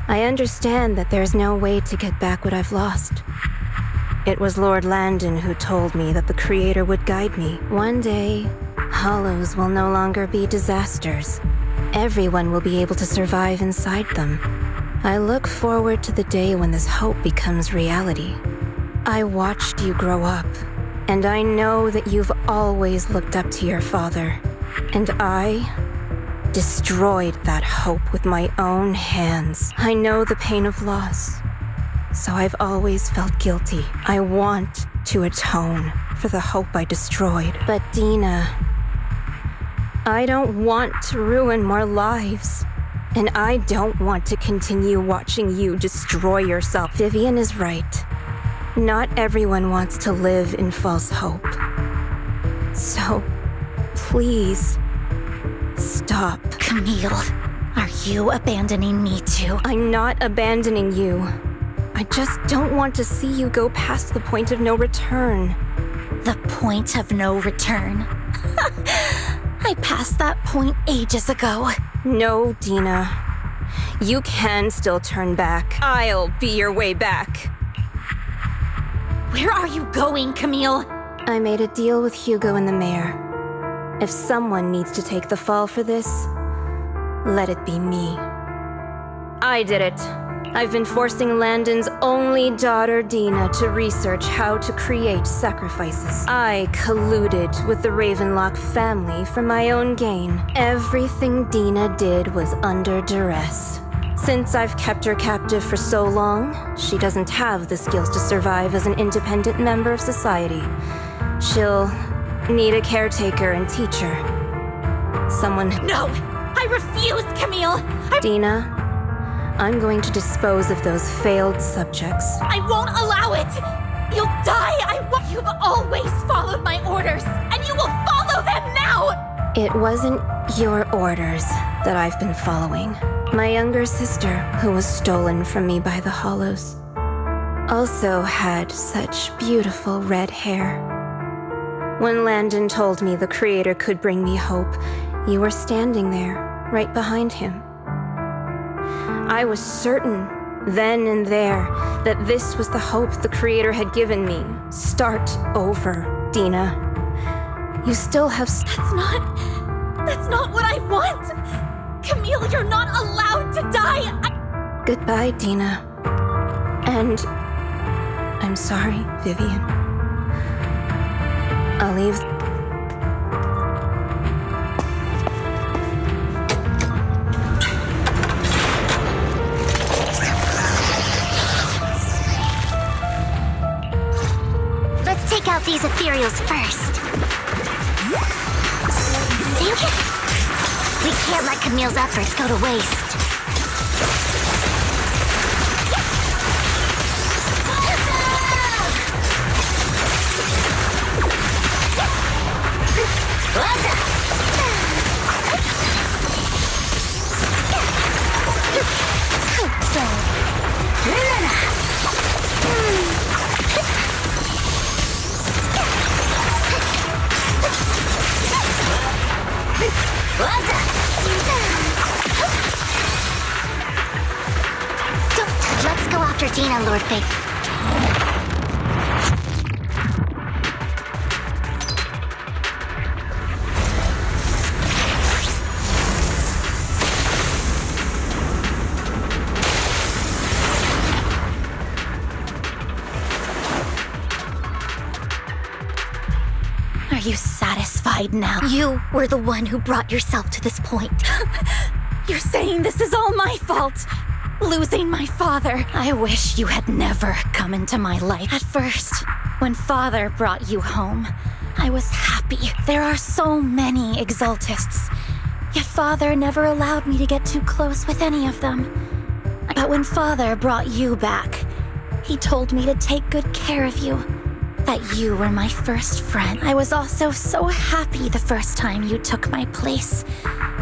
I understand that there's no way to get back what I've lost. It was Lord Landon who told me that the Creator would guide me. One day, Hollows will no longer be disasters. Everyone will be able to survive inside them. I look forward to the day when this hope becomes reality. I watched you grow up, and I know that you've always looked up to your father. And I destroyed that hope with my own hands. I know the pain of loss, so I've always felt guilty. I want to atone for the hope I destroyed. But Dina, I don't want to ruin more lives. And I don't want to continue watching you destroy yourself. Vivian is right. Not everyone wants to live in false hope. So, please, stop. Camille, are you abandoning me too? I'm not abandoning you. I just don't want to see you go past the point of no return. The point of no return? I passed that point ages ago. No, Dina. You can still turn back. I'll be your way back. Where are you going, Camille? I made a deal with Hugo and the mayor. If someone needs to take the fall for this, let it be me. I did it. I've been forcing Landon's only daughter, Dina, to research how to create sacrifices. I colluded with the Ravenlock family for my own gain. Everything Dina did was under duress. Since I've kept her captive for so long, she doesn't have the skills to survive as an independent member of society. She'll need a caretaker and teacher. Someone... No! I refuse, Camille! Dina, I'm going to dispose of those failed subjects. I won't allow it! You'll die! You've always followed my orders, and you will follow them now! It wasn't your orders that I've been following. My younger sister, who was stolen from me by the Hollows. also had such beautiful red hair. When Landon told me the Creator could bring me hope, you were standing there, right behind him. I was certain, then and there, that this was the hope the Creator had given me. Start over, Dina. You still have... That's not what I want! Camille, you're not allowed to die! Goodbye, Dina. And... I'm sorry, Vivian. I'll leave... Let's take out these ethereals first. See? We can't let Camille's efforts go to waste. Let's go after Dina, Lord Fig. Are you satisfied now? You were the one who brought yourself to this point. You're saying this is all my fault? Losing my father. I wish you had never come into my life. At first, when Father brought you home, I was happy. There are so many Exaltists. Yet Father never allowed me to get too close with any of them. But when Father brought you back, he told me to take good care of you. That you were my first friend. I was also so happy the first time you took my place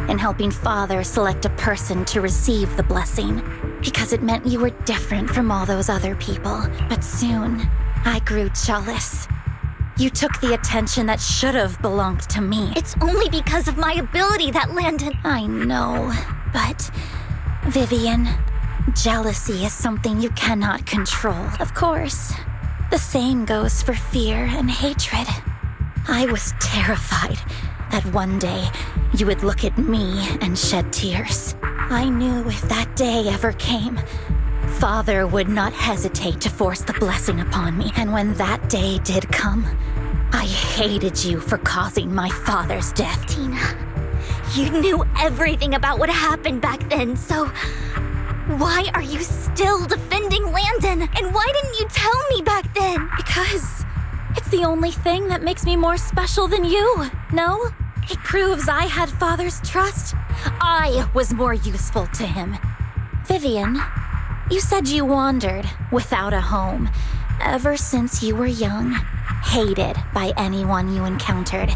in helping Father select a person to receive the blessing, because it meant you were different from all those other people. But soon, I grew jealous. You took the attention that should have belonged to me. It's only because of my ability that Landon... I know, but... Vivian, jealousy is something you cannot control. Of course. The same goes for fear and hatred. I was terrified that one day you would look at me and shed tears. I knew if that day ever came, Father would not hesitate to force the blessing upon me. And when that day did come, I hated you for causing my father's death. Tina, you knew everything about what happened back then, so... Why are you still defending Landon? And why didn't you tell me back then? Because it's the only thing that makes me more special than you, no? It proves I had Father's trust. I was more useful to him. Vivian, you said you wandered without a home ever since you were young, hated by anyone you encountered.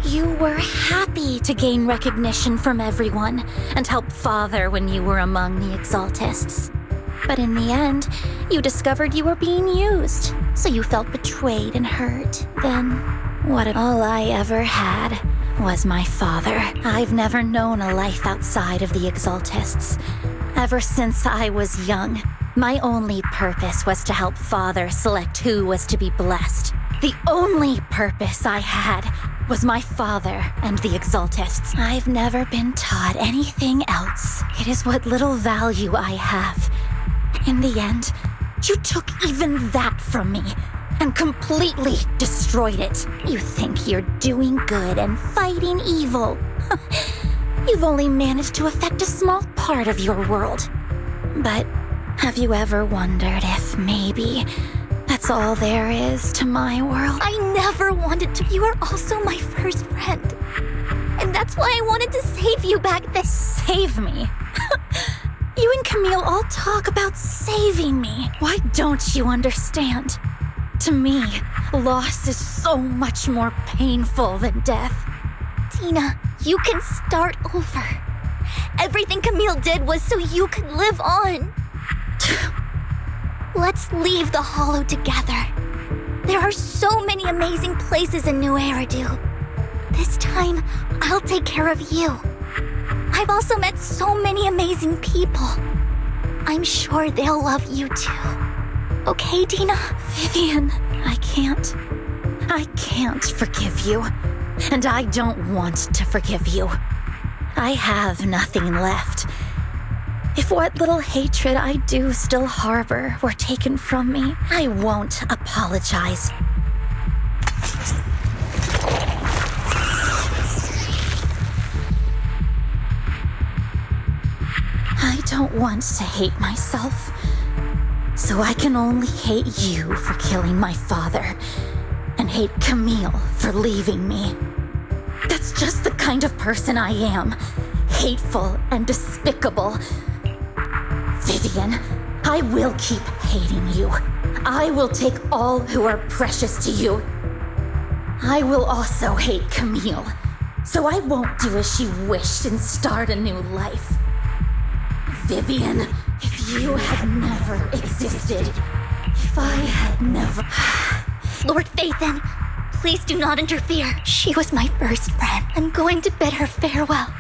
You were happy to gain recognition from everyone and help Father when you were among the Exaltists. But in the end, you discovered you were being used, so you felt betrayed and hurt. Then, all I ever had was my father. I've never known a life outside of the Exaltists. Ever since I was young, my only purpose was to help Father select who was to be blessed. The only purpose I had was my father and the Exaltists. I've never been taught anything else. It is what little value I have. In the end, you took even that from me and completely destroyed it. You think you're doing good and fighting evil. You've only managed to affect a small part of your world. But have you ever wondered if maybe that's all there is to my world? I never wanted to. You were also my first friend. And that's why I wanted to save you back then. Save me? You and Camille all talk about saving me. Why don't you understand? To me, loss is so much more painful than death. Tina, you can start over. Everything Camille did was so you could live on. Let's leave the Hollow together. There are so many amazing places in New Eridu. This time, I'll take care of you. I've also met so many amazing people. I'm sure they'll love you too. Okay, Dina? Vivian, I can't forgive you. And I don't want to forgive you. I have nothing left. If what little hatred I do still harbor were taken from me, I won't apologize. I don't want to hate myself, so I can only hate you for killing my father, and hate Camille for leaving me. That's just the kind of person I am, hateful and despicable. Vivian, I will keep hating you. I will take all who are precious to you. I will also hate Camille, so I won't do as she wished and start a new life. Vivian, if you had never existed, if I had never... Lord Phaethon, please do not interfere. She was my first friend. I'm going to bid her farewell.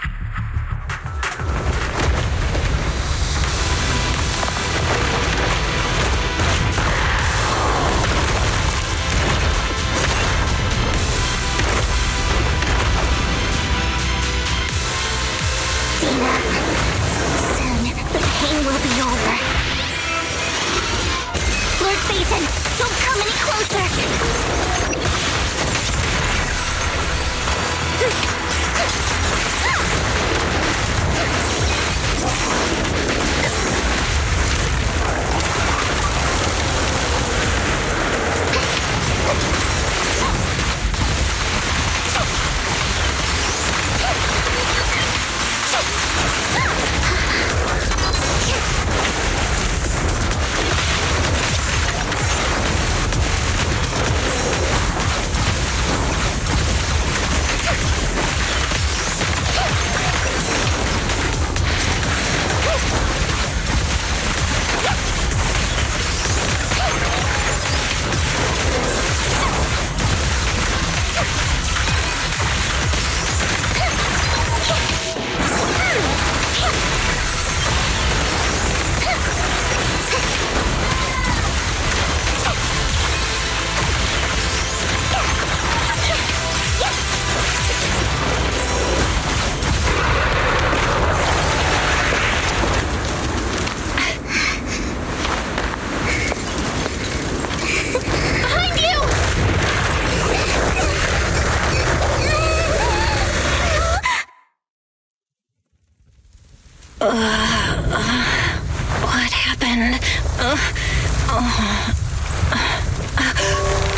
What happened?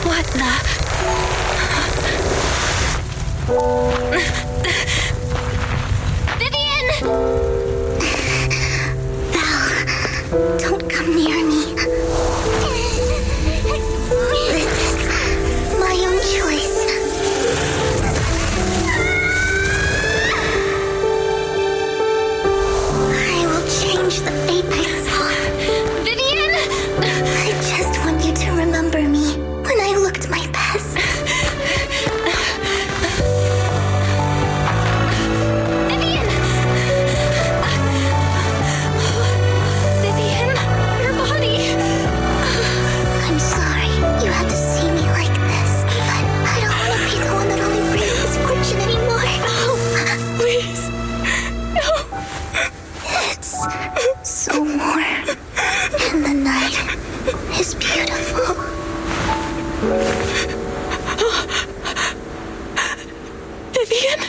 What the? Vivian! Val, don't come near me. This is my own choice. I will change the fate I saw. Vivian! I just want you to remember me when I looked my best. Vivian, your body. I'm sorry you had to see me like this, but I don't want to be the one that only brings misfortune anymore. No, please. No. It's so warm, and the night is beautiful. Vivian?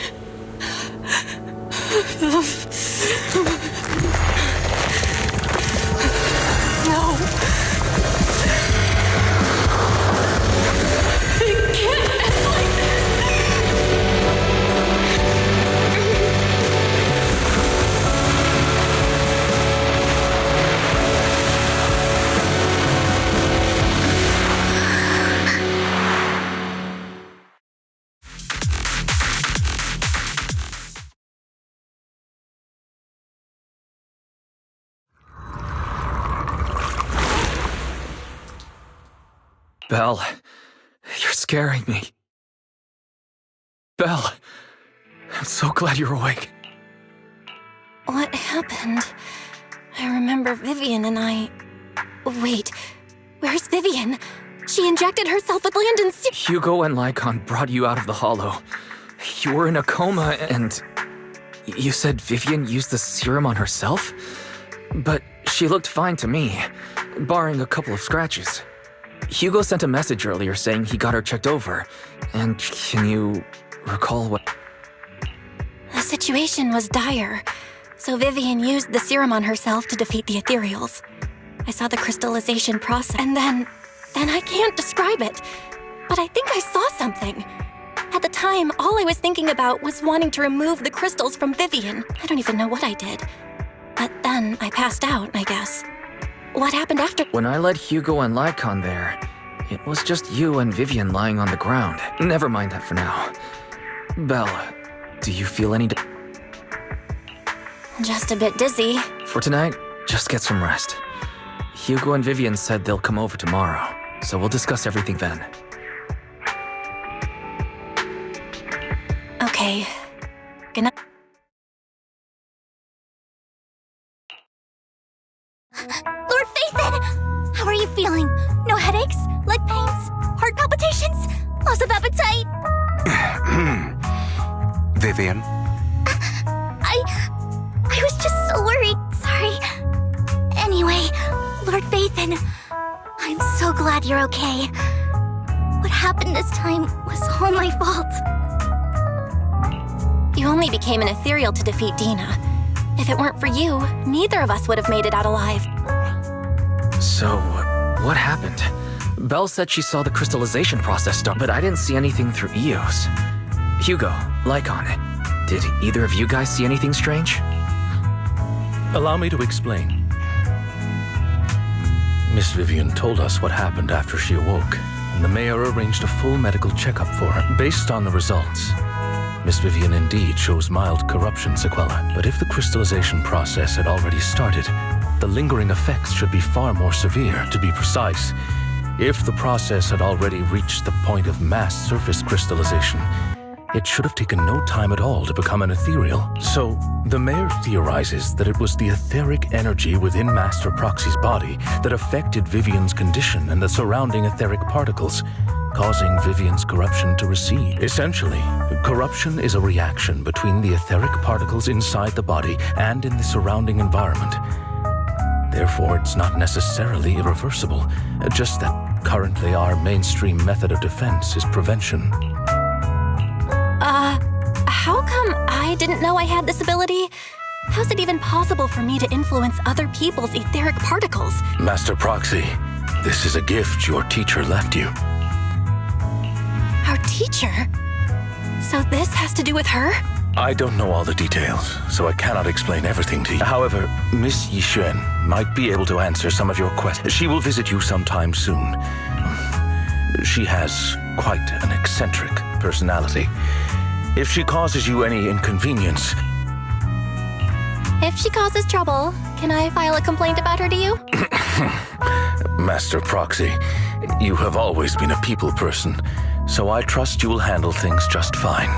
No. It can't end like this. Belle, you're scaring me. Belle, I'm so glad you're awake. What happened? I remember Vivian and I... Wait, where's Vivian? She injected herself with Landon's... Hugo and Lycon brought you out of the hollow. You were in a coma and... You said Vivian used the serum on herself? But she looked fine to me, barring a couple of scratches. Hugo sent a message earlier saying he got her checked over. And can you recall what... The situation was dire, so Vivian used the serum on herself to defeat the ethereals. I saw the crystallization process, and then I can't describe it, but I think I saw something. At the time, all I was thinking about was wanting to remove the crystals from Vivian. I don't even know what I did. But then I passed out, I guess. What happened after? When I led Hugo and Lycon there, it was just you and Vivian lying on the ground. Never mind that for now. Belle, do you feel any... Just a bit dizzy. For tonight, just get some rest. Hugo and Vivian said they'll come over tomorrow, so we'll discuss everything then. Okay. Good night. Lord Phaethon! How are you feeling? No headaches? Leg pains? Heart palpitations? Loss of appetite? Vivian? I was just so worried. Sorry. Anyway, Lord Phaethon, I'm so glad you're okay. What happened this time was all my fault. You only became an ethereal to defeat Dina. If it weren't for you, neither of us would have made it out alive. So, what happened? Belle said she saw the crystallization process start, but I didn't see anything through EOS. Hugo, Lycon, did either of you guys see anything strange? Allow me to explain. Miss Vivian told us what happened after she awoke, and the mayor arranged a full medical checkup for her. Based on the results, Miss Vivian indeed shows mild corruption sequela, but if the crystallization process had already started, the lingering effects should be far more severe. To be precise, if the process had already reached the point of mass surface crystallization, it should have taken no time at all to become an ethereal. So, the mayor theorizes that it was the etheric energy within Master Proxy's body that affected Vivian's condition and the surrounding etheric particles, causing Vivian's corruption to recede. Essentially, corruption is a reaction between the etheric particles inside the body and in the surrounding environment. Therefore, it's not necessarily irreversible, just that currently our mainstream method of defense is prevention. How come I didn't know I had this ability? How's it even possible for me to influence other people's etheric particles? Master Proxy, this is a gift your teacher left you. Our teacher? So this has to do with her? I don't know all the details, so I cannot explain everything to you. However, Miss Yixuan might be able to answer some of your questions. She will visit you sometime soon. She has quite an eccentric personality. If she causes you any inconvenience... If she causes trouble, can I file a complaint about her to you? Master Proxy, you have always been a people person, so I trust you will handle things just fine.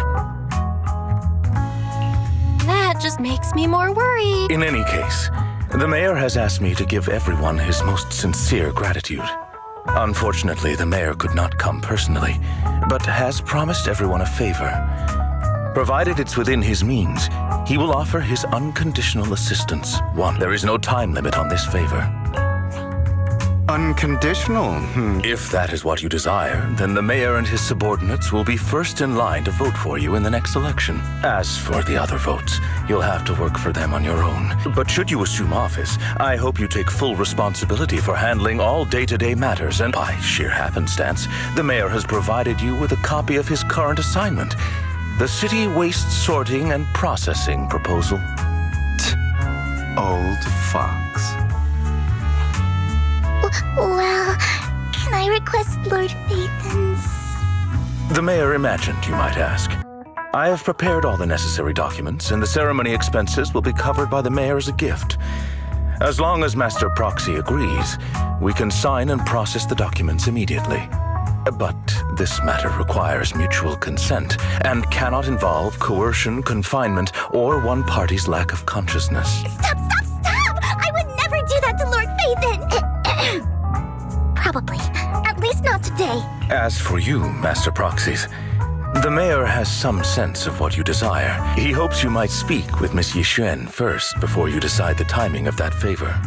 That just makes me more worried. In any case, the mayor has asked me to give everyone his most sincere gratitude. Unfortunately, the mayor could not come personally, but has promised everyone a favor. Provided it's within his means, he will offer his unconditional assistance. There is no time limit on this favor. Unconditional? If that is what you desire, then the mayor and his subordinates will be first in line to vote for you in the next election. As for the other votes, you'll have to work for them on your own. But should you assume office, I hope you take full responsibility for handling all day-to-day matters, and by sheer happenstance, the mayor has provided you with a copy of his current assignment, the City Waste Sorting and Processing Proposal. Old fox. Well, can I request Lord Phaethon's... The mayor imagined, you might ask. I have prepared all the necessary documents, and the ceremony expenses will be covered by the mayor as a gift. As long as Master Proxy agrees, we can sign and process the documents immediately. But this matter requires mutual consent and cannot involve coercion, confinement, or one party's lack of consciousness. Stop! I would never do that to Lord Phaethon! Probably. At least not today. As for you, Master Proxies, the mayor has some sense of what you desire. He hopes you might speak with Miss Yixuan first before you decide the timing of that favor.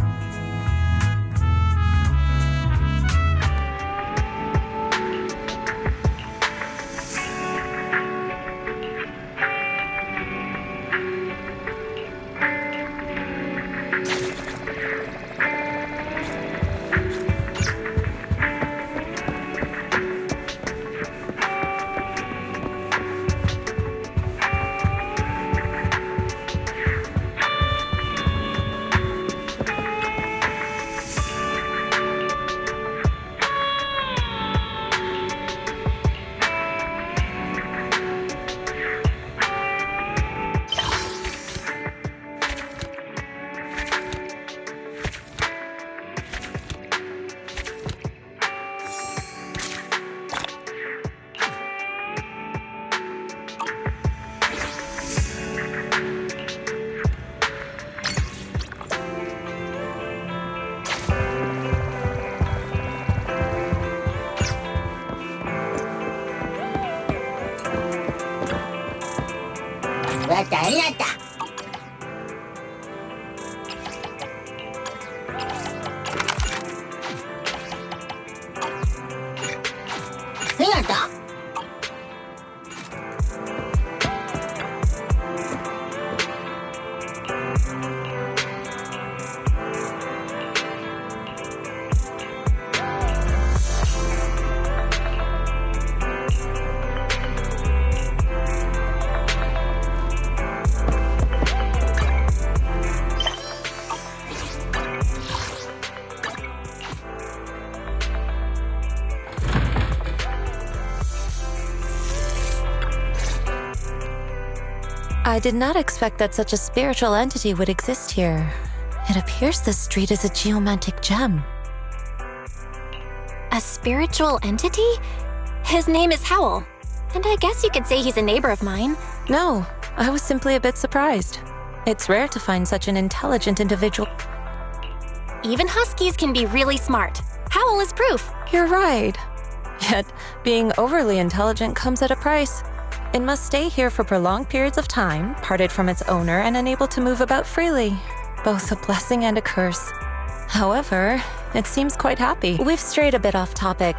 I did not expect that such a spiritual entity would exist here. It appears this street is a geomantic gem. A spiritual entity? His name is Howl. And I guess you could say he's a neighbor of mine. No, I was simply a bit surprised. It's rare to find such an intelligent individual. Even huskies can be really smart. Howl is proof. You're right. Yet, being overly intelligent comes at a price. It must stay here for prolonged periods of time, parted from its owner and unable to move about freely. Both a blessing and a curse. However, it seems quite happy. We've strayed a bit off topic.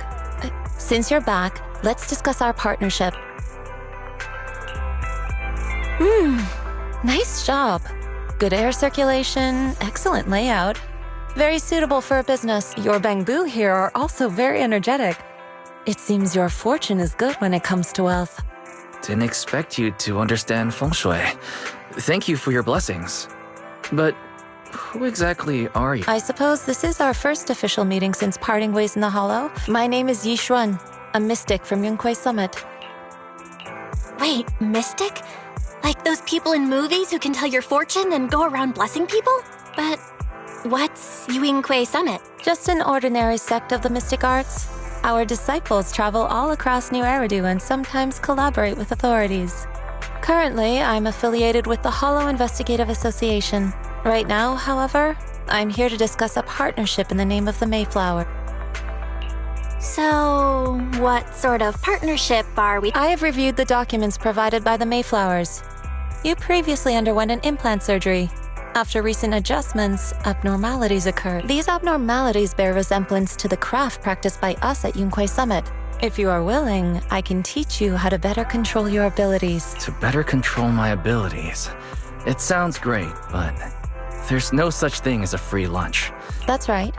Since you're back, let's discuss our partnership. Nice job. Good air circulation, excellent layout. Very suitable for a business. Your bangbu here are also very energetic. It seems your fortune is good when it comes to wealth. Didn't expect you to understand feng shui. Thank you for your blessings. But who exactly are you? I suppose this is our first official meeting since parting ways in the Hollow. My name is Yixuan, a mystic from Yunhui Summit. Wait, mystic? Like those people in movies who can tell your fortune and go around blessing people? But what's Yunhui Summit? Just an ordinary sect of the mystic arts. Our disciples travel all across New Eridu and sometimes collaborate with authorities. Currently, I'm affiliated with the Hollow Investigative Association. Right now, however, I'm here to discuss a partnership in the name of the Mayflower. So, what sort of partnership are we? I have reviewed the documents provided by the Mayflowers. You previously underwent an implant surgery. After recent adjustments, abnormalities occurred. These abnormalities bear resemblance to the craft practiced by us at Yunhui Summit. If you are willing, I can teach you how to better control your abilities. To better control my abilities? It sounds great, but there's no such thing as a free lunch. That's right.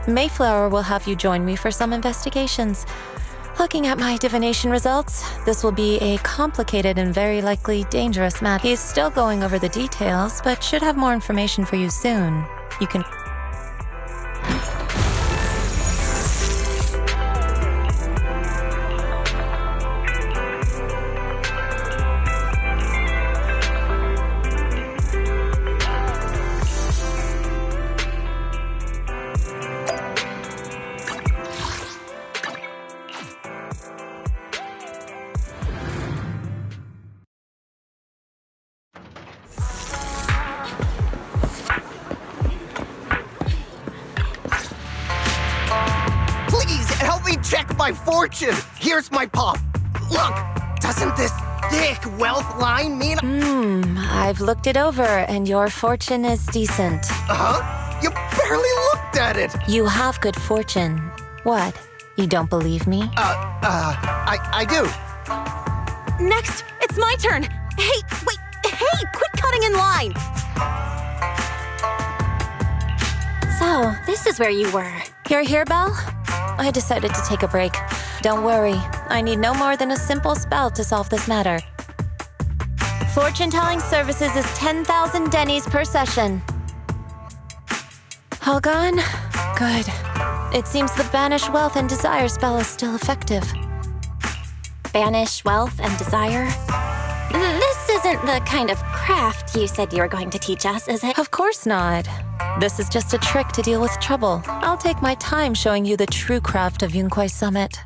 Mayflower will have you join me for some investigations. Looking at my divination results, this will be a complicated and very likely dangerous matter. He's still going over the details, but should have more information for you soon. You can... check my fortune. Here's my palm. Look, doesn't this thick wealth line mean... I've looked it over, and your fortune is decent. Huh? You barely looked at it. You have good fortune. What? You don't believe me? I do. Next, it's my turn. Hey, wait, hey, quit cutting in line. So, this is where you were. You're here, Belle? I decided to take a break. Don't worry, I need no more than a simple spell to solve this matter. Fortune-telling services is 10,000 dennies per session. All gone? Good. It seems the Banish Wealth and Desire spell is still effective. Banish wealth and desire? This isn't the kind of craft you said you were going to teach us, is it? Of course not. This is just a trick to deal with trouble. I'll take my time showing you the true craft of Yunquai Summit.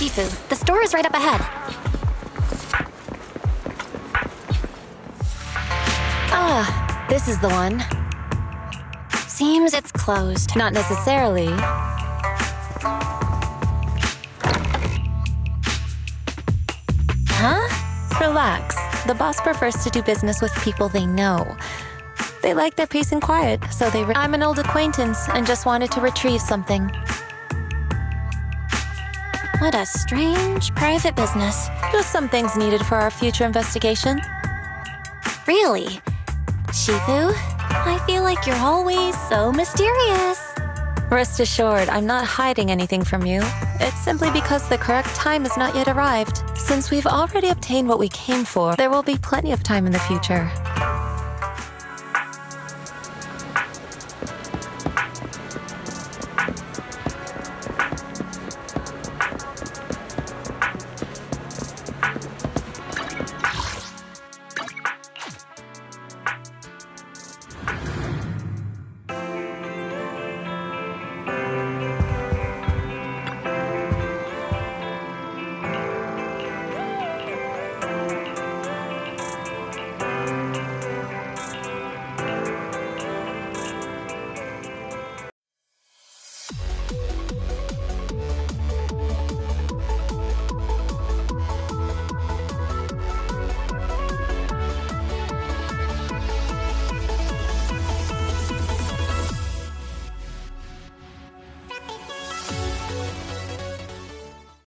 Shifu. The store is right up ahead. Ah, this is the one. Seems it's closed. Not necessarily. Huh? Relax. The boss prefers to do business with people they know. They like their peace and quiet, so I'm an old acquaintance and just wanted to retrieve something. What a strange private business. Just some things needed for our future investigation. Really? Shifu, I feel like you're always so mysterious. Rest assured, I'm not hiding anything from you. It's simply because the correct time has not yet arrived. Since we've already obtained what we came for, there will be plenty of time in the future.